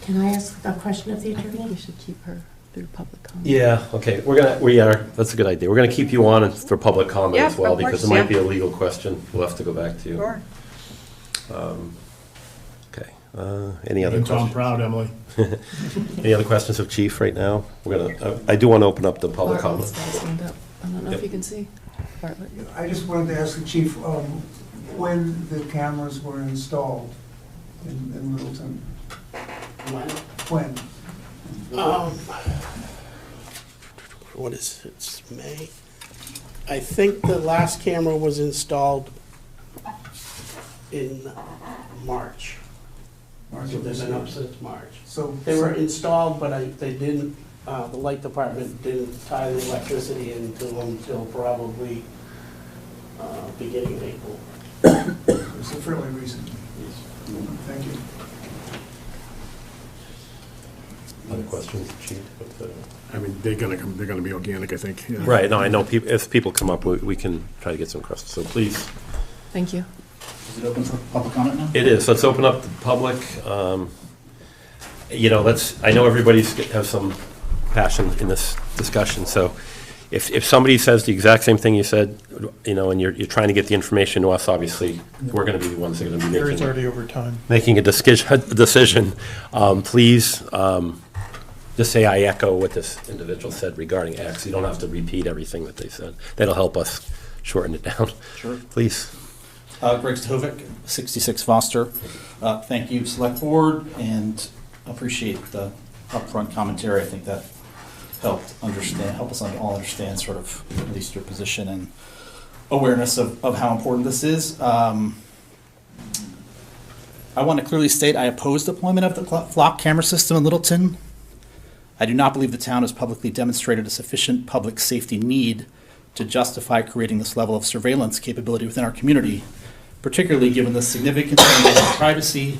Can I ask a question of the I think attorney? we should keep her through public comment. Yeah, okay, that's a good idea. We're gonna keep you on for public comment Yeah, as well, of because course, it might yeah. be a legal question. We'll have to go back to you. Sure. Okay, any other Making Tom questions? proud, Emily. Any other questions of Chief right now? We're gonna, I do want to open up the public Bartlett's comment. got his hand up. I don't know if you can see. Bartlett. I just wanted to ask the chief, when the cameras were installed in Littleton? When? What is it? It's May. I think the last camera was installed in March. So they've been up since March. So They were installed, but they didn't, the light department didn't tie the electricity into them until probably beginning of April. So fairly recent. Thank you. Other questions, Chief? I mean, they're gonna be organic, I think. Yeah. Right, no, I know, if people come up, we can try to get some questions, so please. Thank you. Is it open for public comment now? It is, let's open up the public. You know, I know everybody's has some passion in this discussion, so if somebody says the exact same thing you said, you know, and you're trying to get the information to us, obviously, we're gonna be the ones that are gonna be Gary's already over time. making a decision. Please, just say I echo what this individual said regarding X. You don't have to repeat everything that they said. That'll help us shorten it down. Sure. Please. Greg Stovic, 66 Foster. Thank you, Select Board, and appreciate the upfront commentary. I think that help us all understand sort of at least your position and awareness of how important this is. I want to clearly state I oppose deployment of the flock camera system in Littleton. I do not believe the town has publicly demonstrated a sufficient public safety need to justify creating this level of surveillance capability within our community, particularly given the significant concerns of privacy,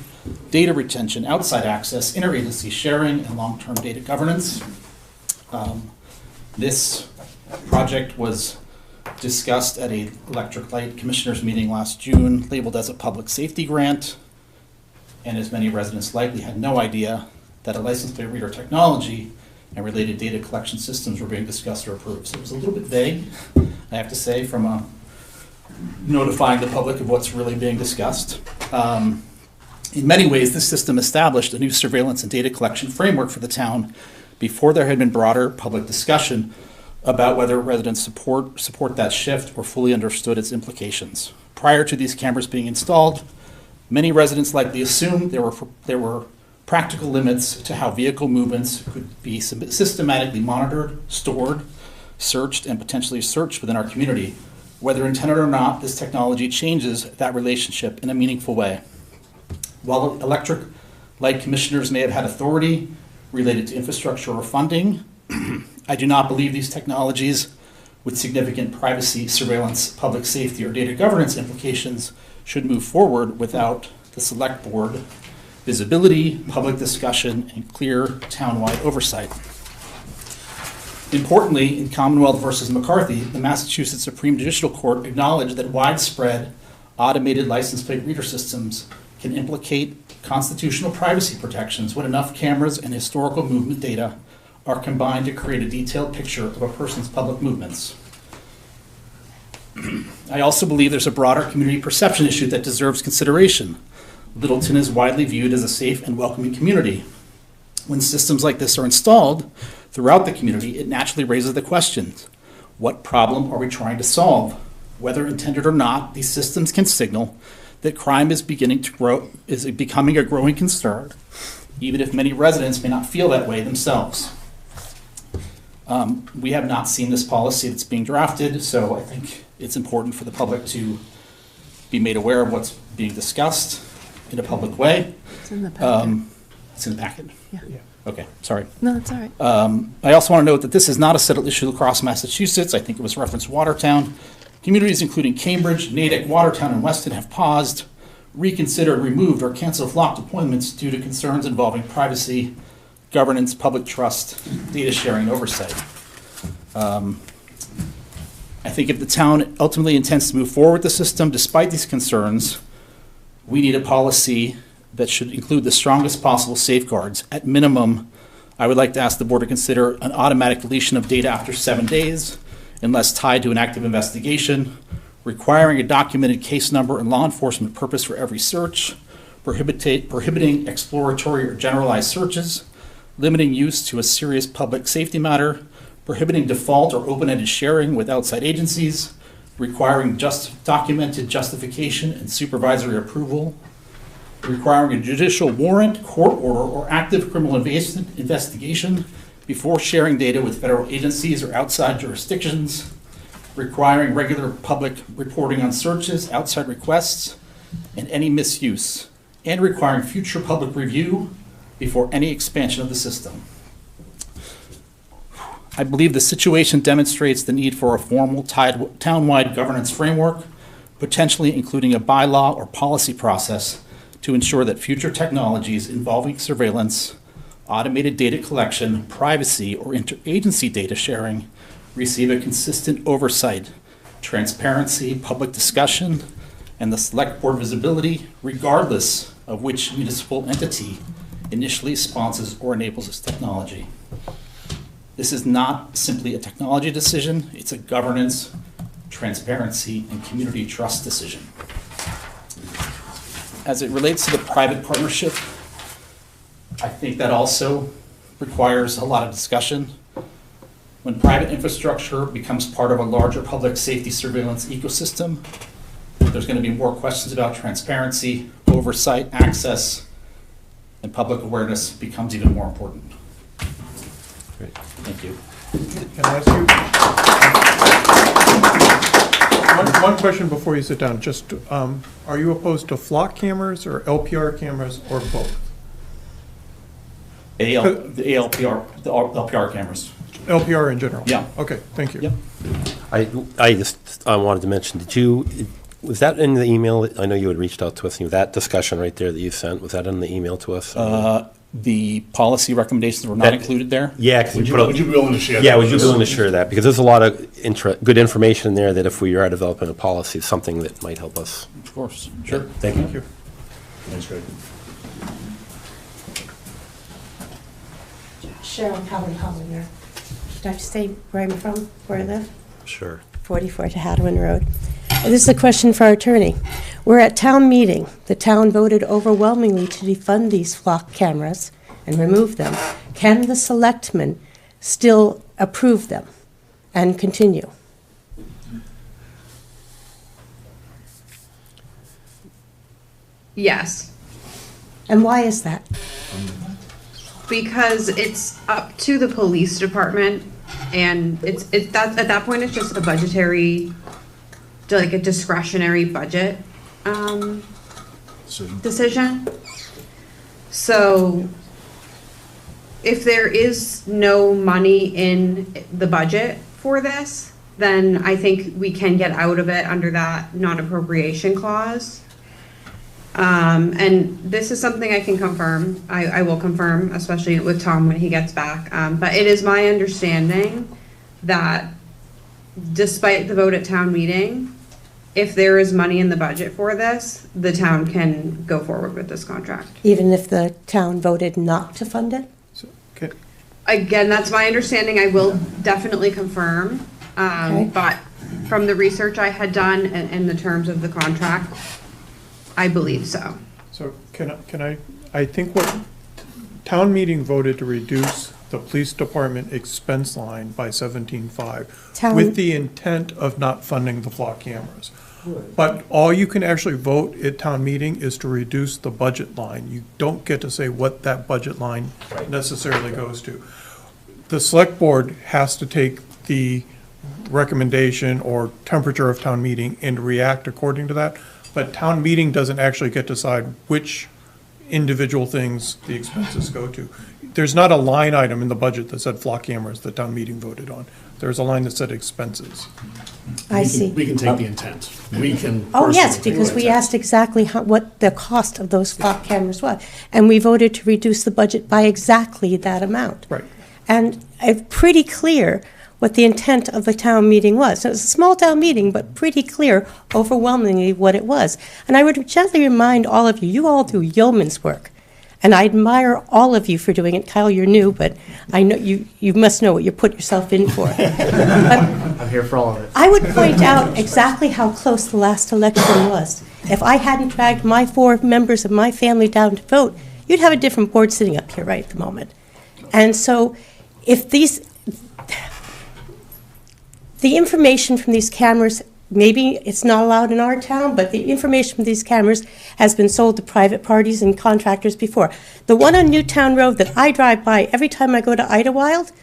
data retention, outside access, interagency sharing, and long-term data governance. This project was discussed at a Electric Light Commissioners meeting last June, labeled as a public safety grant, and as many residents likely had no idea that a license plate reader technology and related data collection systems were being discussed or approved. So it was a little bit vague, I have to say, from notifying the public of what's really being discussed. In many ways, this system established a new surveillance and data collection framework for the town before there had been broader public discussion about whether residents support that shift or fully understood its implications. Prior to these cameras being installed, many residents likely assumed there were practical limits to how vehicle movements could be systematically monitored, stored, searched, and potentially searched within our community. Whether intended or not, this technology changes that relationship in a meaningful way. While electric light commissioners may have had authority related to infrastructure or funding, I do not believe these technologies with significant privacy, surveillance, public safety, or data governance implications should move forward without the select board visibility, public discussion, and clear townwide oversight. Importantly, in Commonwealth versus McCarthy, the Massachusetts Supreme Judicial Court acknowledged that widespread automated license plate reader systems can implicate constitutional privacy protections when enough cameras and historical movement data are combined to create a detailed picture of a person's public movements. I also believe there's a broader community perception issue that deserves consideration. Littleton is widely viewed as a safe and welcoming community. When systems like this are installed throughout the community, it naturally raises the question, what problem are we trying to solve? Whether intended or not, these systems can signal that crime is becoming a growing concern, even if many residents may not feel that way themselves. We have not seen this policy that's being drafted, so I think it's important for the public to be made aware of what's being discussed in a public way. It's in the packet. It's in the packet? Yeah. Okay, sorry. No, it's all right. I also want to note that this is not a settled issue across Massachusetts. I think it was referenced Watertown. Communities including Cambridge, Natick, Watertown, and Weston have paused, reconsidered, removed, or canceled flock deployments due to concerns involving privacy, governance, public trust, data sharing, and oversight. I think if the town ultimately intends to move forward with the system, despite these concerns, we need a policy that should include the strongest possible safeguards. At minimum, I would like to ask the board to consider an automatic deletion of data after 7 days, unless tied to an active investigation, requiring a documented case number and law enforcement purpose for every search, prohibiting exploratory or generalized searches, limiting use to a serious public safety matter, prohibiting default or open-ended sharing with outside agencies, requiring documented justification and supervisory approval, requiring a judicial warrant, court order, or active criminal investigation before sharing data with federal agencies or outside jurisdictions, requiring regular public reporting on searches, outside requests, and any misuse, and requiring future public review before any expansion of the system. I believe the situation demonstrates the need for a formal town-wide governance framework, potentially including a bylaw or policy process to ensure that future technologies involving surveillance, automated data collection, privacy, or interagency data sharing receive a consistent oversight, transparency, public discussion, and the select board visibility, regardless of which municipal entity initially sponsors or enables this technology. This is not simply a technology decision, it's a governance, transparency, and community trust decision. As it relates to the private partnership, I think that also requires a lot of discussion. When private infrastructure becomes part of a larger public safety surveillance ecosystem, there's going to be more questions about transparency, oversight, access, and public awareness becomes even more important. Great. Thank you. Can I ask you one question before you sit down? Just, are you opposed to flock cameras or LPR cameras or both? The LPR cameras. LPR in general? Yeah. Okay, thank you. Yep. I just wanted to mention, was that in the email? I know you had reached out to us, that discussion right there that you sent, was that in the email to us? The policy recommendations were not included there? Yeah. Would you be willing to share that? Yeah, would you be willing to share that? Because there's a lot of good information in there that if we are developing a policy, it's something that might help us. Of course. Sure. Thank you. Thank you. Thanks, Greg. Cheryl Kelly Hollinger. Should I just say where I'm from, where I live? Sure. 44 to Hadwin Road. And this is a question for our attorney. We're at town meeting. The town voted overwhelmingly to defund these flock cameras and remove them. Can the selectmen still approve them and continue? Yes, And why is that? because it's up to the police department, and at that point, it's just a budgetary, like a discretionary budget, decision. So if there is no money in the budget for this, then I think we can get out of it under that non-appropriation clause. And this is something I can confirm. I will confirm, especially with Tom when he gets back. But it is my understanding that despite the vote at town meeting, if there is money in the budget for this, the town can go forward with this contract. Even if the town voted not to fund it? Again, that's my understanding. I will definitely confirm. Okay. But from the research I had done and the terms of the contract, I believe so. So I think what town meeting voted to reduce the police department expense line by 17.5 with the intent of not funding the flock cameras. But all you can actually vote at town meeting is to reduce the budget line. You don't get to say what that budget line necessarily goes to. The select board has to take the recommendation or temperature of town meeting and react according to that. But town meeting doesn't actually get to decide which individual things the expenses go to. There's not a line item in the budget that said flock cameras that town meeting voted on. There's a line that said expenses. I see. We can take the intent. We can. Oh, yes, personally because take we the intent. asked exactly what the cost of those flock cameras was. And we voted to reduce the budget by exactly that amount. Right. And it's pretty clear what the intent of the town meeting was. So it was a small town meeting, but pretty clear overwhelmingly what it was. And I would gently remind all of you, you all do yeoman's work. And I admire all of you for doing it. Kyle, you're new, but I know you must know what you put yourself in for. I'm here for all of it. I would point out exactly how close the last election was. If I hadn't dragged my 4 members of my family down to vote, you'd have a different board sitting up here right at the moment. And so if the information from these cameras, maybe it's not allowed in our town, but the information from these cameras has been sold to private parties and contractors before. The one on Newtown Road that I drive by every time I go to Idlewild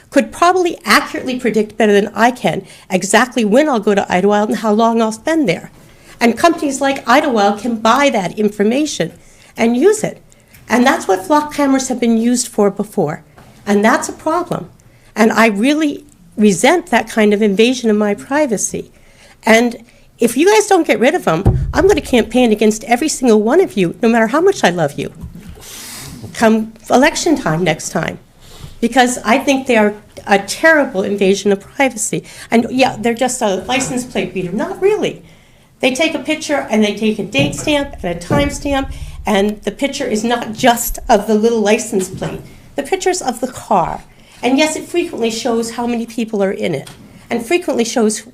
could probably accurately predict better than I can exactly when I'll go to Idlewild and how long I'll spend there. And companies like Idlewild can buy that information and use it. And that's what flock cameras have been used for before. And that's a problem. And I really resent that kind of invasion of my privacy. And if you guys don't get rid of them, I'm going to campaign against every single one of you, no matter how much I love you, come election time next time. Because I think they are a terrible invasion of privacy. And yeah, they're just a license plate reader. Not really. They take a picture and they take a date stamp and a time stamp, and the picture is not just of the little license plate. The picture's of the car. And yes, it frequently shows how many people are in it, and frequently shows,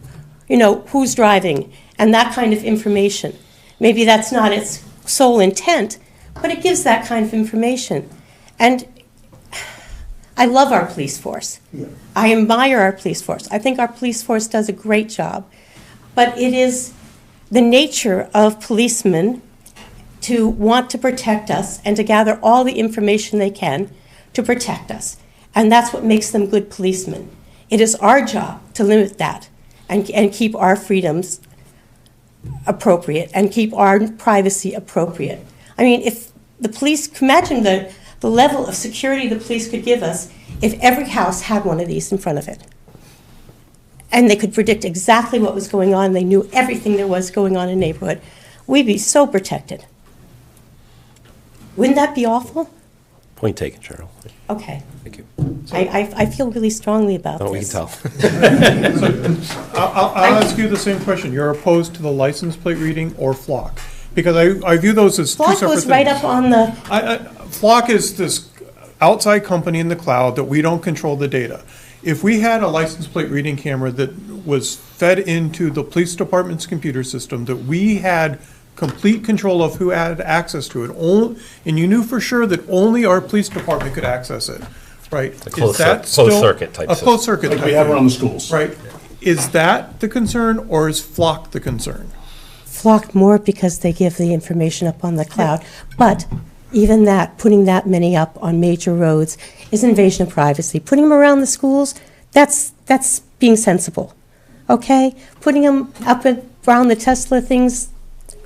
you know, who's driving and that kind of information. Maybe that's not its sole intent, but it gives that kind of information. And I love our police force. I admire our police force. I think our police force does a great job. But it is the nature of policemen to want to protect us and to gather all the information they can to protect us. And that's what makes them good policemen. It is our job to limit that and keep our freedoms appropriate and keep our privacy appropriate. I mean, if the police, imagine the level of security the police could give us if every house had one of these in front of it. And they could predict exactly what was going on. They knew everything there was going on in the neighborhood. We'd be so protected. Wouldn't that be awful? Point taken, Cheryl. Okay. Thank you. I feel really strongly about Oh, we this. can tell. I'll ask you the same question. You're opposed to the license plate reading or Flock? Because I view those as two separate Flock things. was right up on the... Flock is this outside company in the cloud that we don't control the data. If we had a license plate reading camera that was fed into the police department's computer system, that we had complete control of who had access to it, and you knew for sure that only our police department could access it, right? A closed circuit type A system. closed circuit Like type we have thing. around the schools. Right. Is that the concern, or is Flock the concern? Flock more because they give the information up on the cloud. But even that, putting that many up on major roads is invasion of privacy. Putting them around the schools, that's being sensible, okay? Putting them up around the Tesla things,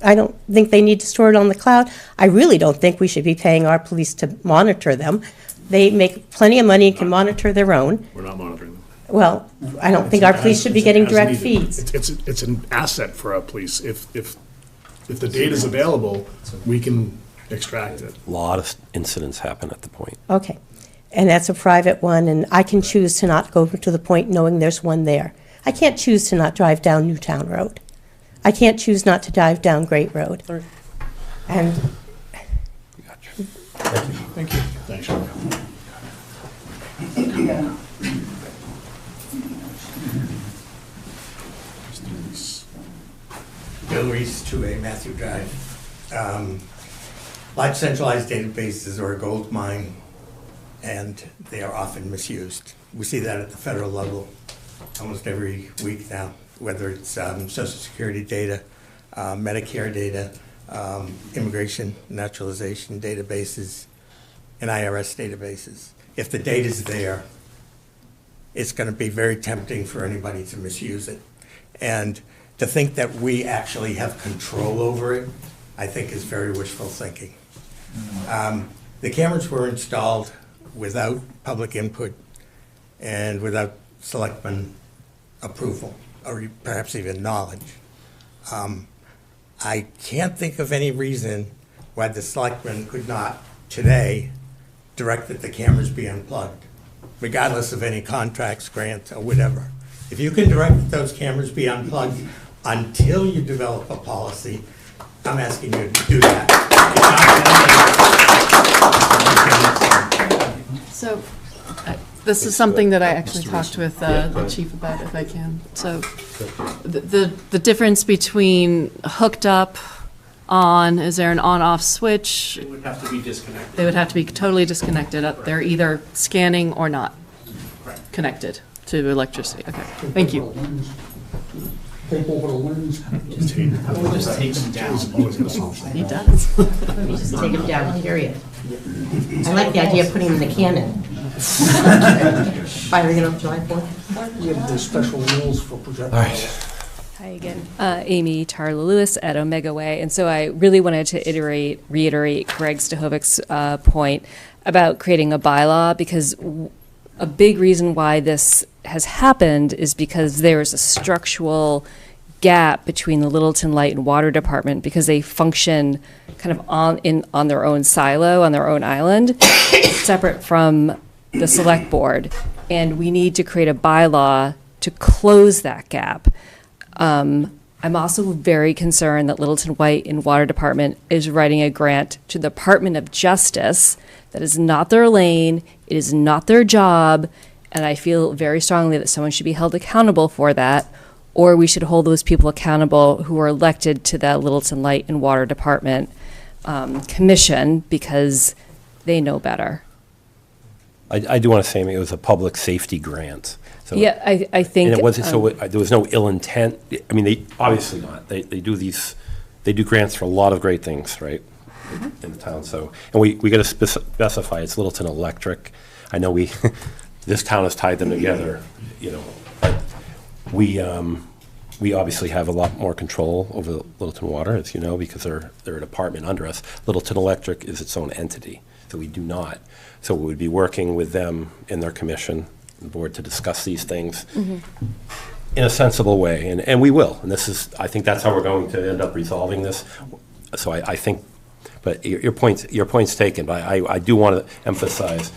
I don't think they need to store it on the cloud. I really don't think we should be paying our police to monitor them. They make plenty of money and can monitor their own. We're not monitoring them. Well, I don't think our police should be getting direct feeds. It's an asset for our police. If the data's available, we can extract it. A lot of incidents happen at the point. Okay, and that's a private one, and I can choose to not go to the point knowing there's one there. I can't choose to not drive down Newtown Road. I can't choose not to drive down Great Road. And Thank you. Thanks, Sean. Bill Reese, 2A Matthew Drive. Large centralized databases are a gold mine, and they are often misused. We see that at the federal level almost every week now, whether it's Social Security data, Medicare data, immigration, naturalization databases, and IRS databases. If the data's there, it's going to be very tempting for anybody to misuse it. And to think that we actually have control over it, I think is very wishful thinking. The cameras were installed without public input and without selectmen approval, or perhaps even knowledge. I can't think of any reason why the selectmen could not today direct that the cameras be unplugged, regardless of any contracts, grants, or whatever. If you can direct that those cameras be unplugged until you develop a policy, I'm asking you to do that. So, this is something that I actually talked with the chief about, if I can. So, the difference between hooked up, on, is there an on-off switch? It would have to be disconnected. They would have to be totally disconnected. They're either scanning or not connected to electricity. Okay, thank you. Take over the lens. Just take them down. He does. You just take them down, period. I like the idea of putting them in the cannon. Firing it up July 4th. We have the special rules for projectiles. All right. Hi again. Amy Tarla Lewis at Omega Way. And so I really wanted to reiterate Greg Stahovic's point about creating a bylaw, because a big reason why this has happened is because there is a structural gap between the Littleton Light and Water Department, because they function kind of on their own silo, on their own island, separate from the select board. And we need to create a bylaw to close that gap. I'm also very concerned that Littleton White and Water Department is writing a grant to the Department of Justice. That is not their lane, it is not their job, and I feel very strongly that someone should be held accountable for that, or we should hold those people accountable who are elected to the Littleton Light and Water Department commission, because they know better. I do want to say, I mean, it was a public safety grant. So, Yeah, I think. and it wasn't, there was no ill intent. I mean, they, obviously not. They do grants for a lot of great things, right, in the town. So, and we got to specify it's Littleton Electric. I know this town has tied them together, you know, but we obviously have a lot more control over Littleton Water, as you know, because they're a department under us. Littleton Electric is its own entity, so we do not. So we would be working with them in their commission, the board, to discuss these things in a sensible way, and we will. And I think that's how we're going to end up resolving this. So I think, but your point's taken. But I do want to emphasize,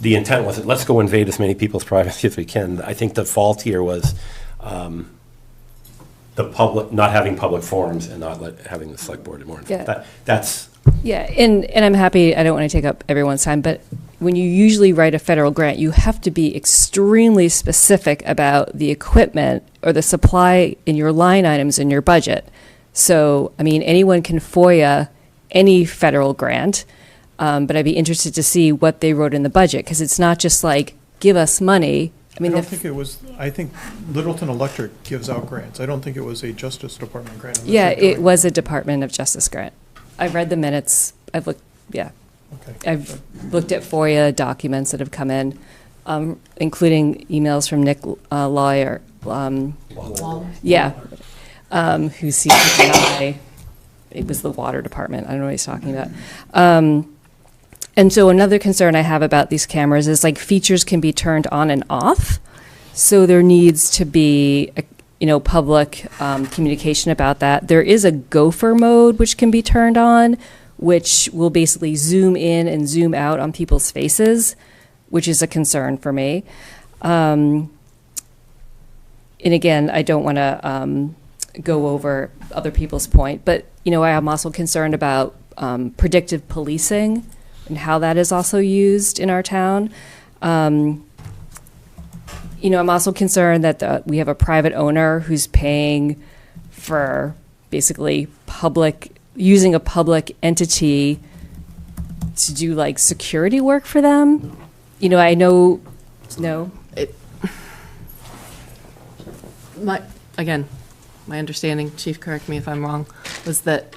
the intent wasn't let's go invade as many people's privacy as we can. I think the fault here was the public not having public forums and not having the select board more. Yeah. That's. Yeah, and I'm happy, I don't want to take up everyone's time, but when you usually write a federal grant, you have to be extremely specific about the equipment or the supply in your line items in your budget. So, I mean, anyone can FOIA any federal grant, but I'd be interested to see what they wrote in the budget, because it's not just like, give us money. I think Littleton Electric gives out grants. I don't think it was a Justice Department grant. Yeah, it was a Department of Justice grant. I've read the minutes. I've looked, yeah. Okay. I've looked at FOIA documents that have come in, including emails from Nick Lawyer. Yeah. Who seems to deny it was the Water Department. I don't know what he's talking about. And so another concern I have about these cameras is, like, features can be turned on and off. So there needs to be public communication about that. There is a gopher mode which can be turned on, which will basically zoom in and zoom out on people's faces, which is a concern for me. And again, I don't want to go over other people's point, but I am also concerned about predictive policing and how that is also used in our town. I'm also concerned that we have a private owner who's paying for basically using a public entity to do, like, security work for them. I know, no. My understanding, Chief, correct me if I'm wrong, was that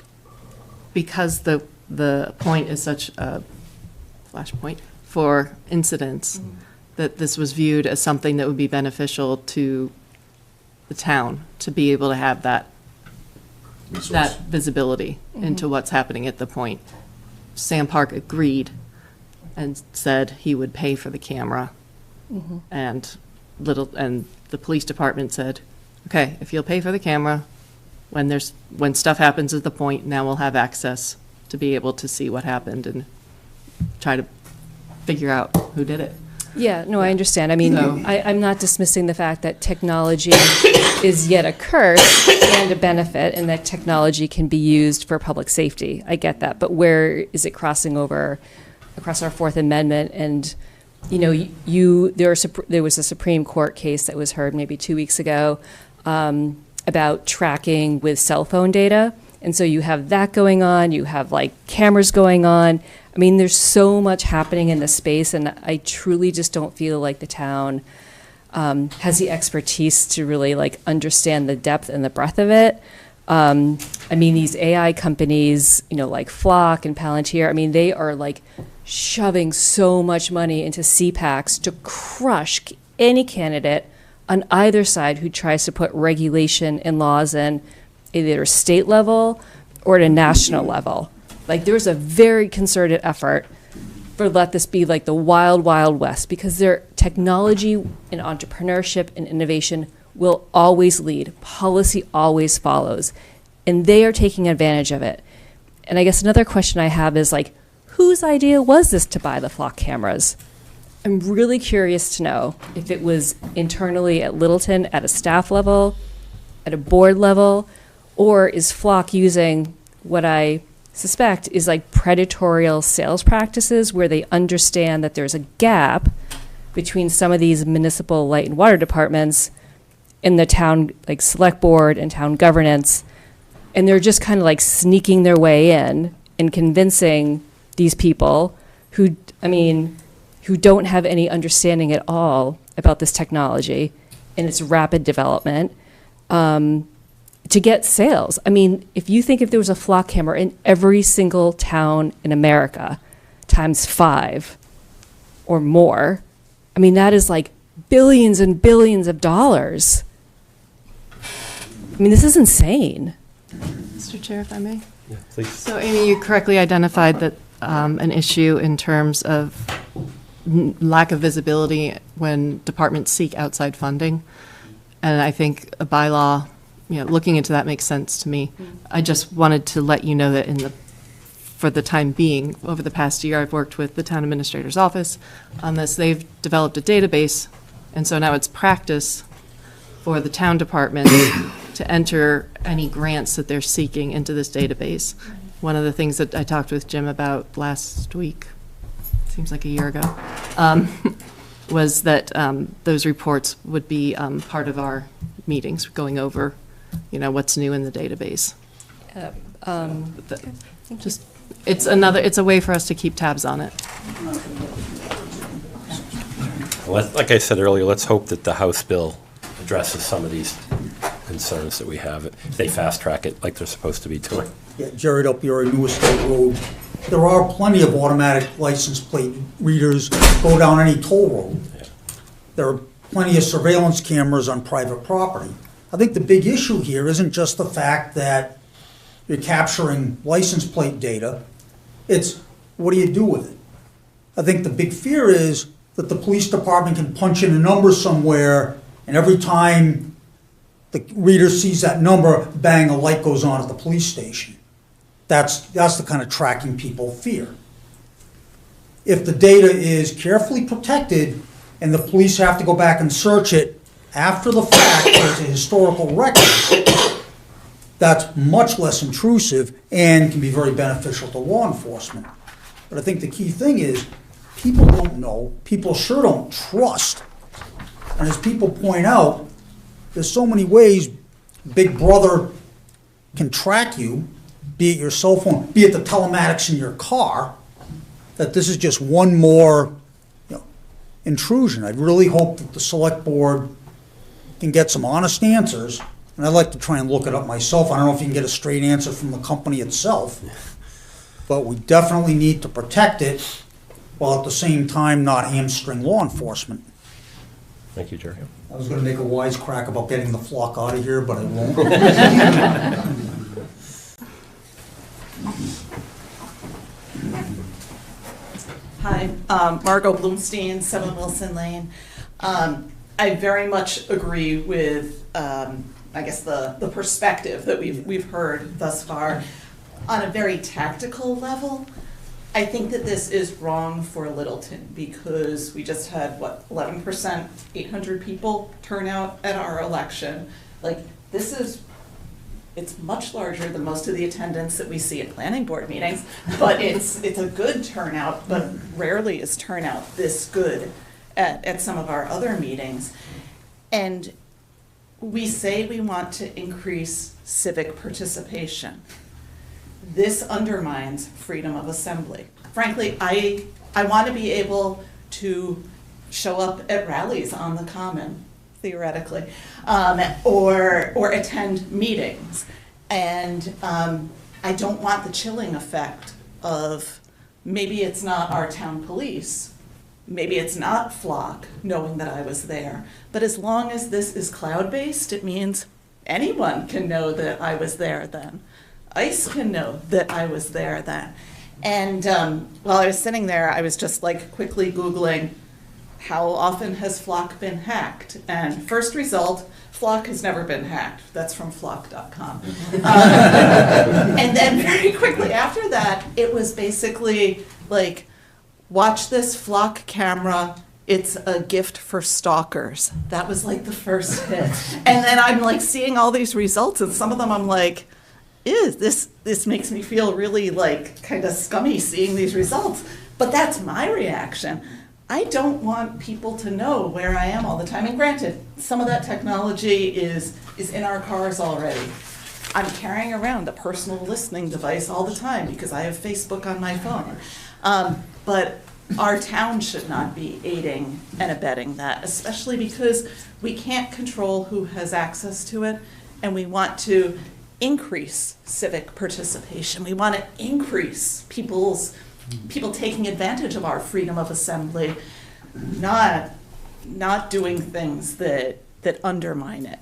because the point is such a flashpoint for incidents, that this was viewed as something that would be beneficial to the town to be able to have that visibility into what's happening at the point. Sam Park agreed and said he would pay for the camera, and the police department said, okay, if you'll pay for the camera, when stuff happens at the point, now we'll have access to be able to see what happened and try to figure out who did it. Yeah, no, I understand. I mean, I'm not dismissing the fact that technology is yet a curse and a benefit, and that technology can be used for public safety. I get that. But where is it crossing over across our Fourth Amendment. And, you know, there was a Supreme Court case that was heard maybe 2 weeks ago about tracking with cell phone data. And so you have that going on, you have like cameras going on. I mean, there's so much happening in this space, and I truly just don't feel like the town has the expertise to really like understand the depth and the breadth of it. I mean, these AI companies, you know, like Flock and Palantir, I mean, they are like shoving so much money into CPACs to crush any candidate on either side who tries to put regulation and laws in either a state level or at a national level. Like, there's a very concerted effort for let this be like the wild, wild west, because their technology and entrepreneurship and innovation will always lead. Policy always follows. And they are taking advantage of it. And I guess another question I have is like, whose idea was this to buy the Flock cameras? I'm really curious to know if it was internally at Littleton at a staff level, at a board level, or is Flock using what I suspect is like predatory sales practices where they understand that there's a gap between some of these municipal light and water departments in the town, like select board and town governance, and they're just kind of like sneaking their way in and convincing these people who, I mean, who don't have any understanding at all about this technology and its rapid development, to get sales. I mean, if you think if there was a Flock camera in every single town in America, times 5 or more, I mean, that is like billions and billions of dollars. I mean, this is insane. Mr. Chair, if I may? Yeah, please. So, Amy, you correctly identified that an issue in terms of lack of visibility when departments seek outside funding. And I think a bylaw, you know, looking into that makes sense to me. I just wanted to let you know that for the time being, over the past year, I've worked with the town administrator's office on this. They've developed a database, and so now it's practice for the town department to enter any grants that they're seeking into this database. One of the things that I talked with Jim about last week, seems like a year ago, was that those reports would be part of our meetings, going over, you know, what's new in the database. It's a way for us to keep tabs on it. Like I said earlier, let's hope that the House bill addresses some of these concerns that we have, if they fast track it like they're supposed to be doing. Yeah, Jared Elpiori, New Estate Road. There are plenty of automatic license plate readers go down any toll road. Yeah. There are plenty of surveillance cameras on private property. I think the big issue here isn't just the fact that you're capturing license plate data. It's, what do you do with it? I think the big fear is that the police department can punch in a number somewhere, and every time the reader sees that number, bang, a light goes on at the police station. That's the kind of tracking people fear. If the data is carefully protected and the police have to go back and search it after the fact as a historical record, that's much less intrusive and can be very beneficial to law enforcement. But I think the key thing is people don't know, people sure don't trust. And as people point out, there's so many ways Big Brother can track you, be it your cell phone, be it the telematics in your car, that this is just one more, you know, intrusion. I really hope that the select board can get some honest answers, and I'd like to try and look it up myself. I don't know if you can get a straight answer from the company itself, but we definitely need to protect it while at the same time not hamstring law enforcement. Thank you, Jerry. I was going to make a wisecrack about getting the Flock out of here, but I won't. Hi, Margot Bloomstein, 7 Wilson Lane. I very much agree with, I guess, the perspective that we've heard thus far. On a very tactical level, I think that this is wrong for Littleton because we just had, 11%, 800 people turn out at our election. Like, this is It's much larger than most of the attendance that we see at planning board meetings, but it's a good turnout, but rarely is turnout this good at some of our other meetings. And we say we want to increase civic participation. This undermines freedom of assembly. Frankly, I want to be able to show up at rallies on the Common, theoretically, or attend meetings. And I don't want the chilling effect of maybe it's not our town police, maybe it's not Flock knowing that I was there, but as long as this is cloud-based, it means anyone can know that I was there then. ICE can know that I was there then. And while I was sitting there, I was just like quickly Googling, how often has Flock been hacked? And first result, Flock has never been hacked. That's from flock.com. And then very quickly after that, it was basically like, watch this Flock camera. It's a gift for stalkers. That was like the first hit. And then I'm like seeing all these results, and some of them I'm like, ew, this makes me feel really like kind of scummy seeing these results. But that's my reaction. I don't want people to know where I am all the time. And granted, some of that technology is in our cars already. I'm carrying around a personal listening device all the time because I have Facebook on my phone. But our town should not be aiding and abetting that, especially because we can't control who has access to it, and we want to increase civic participation. We want to increase people taking advantage of our freedom of assembly, not doing things that undermine it.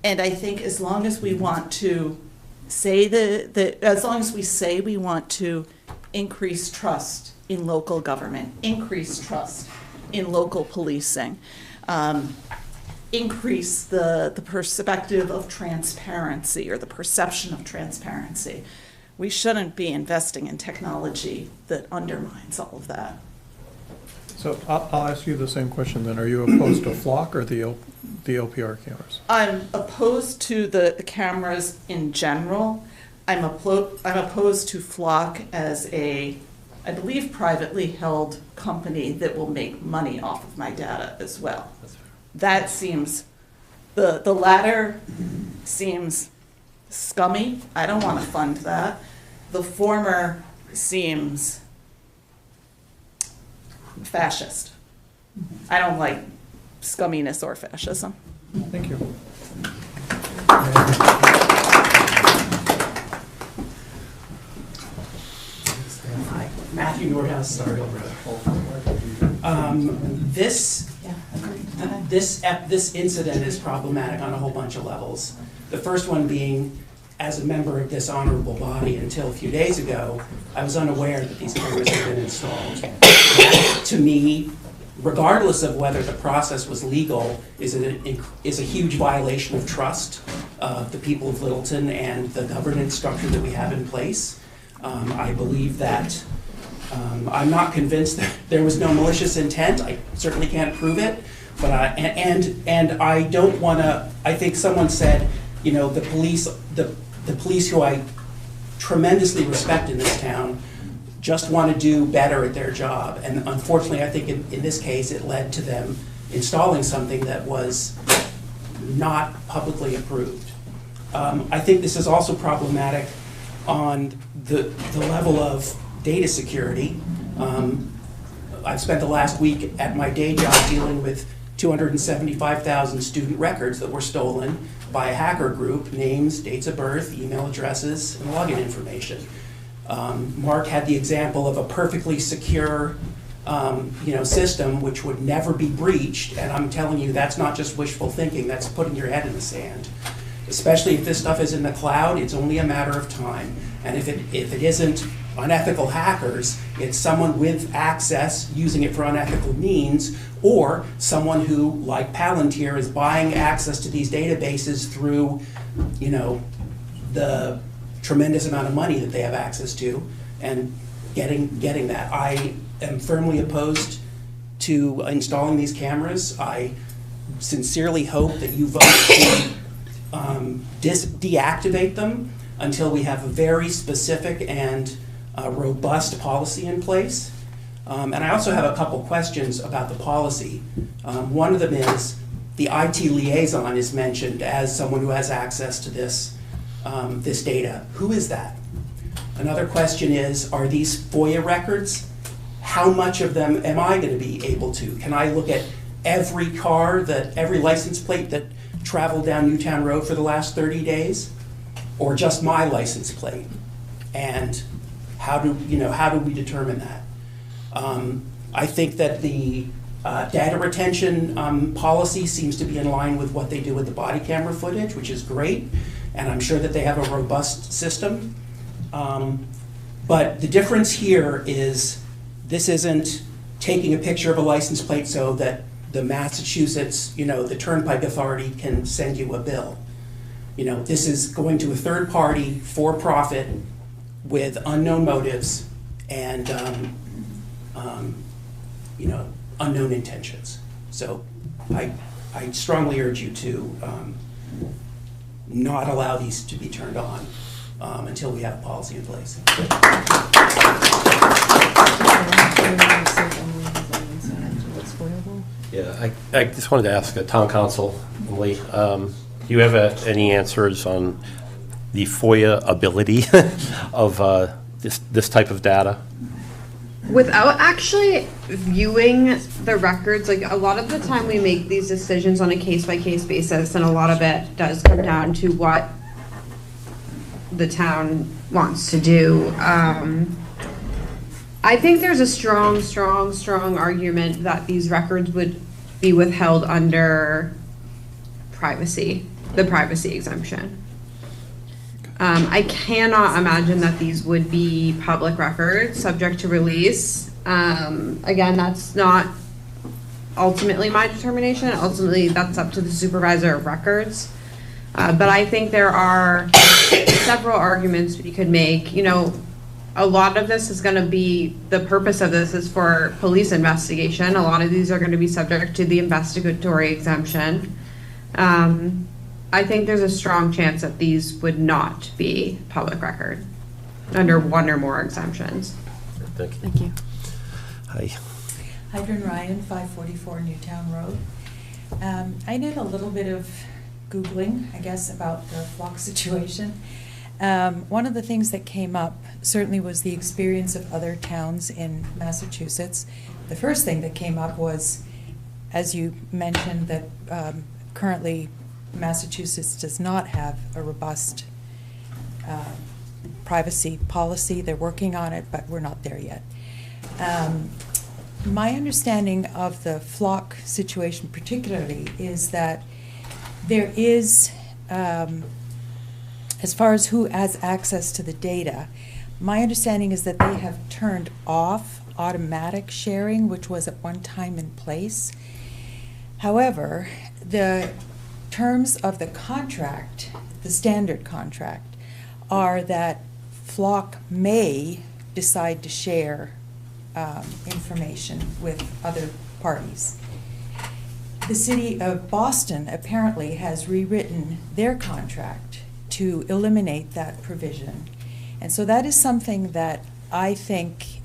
And I think as long as we want to say as long as we say we want to increase trust in local government, increase trust in local policing, increase the perspective of transparency or the perception of transparency, we shouldn't be investing in technology that undermines all of that. So I'll ask you the same question then. Are you opposed to Flock or the LPR cameras? I'm opposed to the cameras in general. I'm opposed to Flock as I believe, privately held company that will make money off of my data as well. That seems, the latter seems scummy. I don't want to fund that. The former seems fascist. I don't like scumminess or fascism. Thank you. Hi, Matthew Nordhaus, Star Hill Road. This incident is problematic on a whole bunch of levels. The first one being, as a member of this honorable body until a few days ago, I was unaware that these cameras had been installed. That, to me, regardless of whether the process was legal, is a huge violation of trust of the people of Littleton and the governance structure that we have in place. I believe that I'm not convinced that there was no malicious intent. I certainly can't prove it, but I don't want to. I think someone said, you know, the police who I tremendously respect in this town just want to do better at their job, and unfortunately, I think in this case, it led to them installing something that was not publicly approved. I think this is also problematic on the level of data security. I've spent the last week at my day job dealing with 275,000 student records that were stolen by a hacker group, names, dates of birth, email addresses, and login information. Mark had the example of a perfectly secure system which would never be breached, and I'm telling you that's not just wishful thinking, that's putting your head in the sand. Especially if this stuff is in the cloud, it's only a matter of time. And if it isn't unethical hackers, it's someone with access using it for unethical means, or someone who, like Palantir, is buying access to these databases through, the tremendous amount of money that they have access to, and getting that. I am firmly opposed to installing these cameras. I sincerely hope that you vote deactivate them until we have a very specific and robust policy in place. And I also have a couple questions about the policy. One of them is the IT liaison is mentioned as someone who has access to this data. Who is that? Another question is, are these FOIA records? How much of them am I going to be able to? Can I look at every car, every license plate that traveled down Newtown Road for the last 30 days? Or just my license plate? And how do we determine that? I think that the data retention policy seems to be in line with what they do with the body camera footage, which is great, and I'm sure that they have a robust system. But the difference here is this isn't taking a picture of a license plate so that the Massachusetts, the Turnpike Authority can send you a bill. This is going to a third party for profit with unknown motives and unknown intentions. So I strongly urge you to not allow these to be turned on until we have a policy in place. Yeah, I just wanted to ask the town council, Emily, do you have any answers on the FOIA ability of this type of data? Without actually viewing the records, like a lot of the time we make these decisions on a case-by-case basis, and a lot of it does come down to what the town wants to do. I think there's a strong argument that these records would be withheld under the privacy exemption. I cannot imagine that these would be public records subject to release. Again, that's not ultimately my determination. Ultimately, that's up to the supervisor of records. But I think there are several arguments we could make. A lot of this is going to be, the purpose of this is for police investigation. A lot of these are going to be subject to the investigatory exemption. I think there's a strong chance that these would not be public record under one or more exemptions. Thank you. Thank you. Hi. Hydron Ryan, 544 Newtown Road. I did a little bit of Googling, I guess, about the flock situation. One of the things that came up certainly was the experience of other towns in Massachusetts. The first thing that came up was, as you mentioned, that currently Massachusetts does not have a robust privacy policy. They're working on it, but we're not there yet. My understanding of the flock situation particularly is that there is, as far as who has access to the data, my understanding is that they have turned off automatic sharing, which was at one time in place. However, the terms of the contract, the standard contract, are that Flock may decide to share information with other parties. The city of Boston apparently has rewritten their contract to eliminate that provision. And so that is something that I think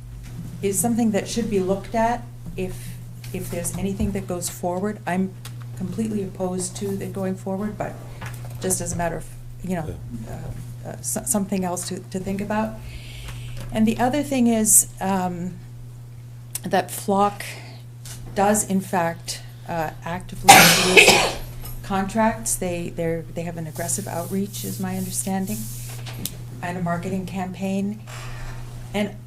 is something that should be looked at if there's anything that goes forward. I'm completely opposed to it going forward, but just as a matter of, something else to think about. And the other thing is that Flock does in fact actively solicit contracts. They have an aggressive outreach, is my understanding, and a marketing campaign. And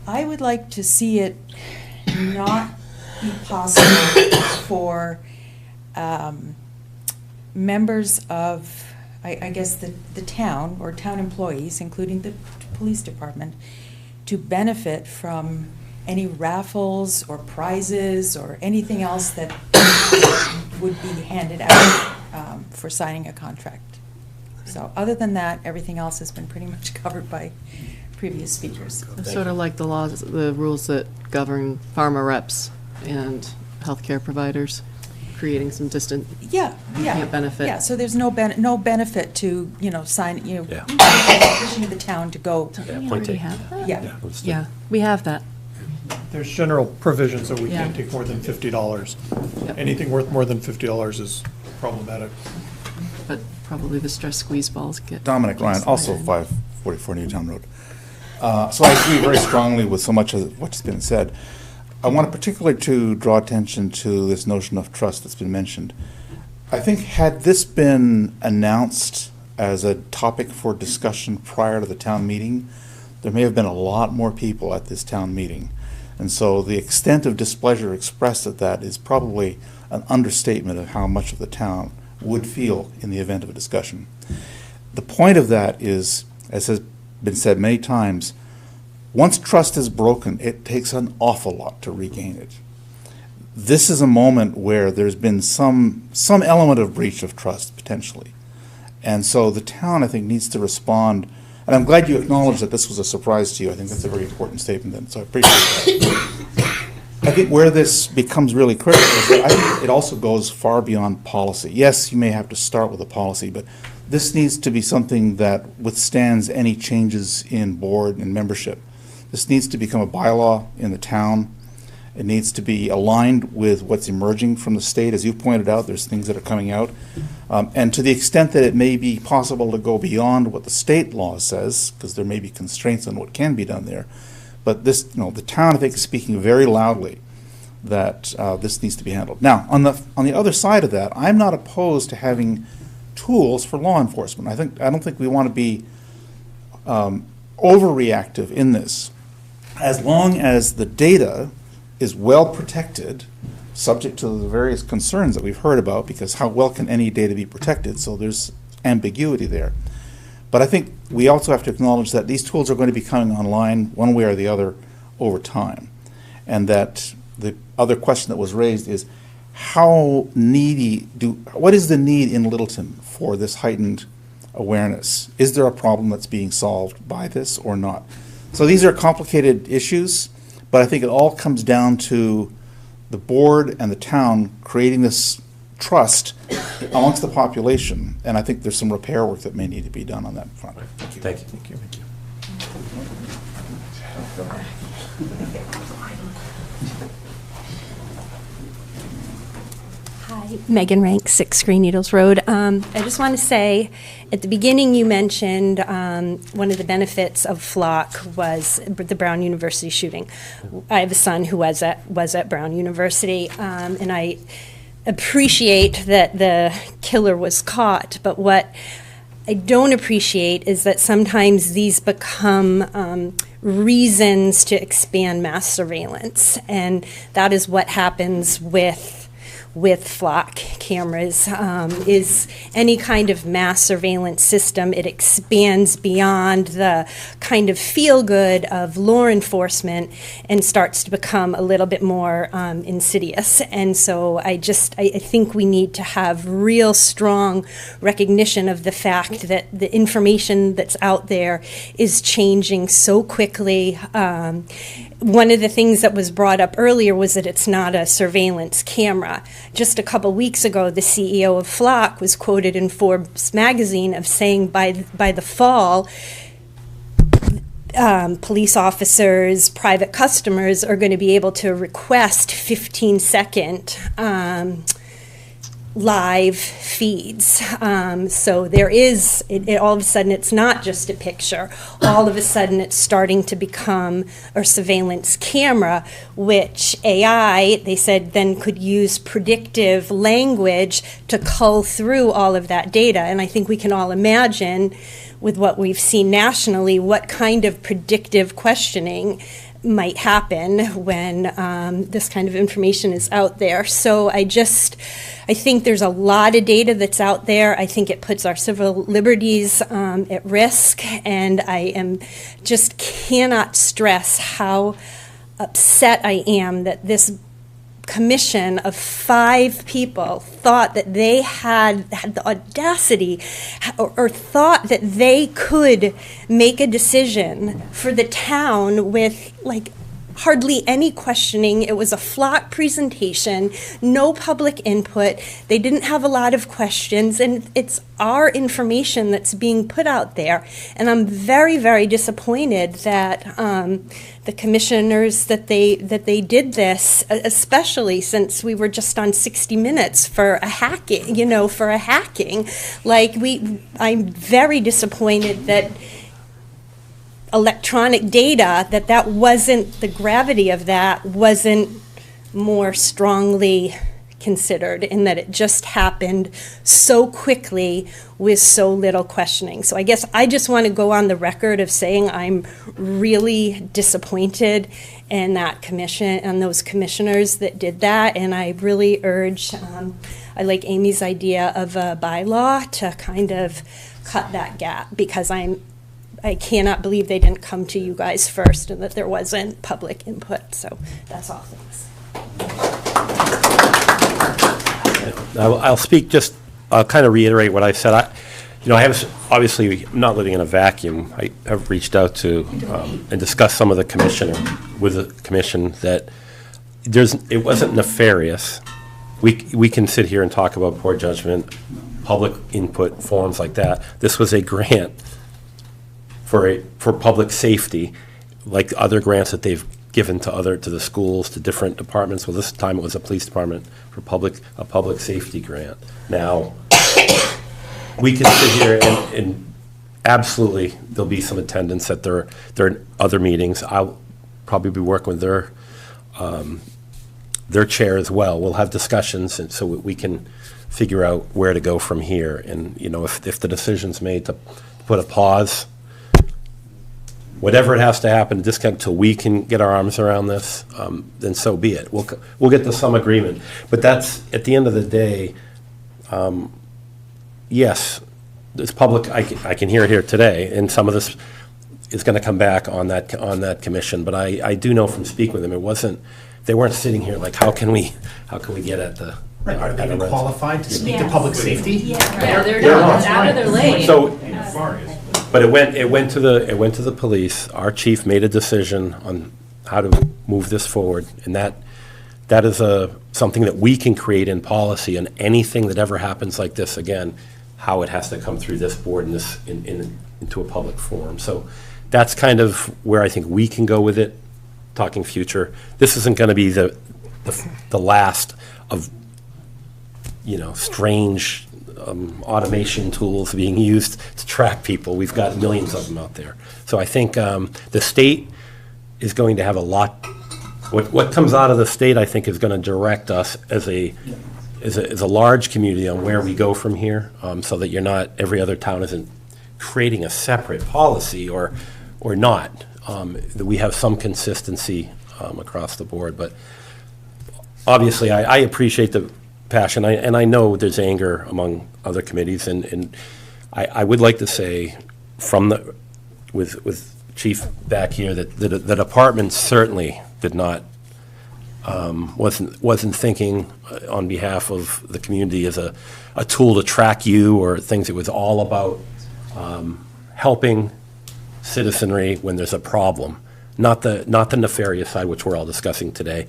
I would like to see it not be possible for members of, I guess, the town or town employees, including the police department, to benefit from any raffles or prizes or anything else that would be handed out for signing a contract. So other than that, everything else has been pretty much covered by previous speakers. It's sort of like the laws, the rules that govern pharma reps and healthcare providers. creating some distant. Yeah, yeah. Can't benefit. Yeah, so there's no benefit to, pushing the town to go. Don't we already have that? Yeah. Yeah, we have that. There's general provisions that we Yeah. can't take more than $50. Yep. Anything worth more than $50 is problematic. But probably the stress squeeze balls get. Dominic Ryan, also 544 Newtown Road. So I agree very strongly with so much of what's been said. I want particularly to draw attention to this notion of trust that's been mentioned. I think had this been announced as a topic for discussion prior to the town meeting, there may have been a lot more people at this town meeting. And so the extent of displeasure expressed at that is probably an understatement of how much of the town would feel in the event of a discussion. The point of that is, as has been said many times, once trust is broken, it takes an awful lot to regain it. This is a moment where there's been some element of breach of trust, potentially. And so the town, I think, needs to respond. And I'm glad you acknowledged that this was a surprise to you. I think that's a very important statement, and so I appreciate that. I think where this becomes really critical is that I think it also goes far beyond policy. Yes, you may have to start with a policy, but this needs to be something that withstands any changes in board and membership. This needs to become a bylaw in the town. It needs to be aligned with what's emerging from the state. As you pointed out, there's things that are coming out. And to the extent that it may be possible to go beyond what the state law says, because there may be constraints on what can be done there. But this, the town, I think, is speaking very loudly that this needs to be handled. Now, on the other side of that, I'm not opposed to having tools for law enforcement. I don't think we want to be overreactive in this. As long as the data is well protected, subject to the various concerns that we've heard about, because how well can any data be protected? So there's ambiguity there. But I think we also have to acknowledge that these tools are going to be coming online one way or the other over time. And that the other question that was raised is, what is the need in Littleton for this heightened awareness? Is there a problem that's being solved by this or not? So these are complicated issues, but I think it all comes down to the board and the town creating this trust amongst the population, and I think there's some repair work that may need to be done on that front. Thank you. Thank you. Thank you. Hi, Megan Rank, 6 Green Needles Road. I just want to say, at the beginning you mentioned one of the benefits of Flock was the Brown University shooting. I have a son who was at Brown University, and I appreciate that the killer was caught, but what I don't appreciate is that sometimes these become reasons to expand mass surveillance, and that is what happens with Flock cameras, is any kind of mass surveillance system. It expands beyond the kind of feel-good of law enforcement and starts to become a little bit more insidious. And so I think we need to have real strong recognition of the fact that the information that's out there is changing so quickly. One of the things that was brought up earlier was that it's not a surveillance camera. Just a couple weeks ago, the CEO of Flock was quoted in Forbes magazine of saying by the fall, police officers, private customers are going to be able to request 15-second live feeds. So there is, all of a sudden it's not just a picture. All of a sudden it's starting to become a surveillance camera, which AI, they said, then could use predictive language to cull through all of that data. And I think we can all imagine, with what we've seen nationally, what kind of predictive questioning might happen when this kind of information is out there. So I think there's a lot of data that's out there. I think it puts our civil liberties at risk, and I just cannot stress how upset I am that this commission of 5 people thought that they had the audacity or thought that they could make a decision for the town with like hardly any questioning. It was a flat presentation, no public input. They didn't have a lot of questions, and it's our information that's being put out there. And I'm very, very disappointed that the commissioners that they did this, especially since we were just on 60 Minutes for a hacking, I'm very disappointed that electronic data, that wasn't, the gravity of that wasn't more strongly considered, in that it just happened so quickly with so little questioning. So I guess I just want to go on the record of saying I'm really disappointed in that commission and those commissioners that did that, and I really urge, I like Amy's idea of a bylaw to kind of cut that gap, because I cannot believe they didn't come to you guys first and that there wasn't public input. So that's all. Thanks. I'll speak, just, I'll kind of reiterate what I said. I have, obviously, I'm not living in a vacuum. I have reached out to and discussed some of the with the commission that it wasn't nefarious. We can sit here and talk about poor judgment, public input, forums like that. This was a grant for public safety, like other grants that they've given to the schools, to different departments. Well, this time it was a police department for a public safety grant. Now, we can sit here and absolutely there'll be some attendance at their other meetings. I'll probably be working with their chair as well. We'll have discussions, and so we can figure out where to go from here. And if the decision's made to put a pause, whatever it has to happen to discount until we can get our arms around this, then so be it. We'll get to some agreement. But that's, at the end of the day, yes, it's public. I can hear it here today, and some of this is going to come back on that commission. But I do know from speaking with them, they weren't sitting here like, how can we get at the. Right. Are they even qualified to speak to public safety? Yeah, they're not. Out of their lane. So. But it went to the police. Our chief made a decision on how to move this forward, and that is something that we can create in policy. And anything that ever happens like this again, how it has to come through this board and into a public forum. So that's kind of where I think we can go with it. Talking future, this isn't going to be the last of strange automation tools being used to track people. We've got millions of them out there. So I think the state is going to have a lot. What comes out of the state, I think, is going to direct us as a large community on where we go from here, so that every other town isn't creating a separate policy or not. That we have some consistency across the board. But obviously, I appreciate the passion, and I know there's anger among other committees, and I would like to say with Chief back here that the department certainly did not wasn't thinking on behalf of the community as a tool to track you or things. It was all about helping citizenry when there's a problem, not the nefarious side, which we're all discussing today,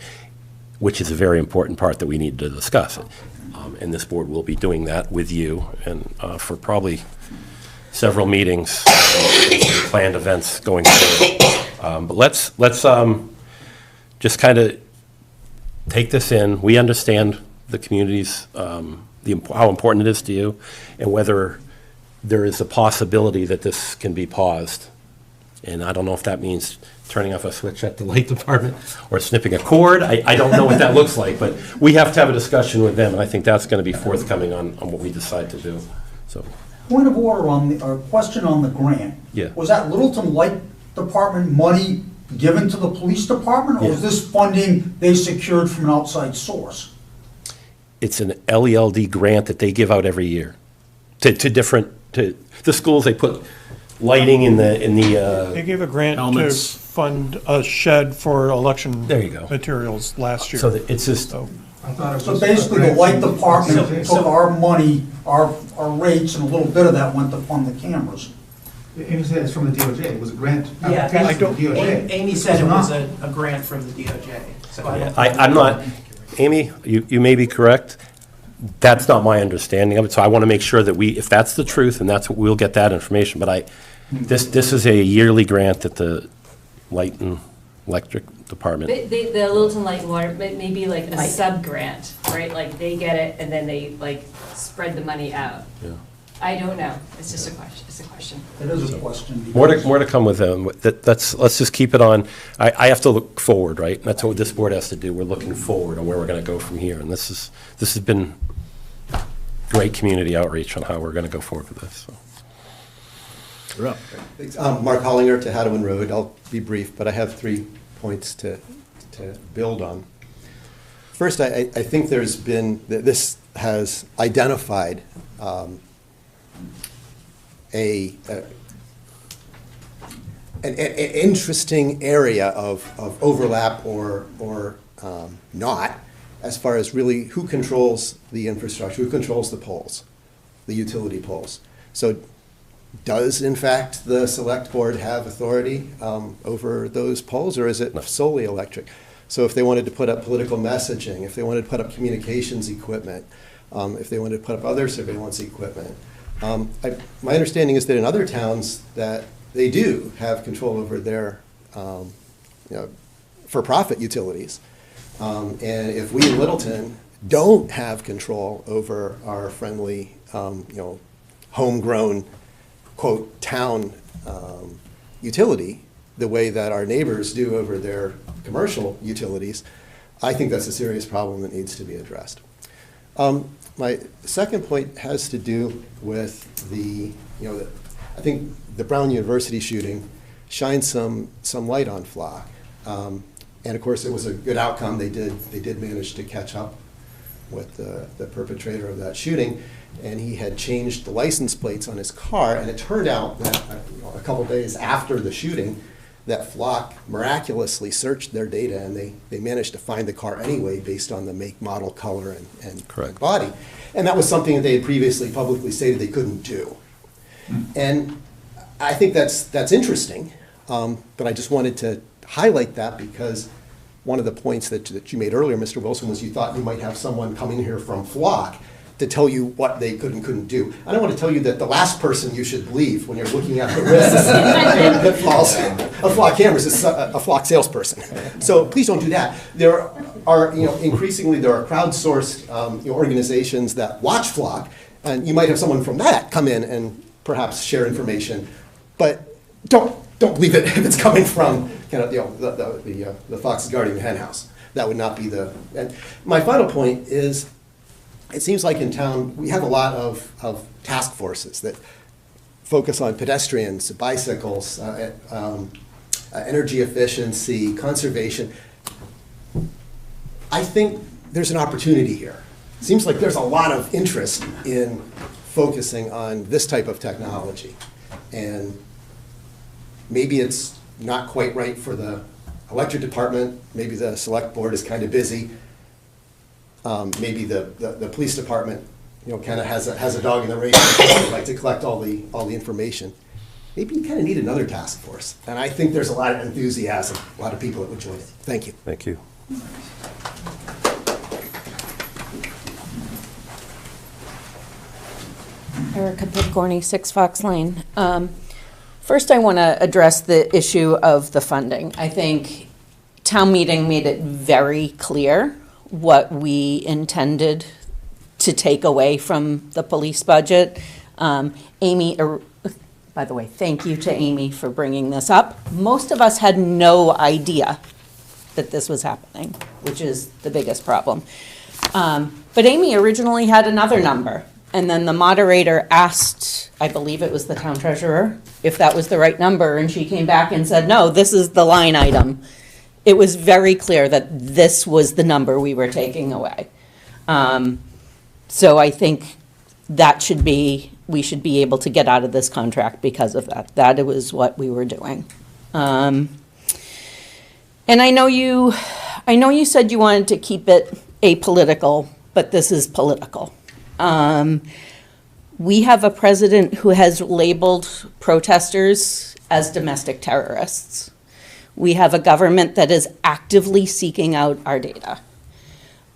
which is a very important part that we need to discuss. And this board will be doing that with you, and for probably several meetings, planned events going forward. But let's just kind of take this in. We understand the community's, how important it is to you, and whether there is a possibility that this can be paused. And I don't know if that means turning off a switch at the light department or snipping a cord. I don't know what that looks like, but we have to have a discussion with them, and I think that's going to be forthcoming on what we decide to do. So, point of order or question on the grant. Yeah. Was that Littleton Light Department money given to the police department, or was this funding they secured from an outside source? It's an LELD grant that they give out every year to the schools. They put lighting in the They gave a grant helmets. to fund a shed for election There you go. materials last year. So it's just So basically, the light department took our money, our rates, and a little bit of that went to fund the cameras. Amy said it's from the DOJ. It was a grant Yeah, application from the DOJ. Amy said it It's was not. a grant from the DOJ. So I don't I'm not, Amy, you may be correct. That's not my understanding of it, so I want to make sure that if that's the truth, and that's what, we'll get that information. But this is a yearly grant that the Light and Electric Department. The Littleton Light and Water, maybe like a sub-grant, right? Like they get it and then they like spread the money out. Yeah. I don't know. It's just a question. It's a question. It is a question. More to come with them. Let's just keep it on. I have to look forward, right? That's what this board has to do. We're looking forward on where we're going to go from here. And this has been great community outreach on how we're going to go forward with this. So. You're up. Mark Hollinger to Hadawin Road. I'll be brief, but I have 3 points to build on. First, I think this has identified an interesting area of overlap or not, as far as really who controls the infrastructure, who controls the poles, the utility poles. So does, in fact, the select board have authority over those poles, or is it solely electric? So if they wanted to put up political messaging, if they wanted to put up communications equipment, if they wanted to put up other surveillance equipment, my understanding is that in other towns that they do have control over their for-profit utilities. And if we in Littleton don't have control over our friendly, homegrown, quote, town utility, the way that our neighbors do over their commercial utilities, I think that's a serious problem that needs to be addressed. My second point has to do with I think the Brown University shooting shined some light on Flock. And of course, it was a good outcome. They did manage to catch up with the perpetrator of that shooting, and he had changed the license plates on his car, and it turned out that a couple days after the shooting, that Flock miraculously searched their data, and they managed to find the car anyway based on the make, model, color, and body. And that was something that they had previously publicly stated they couldn't do. And I think that's interesting, but I just wanted to highlight that because one of the points that you made earlier, Mr. Wilson, was you thought you might have someone come in here from Flock to tell you what they could and couldn't do. I don't want to tell you that the last person you should believe when you're looking at the risks and pitfalls of Flock cameras is a Flock salesperson. So please don't do that. There are, increasingly there are crowdsourced organizations that watch Flock, and you might have someone from that come in and perhaps share information, but don't believe it if it's coming from kind of the Fox's guarding the hen house. That would not be the. And my final point is, it seems like in town we have a lot of task forces that focus on pedestrians, bicycles, energy efficiency, conservation. I think there's an opportunity here. It seems like there's a lot of interest in focusing on this type of technology, and maybe it's not quite right for the electric department. Maybe the select board is kind of busy. Maybe the police department, kind of has a dog in the race. They like to collect all the information. Maybe you kind of need another task force. And I think there's a lot of enthusiasm, a lot of people that would join it. Thank you. Thank you. Erica Pipcorny, 6 Fox Lane. First, I want to address the issue of the funding. I think town meeting made it very clear what we intended to take away from the police budget. Amy, by the way, thank you to Amy for bringing this up. Most of us had no idea that this was happening, which is the biggest problem. But Amy originally had another number. And then the moderator asked, I believe it was the town treasurer, if that was the right number, and she came back and said, no, this is the line item. It was very clear that this was the number we were taking away. So I think we should be able to get out of this contract because of that. That was what we were doing. And I know you said you wanted to keep it apolitical, but this is political. We have a president who has labeled protesters as domestic terrorists. We have a government that is actively seeking out our data.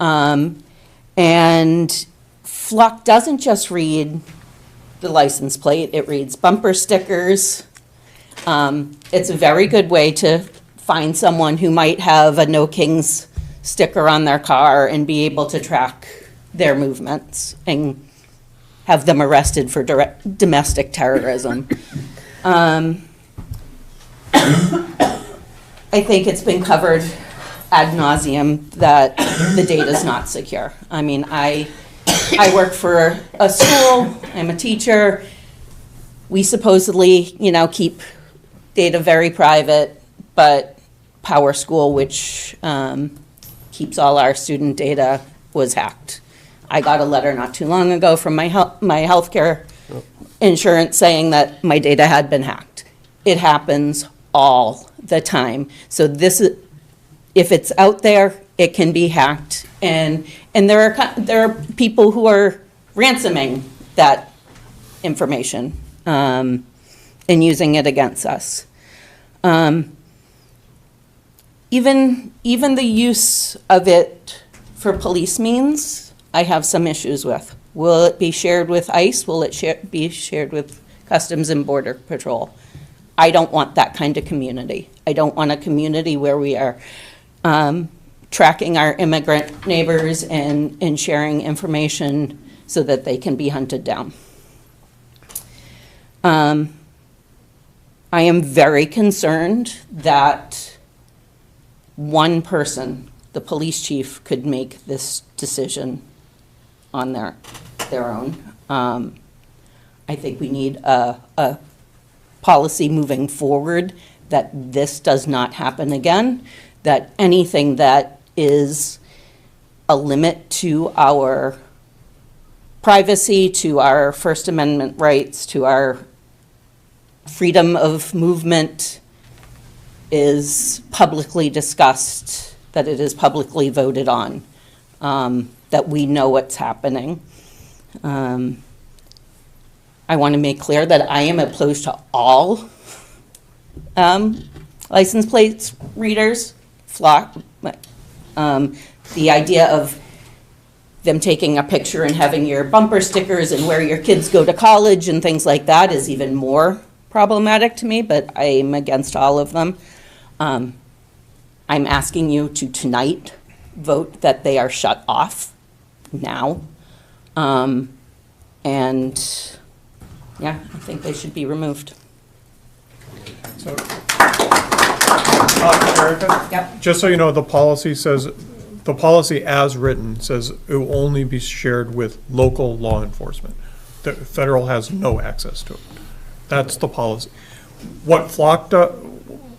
And Flock doesn't just read the license plate, it reads bumper stickers. It's a very good way to find someone who might have a No Kings sticker on their car and be able to track their movements and have them arrested for domestic terrorism. I think it's been covered ad nauseum that the data is not secure. I mean, I work for a school, I'm a teacher. We supposedly, keep data very private, but Power School, which keeps all our student data, was hacked. I got a letter not too long ago from my healthcare insurance saying that my data had been hacked. It happens all the time. So if it's out there, it can be hacked, and there are people who are ransoming that information and using it against us. Even the use of it for police means, I have some issues with. Will it be shared with ICE? Will it be shared with Customs and Border Patrol? I don't want that kind of community. I don't want a community where we are tracking our immigrant neighbors and sharing information so that they can be hunted down. I am very concerned that one person, the police chief, could make this decision on their own. I think we need a policy moving forward that this does not happen again, that anything that is a limit to our privacy, to our First Amendment rights, to our freedom of movement is publicly discussed, that it is publicly voted on, that we know what's happening. I want to make clear that I am opposed to all license plates readers, Flock. The idea of them taking a picture and having your bumper stickers and where your kids go to college and things like that is even more problematic to me, but I'm against all of them. I'm asking you to tonight vote that they are shut off now. And yeah, I think they should be removed. So, Erica? Yep. Just so you know, the policy as written says it will only be shared with local law enforcement. The federal has no access to it. That's the policy. What Flock does,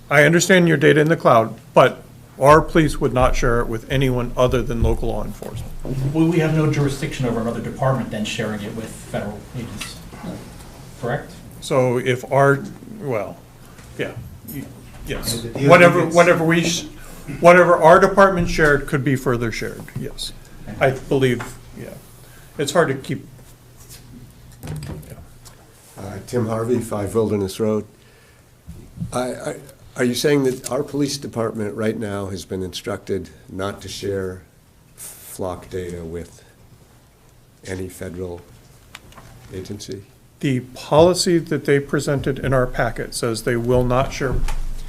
I understand your data in the cloud, but our police would not share it with anyone other than local law enforcement. We have no jurisdiction over another department than sharing it with federal agents, correct? So if yes. Yeah, Whatever our department shared could be further shared, yes. I believe, yeah. It's hard to keep. Tim Harvey, 5 Wilderness Road. Are you saying that our police department right now has been instructed not to share Flock data with any federal agency? The policy that they presented in our packet says they will not share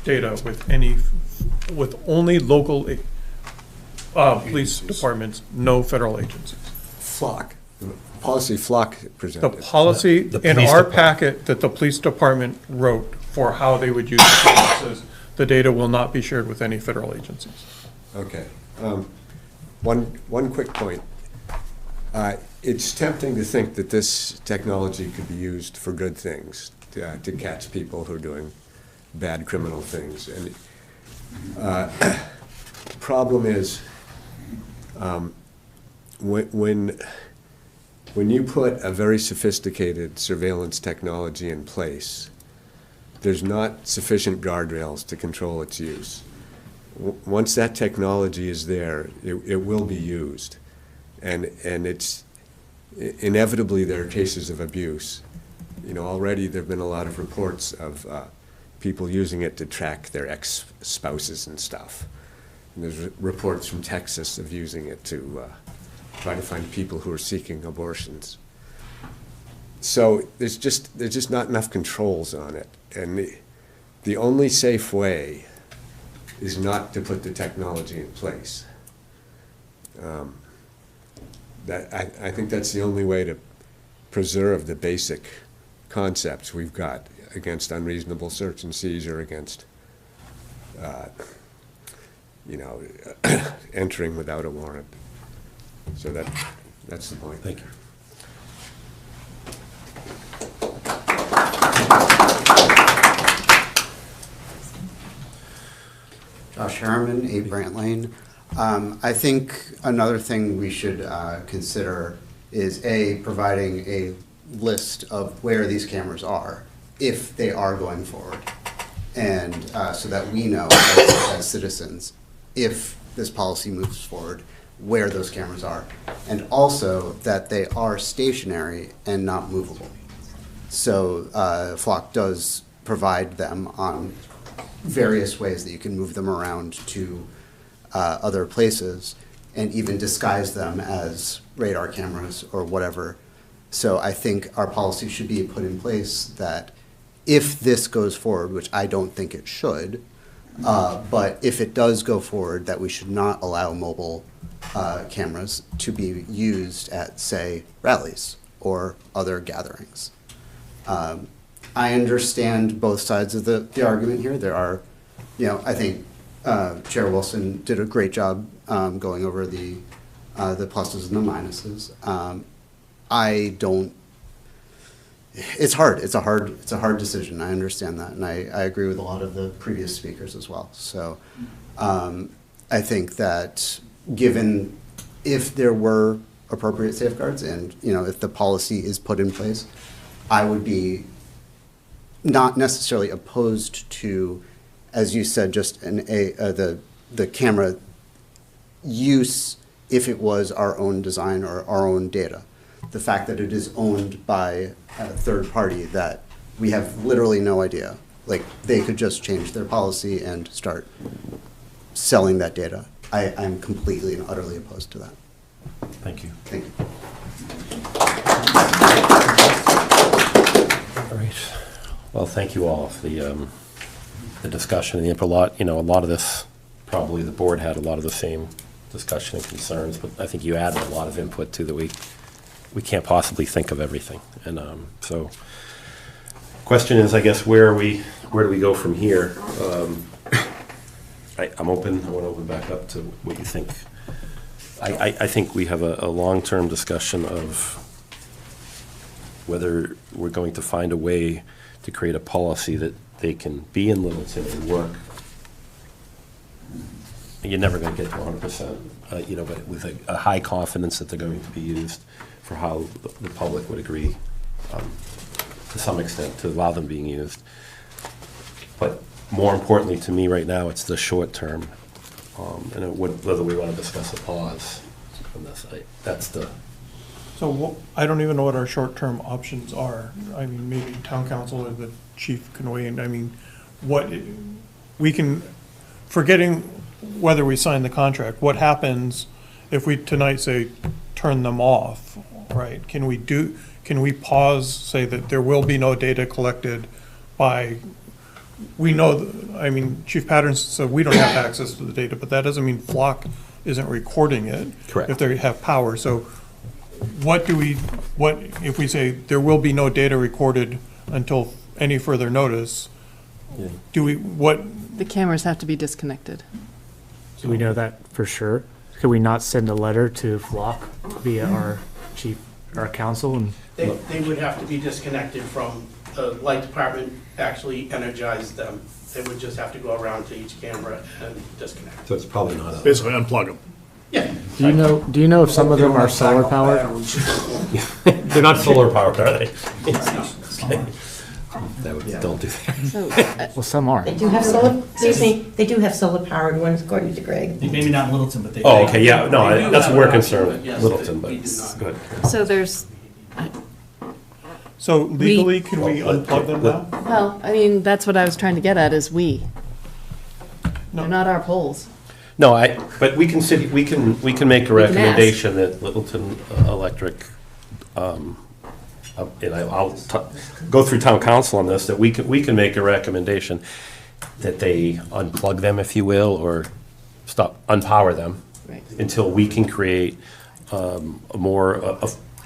data with only local police departments, no federal agencies. Flock. Policy Flock presented. The policy in our packet that the police department wrote for how they would use the data says the data will not be shared with any federal agencies. Okay. One quick point. It's tempting to think that this technology could be used for good things, to catch people who are doing bad criminal things. And the problem is when you put a very sophisticated surveillance technology in place, there's not sufficient guardrails to control its use. Once that technology is there, it will be used. And it's inevitably there are cases of abuse. You know, already there have been a lot of reports of people using it to track their ex-spouses and stuff. And there's reports from Texas of using it to try to find people who are seeking abortions. So there's just not enough controls on it. And the only safe way is not to put the technology in place. I think that's the only way to preserve the basic concepts we've got against unreasonable search and seizure, against entering without a warrant. So that's the point. Thank you. Josh Harriman, 8 Brant Lane. I think another thing we should consider is providing a list of where these cameras are, if they are going forward, and so that we know as citizens, if this policy moves forward, where those cameras are, and also that they are stationary and not movable. So Flock does provide them on various ways that you can move them around to other places and even disguise them as radar cameras or whatever. So I think our policy should be put in place that if this goes forward, which I don't think it should, but if it does go forward, that we should not allow mobile cameras to be used at, say, rallies or other gatherings. I understand both sides of the argument here. There are, I think Chair Wilson did a great job going over the pluses and the minuses. I don't. It's hard. It's a hard decision. I understand that, and I agree with a lot of the previous speakers as well. So, I think that given if there were appropriate safeguards, and if the policy is put in place, I would be not necessarily opposed to, as you said, just the camera use if it was our own design or our own data. The fact that it is owned by a third party that we have literally no idea. Like, they could just change their policy and start selling that data. I'm completely and utterly opposed to that. Thank you. Thank you. All right. Well, thank you all for the discussion and the input. A lot of this, probably the board had a lot of the same discussion and concerns, but I think you added a lot of input too that we can't possibly think of everything. And so question is, I guess, where do we go from here? I'm open. I want to open back up to what you think. I think we have a long-term discussion of whether we're going to find a way to create a policy that they can be in Littleton and work. You're never going to get to 100%, but with a high confidence that they're going to be used for how the public would agree, to some extent, to allow them being used. But more importantly to me right now, it's the short term, and whether we want to discuss a pause on this. So I don't even know what our short-term options are. I mean, maybe town council or the chief can weigh in. I mean, what we can, forgetting whether we sign the contract, what happens if we tonight say turn them off, right? Can we pause, say that there will be no data collected by, we know, Chief Patterson said we don't have access to the data, but that doesn't mean Flock isn't recording it. Correct. If they have power. So what if we say there will be no data recorded until any further notice? Yeah. The cameras have to be disconnected. Do we know that for sure? Could we not send a letter to Flock via our council? And They would have to be disconnected from the light department actually energize them. They would just have to go around to each camera and disconnect. So it's probably not basically unplug them. Yeah. Do you know if some of them are solar powered? They're not solar powered, are they? Don't do that. So, Well, some are. They do have solar, excuse me, they do have solar powered ones according to Greg. Maybe not in Littleton, but they. Oh, okay, yeah, no, they do that's have what we're an option, concerned with, yes, Littleton, we but, do not. good. so there's, So legally, can we unplug them now? well, I mean, that's what I was trying to get at, is we. No. They're not our poles. No, but we can make a We can ask. recommendation that Littleton Electric, and I'll go through town council on this, that we can make a recommendation that they unplug them, if you will, or unpower them. Right. Until we can create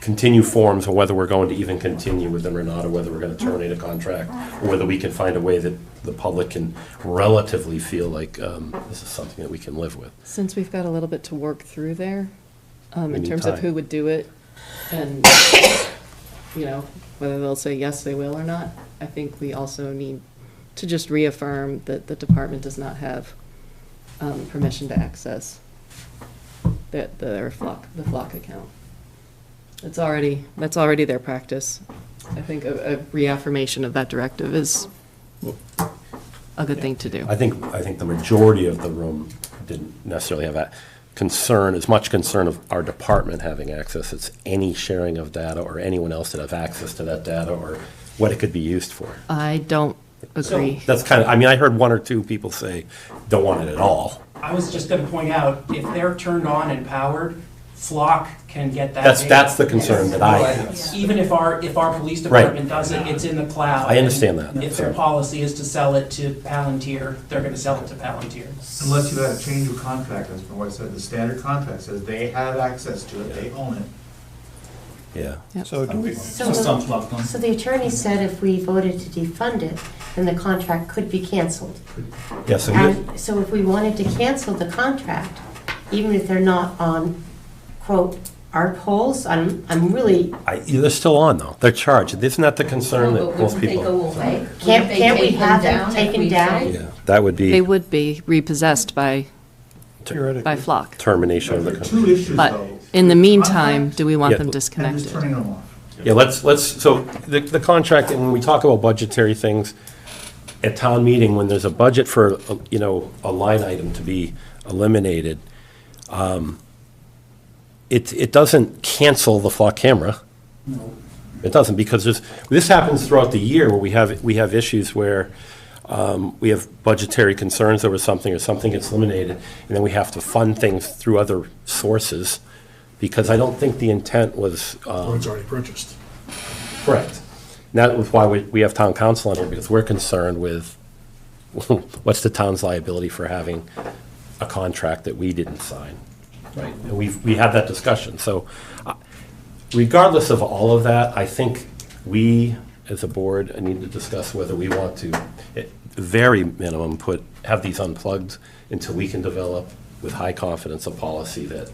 continue forms on whether we're going to even continue with them or not, or whether we're going to terminate a contract, or whether we can find a way that the public can relatively feel like this is something that we can live with. Since we've got a little bit to work through there, We in need terms of time. who would do it, and, you know, whether they'll say yes, they will or not, I think we also need to just reaffirm that the department does not have permission to access the Flock account. That's already their practice. I think a reaffirmation of that directive is a good thing to do. I think the majority of the room didn't necessarily have that concern, as much concern of our department having access. It's any sharing of data or anyone else that has access to that data or what it could be used for. I don't agree. That's I heard one or two people say, don't want it at all. I was just gonna point out, if they're turned on and powered, Flock can get that data. That's the concern that I have. Even if our police Right. department does it, it's in the cloud. I understand that. If their policy is to sell it to Palantir, they're gonna sell it to Palantir. Unless you had a change of contract, as from what I said, the standard contract says they have access to it, they own it. Yeah. So do we, So the attorney said if we voted to defund it, then the contract could be canceled. Yeah, so And so if we wanted to cancel the contract, even if they're not on, quote, our polls, I'm really, they're still on, though. They're charged. Isn't that the concern that most people? away. Can't we have them taken down? Yeah, that would They be would be repossessed by Flock. termination of the Two contract. issues But though. in the meantime, do we want Yeah. them And disconnected? just turning them off. Yeah, so the contract, and when we talk about budgetary things, at town meeting, when there's a budget for, a line item to be eliminated, it doesn't cancel the Flock camera. It doesn't, because this happens throughout the year where we have issues where we have budgetary concerns over something, or something gets eliminated, and then we have to fund things through other sources, because I don't think the intent was. Or it's already purchased. Correct. And that was why we have town council on here, because we're concerned with what's the town's liability for having a contract that we didn't sign, right? And we had that discussion. So regardless of all of that, I think we, as a board, need to discuss whether we want to, at very minimum, have these unplugged until we can develop with high confidence a policy that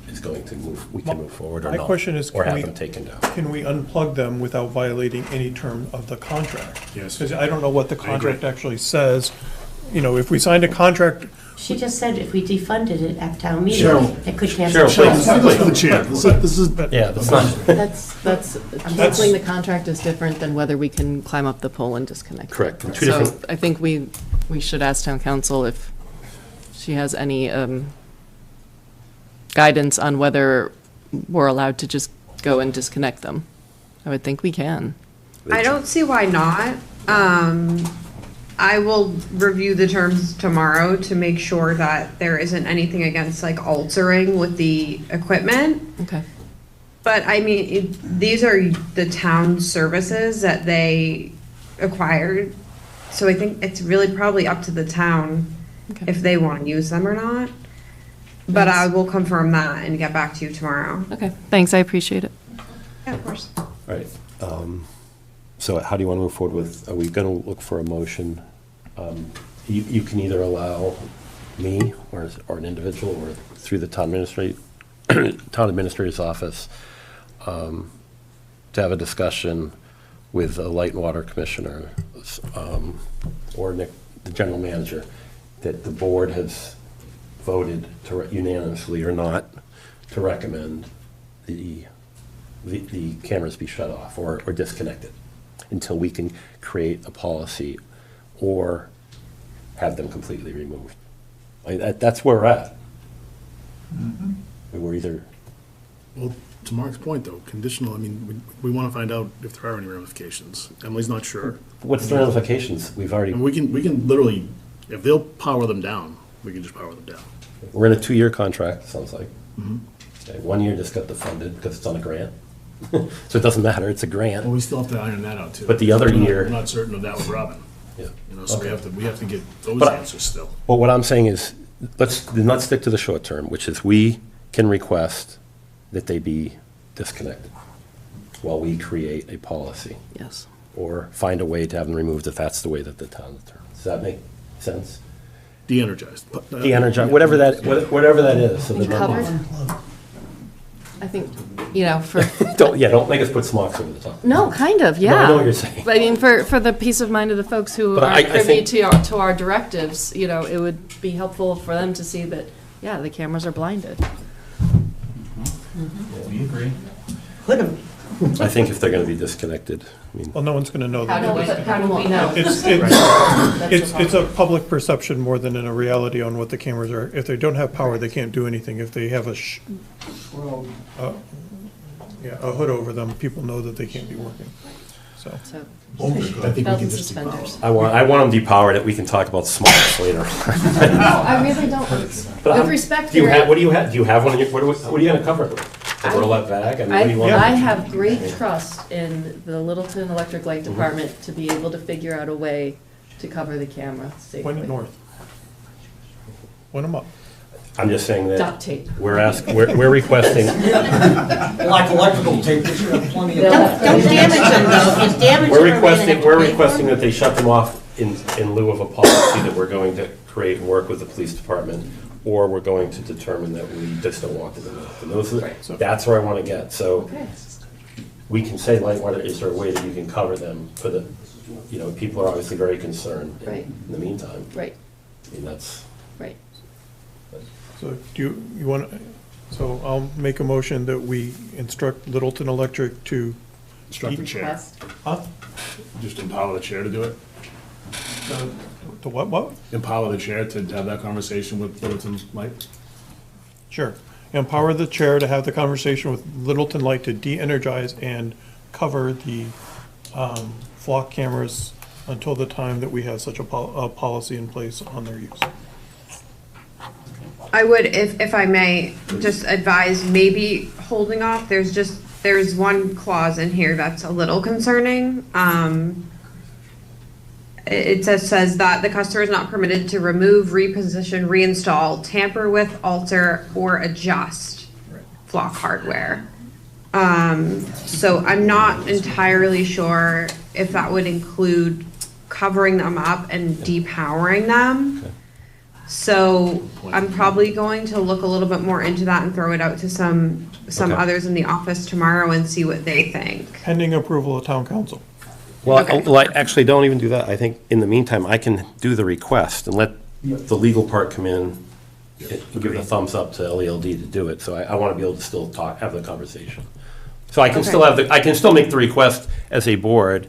is going to we can move forward or my not. question is, or can have we, them taken down. can we unplug them without violating any term of the contract? Yes. Because I don't know what the contract actually says. If we signed a contract, She just said if we defunded it at town meeting, Cheryl. it could cancel. Cheryl, This is the chair. This is. Yeah, that's not. That's, canceling the contract is different than whether we can climb up the pole and disconnect. Correct. it. Two So different- I think we should ask town council if she has any guidance on whether we're allowed to just go and disconnect them. I would think we can. I don't see why not. I will review the terms tomorrow to make sure that there isn't anything against like altering with the equipment. Okay. But I mean, these are the town services that they acquired. So I think it's really probably up to the town Okay. if they want to use them or not. But I will confirm that and get back to you tomorrow. Okay, thanks, I appreciate it. Yeah, of course. All right. So how do you want to move forward with, are we going to look for a motion? You can either allow me or an individual or through the town administrator's office to have a discussion with the Light and Water Commissioner or Nick, the general manager, that the board has voted to unanimously or not to recommend the cameras be shut off or disconnected. until we can create a policy or have them completely removed. That's where we're at. We're either. Well, to Mark's point, though, conditional, I mean, we want to find out if there are any ramifications. Emily's not sure. What's the ramifications? We've already. And we can literally, if they'll power them down, we can just power them down. We're in a 2-year contract, sounds like. Mhm. Okay, 1 year just got defunded because it's on a grant. So it doesn't matter, it's a grant. Well, we still have to iron that out, too. But the other We're not- year. We're not certain of that with Robin. Yeah. You know, so Okay. we have to get those But answers still. Well, what I'm saying is, let's not stick to the short term, which is we can request that they be disconnected while we create a policy. Yes. Or find a way to have them removed if that's the way that the town determines. Does that make sense? De-energized. De-energize, whatever that is. So they're not- Covered? I think, you know, for, Don't make us put smocks over the top. no, kind of, yeah. No, I know what you're saying. I mean, for the peace of mind of the folks who But are I privy think- to our directives, you know, it would be helpful for them to see that, yeah, the cameras are blinded. We agree. Put them. I think if they're gonna be disconnected, I mean. Well, no one's gonna know How that. do we know? It's a public perception more than in a reality on what the cameras are. If they don't have power, they can't do anything. If they have a hood over them, people know that they can't be working, so. I think we Belt can and just suspenders. I want them depowered, that we can talk about smocks later. No, I really don't. With respect Do you to have, what do you have? Do you have one in your, what are you gonna cover it with? A burlap bag? I mean, what do you want? I have great trust in the Littleton Electric Light Department to be able to figure out a way to cover the camera safely. Point it north. Point them up. I'm just saying that. Duct tape. We're requesting. Like electrical tape, we should have plenty of. Don't damage them though, if you damage them. We're requesting that they shut them off in lieu of a policy that we're going to create and work with the police department, or we're going to determine that we just don't want them in. And those are, that's where I want to get. So Okay. we can say, like, is there a way that you can cover them for the, you know, people are obviously very concerned Right. in the meantime. Right, I mean, that's. right. So do you want, so I'll make a motion that we instruct Littleton Electric to. Instruct the chair. Request. Huh? Just empower the chair to do it. The what? Empower the chair to have that conversation with Littleton Light. Sure. Empower the chair to have the conversation with Littleton Light to de-energize and cover the flock cameras until the time that we have such a policy in place on their use. I would, if I may, just advise maybe holding off. There's one clause in here that's a little concerning. It says that the customer is not permitted to remove, reposition, reinstall, tamper with, alter, or adjust flock hardware. So I'm not entirely sure if that would include covering them up and depowering them. So I'm probably going to look a little bit more into that and throw it out to some Okay. others in the office tomorrow and see what they think. Pending approval of town council. Well, I actually don't even do that. I think in the meantime, I can do the request and let the legal part come in, and give the thumbs up to LELD to do it. So I want to be able to still have the conversation. So I can still I can still make the request as a board.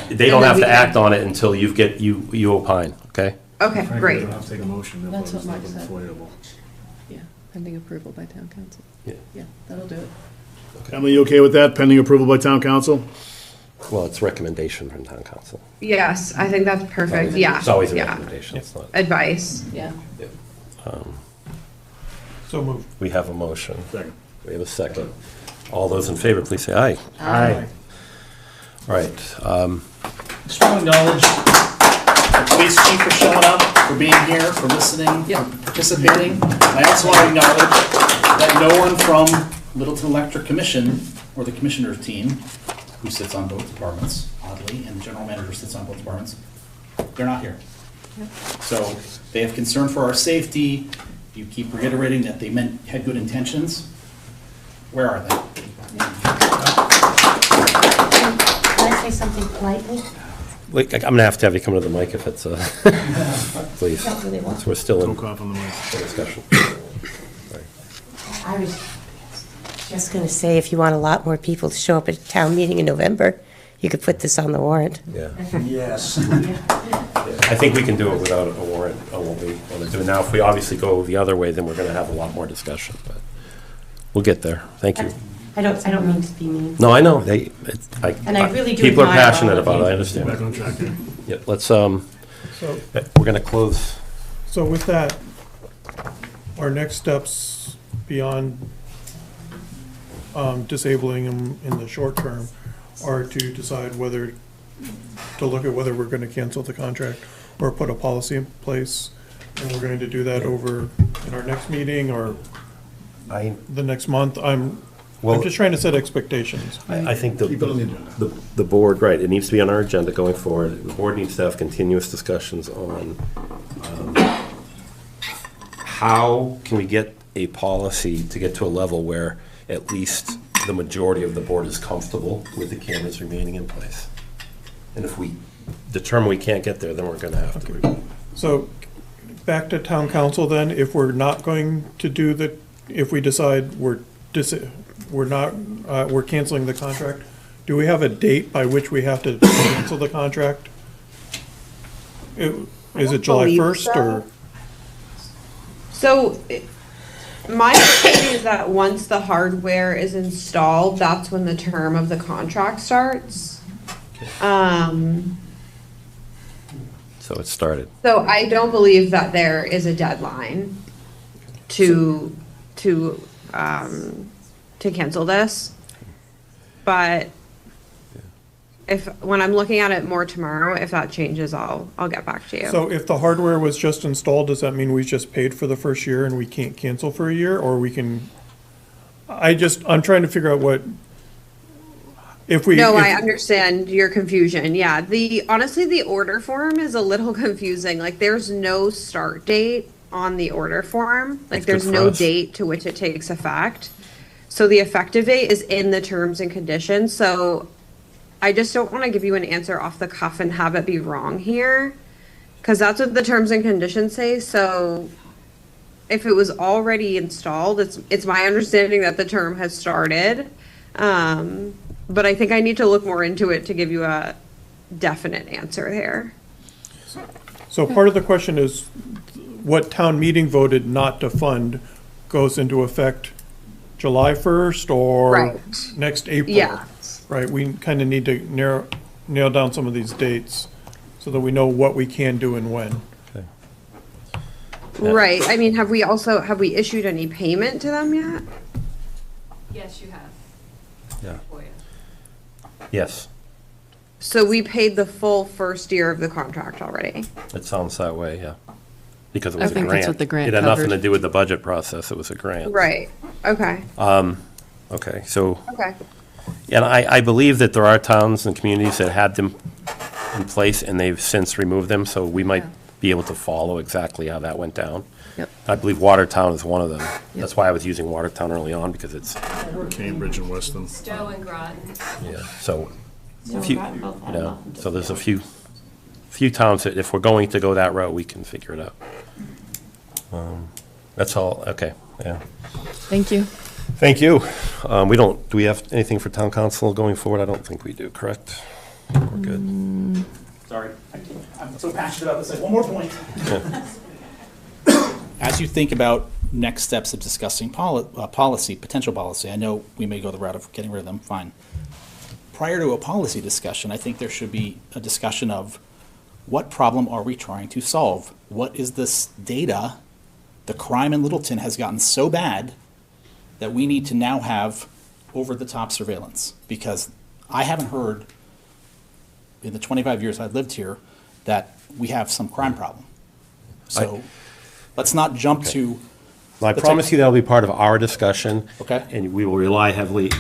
They don't have to act on it until you opine, okay? Okay, Frankly, great. we don't have to take a motion. That's what Mark There's said. nothing employable. Yeah, pending approval by town council. Yeah. Yeah, that'll do it. Emily, you okay with that, pending approval by town council? Well, it's recommendation from town council. Yes, I think that's perfect, yeah. It's always a yeah. recommendation, it's not. Advice. Yeah. So moved. We have a motion. Second. We have a second. All those in favor, please say aye. Aye. All right. Strong acknowledge the police chief for showing up, for being here, for listening, for participating. I also want to acknowledge that no one from Littleton Electric Commission or the commissioner's team, who sits on both departments, oddly, and the general manager sits on both departments, they're not here. So they have concern for our safety. You keep reiterating that they had good intentions. Where are they? Can I say something politely? Wait, I'm going to have you come to the mic if it's, please. Not really well. So we're still in Don't cough on the mic. discussion. I was just going to say, if you want a lot more people to show up at a town meeting in November, you could put this on the warrant. Yeah. Yes. I think we can do it without a warrant, what we want to do. Now, if we obviously go the other way, then we're going to have a lot more discussion, but we'll get there. Thank you. I don't mean to be mean. No, I know, And I really do people are admire all passionate of about it, you. I understand. Back on track here. Yeah, let's, So, we're going to close. so with that, our next steps beyond disabling them in the short term are to decide whether, to look at whether we're going to cancel the contract or put a policy in place. And we're going to do that over in our next meeting or the next month. I'm just trying to set expectations. I think the board, right, it needs to be on our agenda going forward. The board needs to have continuous discussions on how can we get a policy to get to a level where at least the majority of the board is comfortable with the cameras remaining in place. And if we determine we can't get there, then we're gonna have to. So, back to town council then, if we're not going to do the, if we decide we're canceling the contract, do we have a date by which we have to cancel the contract? Is it July 1st or? So, my understanding is that once the hardware is installed, that's when the term of the contract starts. So it started. So I don't believe that there is a deadline to cancel this. But when I'm looking at it more tomorrow, if that changes, I'll get back to you. So if the hardware was just installed, does that mean we just paid for the first year and we can't cancel for a year, or we can? I'm trying to figure out what, if we. No, I understand your confusion. Yeah, honestly, the order form is a little confusing. Like, there's no start date on the order form. Like, there's no date to which it takes effect. So the effective date is in the terms and conditions. So I just don't want to give you an answer off the cuff and have it be wrong here, because that's what the terms and conditions say. So if it was already installed, it's my understanding that the term has started. But I think I need to look more into it to give you a definite answer there. So part of the question is what town meeting voted not to fund goes into effect July 1st or next April? Yeah. Right, we kind of need to nail down some of these dates so that we know what we can do and when. Okay. Right. I mean, have we issued any payment to them yet? Yes, you have. Yeah. Yes, So we paid the full first year of the contract already. it sounds that way, yeah. Because it I was a think grant. that's what the grant It had nothing covered. to do with the budget process, it was a grant. Right. Okay. Okay, so. Okay. And I believe that there are towns and communities that had them in place and they've since removed them, so we might be able to follow exactly how that went down. Yep. I believe Watertown is one of them. That's why I was using Watertown early on, because it's, Cambridge and Weston. Stowe and Groton. yeah, so. Stowe and few- Groton both had you know, nothing to so do there's a with few towns that if we're going to go that route, we can figure it out. That's all, okay, yeah. Thank you. Thank you. Do we have anything for town council going forward? I don't think we do, correct? We're good. Sorry, I'm so passionate about this. Like, one more point. Yeah. As you think about next steps of discussing policy, potential policy, I know we may go the route of getting rid of them, fine. Prior to a policy discussion, I think there should be a discussion of what problem are we trying to solve? What is this data? The crime in Littleton has gotten so bad that we need to now have over-the-top surveillance, because I haven't heard in the 25 years I've lived here that we have some crime problem. So let's not jump to. I promise you that'll be part of our discussion. Okay. And we will rely heavily,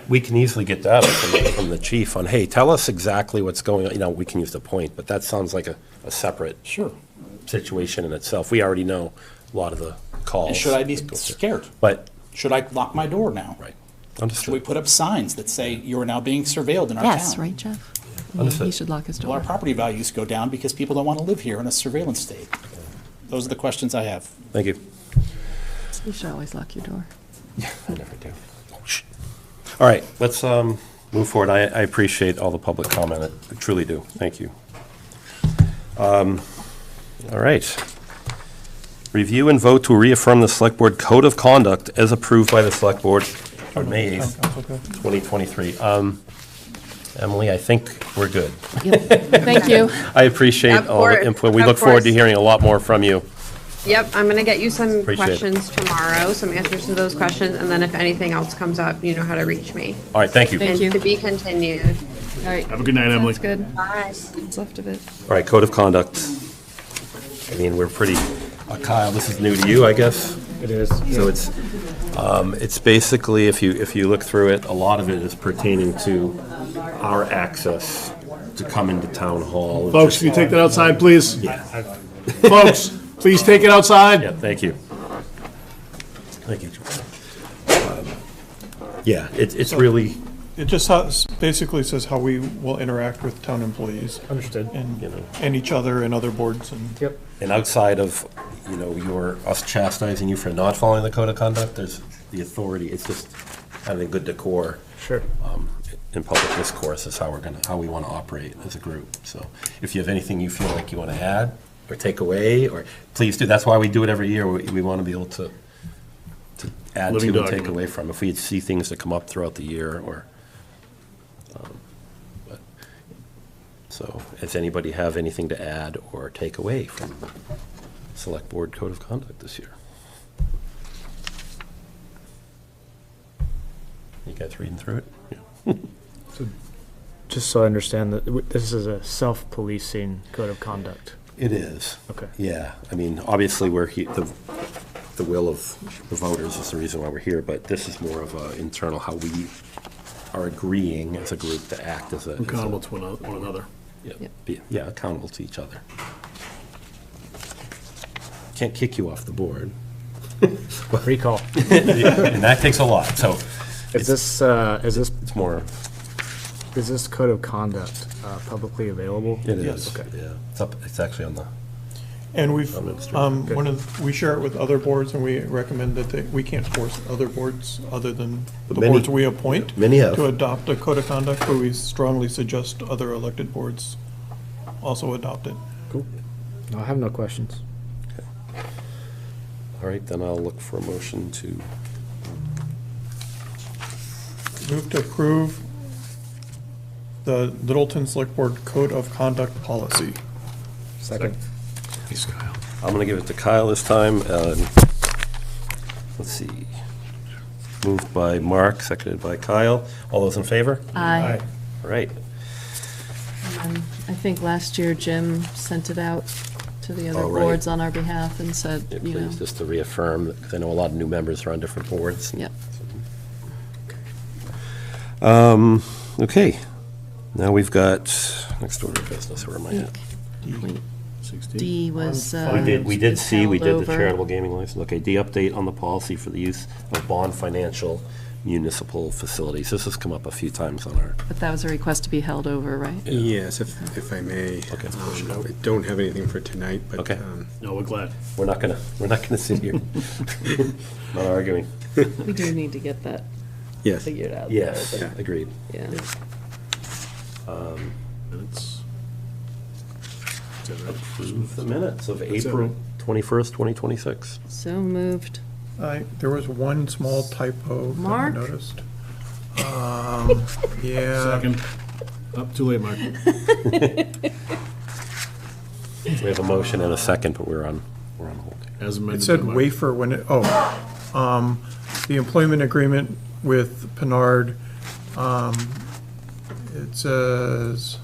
we can easily get data from the chief on, hey, tell us exactly what's going on. We can use the point, but that sounds like a separate situation in itself. We already know a lot of the calls. And should I be scared? But should I lock my door now? Right. Should we put up signs that say you are now being surveilled in our town? Yes, right, Jeff? Understood. He should lock his Will door. our property values go down because people don't want to live here in a surveillance state? Those are the questions I have. Thank you. You should always lock your door. Yeah, I never do. All right, let's move forward. I appreciate all the public comment. I truly do. Thank you. All right. Review and vote to reaffirm the Select Board Code of Conduct as approved by the Select Board on May 8th, 2023. Emily, I think we're good. Thank you. I appreciate Of all the course, input. We of look forward to course. hearing a lot more from you. Yep, I'm gonna get you some Appreciate it. questions tomorrow, some answers to those questions, and then if anything else comes up, you know how to reach me. All right, thank you. Thank you. And to be continued. All right. Have a good night, Emily. That's good. Bye. What's left of it. All right, Code of Conduct. I mean, we're pretty, Kyle, this is new to you, I guess? It is. So it's basically, if you look through it, a lot of it is pertaining to our access to come into town hall. Folks, can you take that outside, please? Yeah. Folks, please take it outside. Yeah, thank you. Thank you. Yeah, it's really, It just basically says how we will interact with town employees. Understood. And each other and other boards and. Yep. and outside of, us chastising you for not following the Code of Conduct, there's the authority, it's just having good decor. Sure. In public discourse is how we want to operate as a group. So if you have anything you feel like you want to add or take away, or please do. That's why we do it every year. We want to be able to add Living to and document. take away from. If we see things that come up throughout the year or, so does anybody have anything to add or take away from Select Board Code of Conduct this year? You guys reading through it? Yeah. Just so I understand that this is a self-policing code of conduct. It is. Okay. Yeah, I mean, obviously, the will of the voters is the reason why we're here, but this is more of a internal, how we are agreeing as a group to act as a. Accountable to one another. Yeah, accountable to each other. Can't kick you off the board. Recall. And that takes a lot, so. Is this It's more. Is this code of conduct publicly available? It is. Okay. Yeah, it's actually on the. And we've, Good. we share it with other boards, and we recommend that we can't force other boards, other than the Many- boards we appoint, many have. to adopt a code of conduct, but we strongly suggest other elected boards also adopt it. Cool. I have no questions. All right, then I'll look for a motion to. Move to approve the Littleton Select Board Code of Conduct Policy. Second. Thanks, Kyle. I'm going to give it to Kyle this time. Let's see. Moved by Mark, seconded by Kyle. All those in favor? Aye. All right. I think last year Jim sent it out to the other Oh, right. boards on our behalf and said, Yeah, you know. please, just to reaffirm, because I know a lot of new members are on different boards. Yep. Okay. Now we've got next order of business. Where am I at? D was. We did see, we held did the over. charitable gaming license. Okay, D, update on the policy for the use of bond financial municipal facilities. This has come up a few times on our. But that was a request to be held over, right? Yes, if I may. Okay. I don't have anything for tonight, but. Okay. No, we're glad. We're not gonna sit here. Not arguing. We do need to get that Yes. figured out. Yes, though, but- agreed. Yeah. Minutes. Approve the minutes of That's it, April right? 21st, 2026. So moved. There was one small typo that I Mark? noticed. Yeah. Second. Up, too late, Mark. We have a motion and a second, but we're on hold. As amended It said by Mark. wafer when it, the employment agreement with Pinard, it says,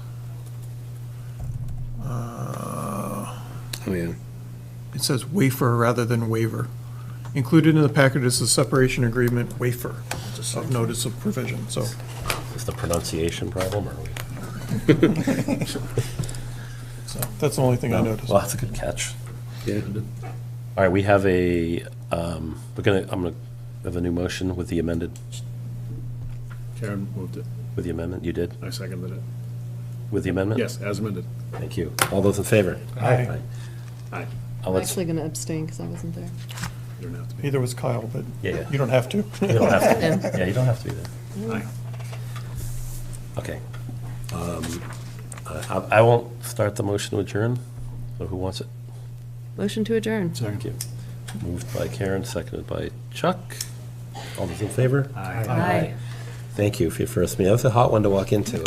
Oh, yeah. it says wafer rather than waiver. Included in the packet is the separation agreement wafer of notice of provision, so. Is the pronunciation problem, or are we? So that's the only thing I noticed. Well, that's a good catch. Yeah. All right, we have I'm gonna have a new motion with the amended, Karen moved it. with the amendment. You did? I seconded it. With the amendment? Yes, as amended. Thank you. All those in favor? Aye. Aye. I'll I'm let- actually going to abstain because I wasn't there. You don't have to be. Neither was Kyle, but Yeah, yeah. you don't have to. You don't have to. Yeah, you don't have to be there. Aye. Okay. I won't start the motion to adjourn, so who wants it? Motion to adjourn. Thank you. Moved by Karen, seconded by Chuck. All those in favor? Aye. Thank you for your first meeting. That was a hot one to walk into.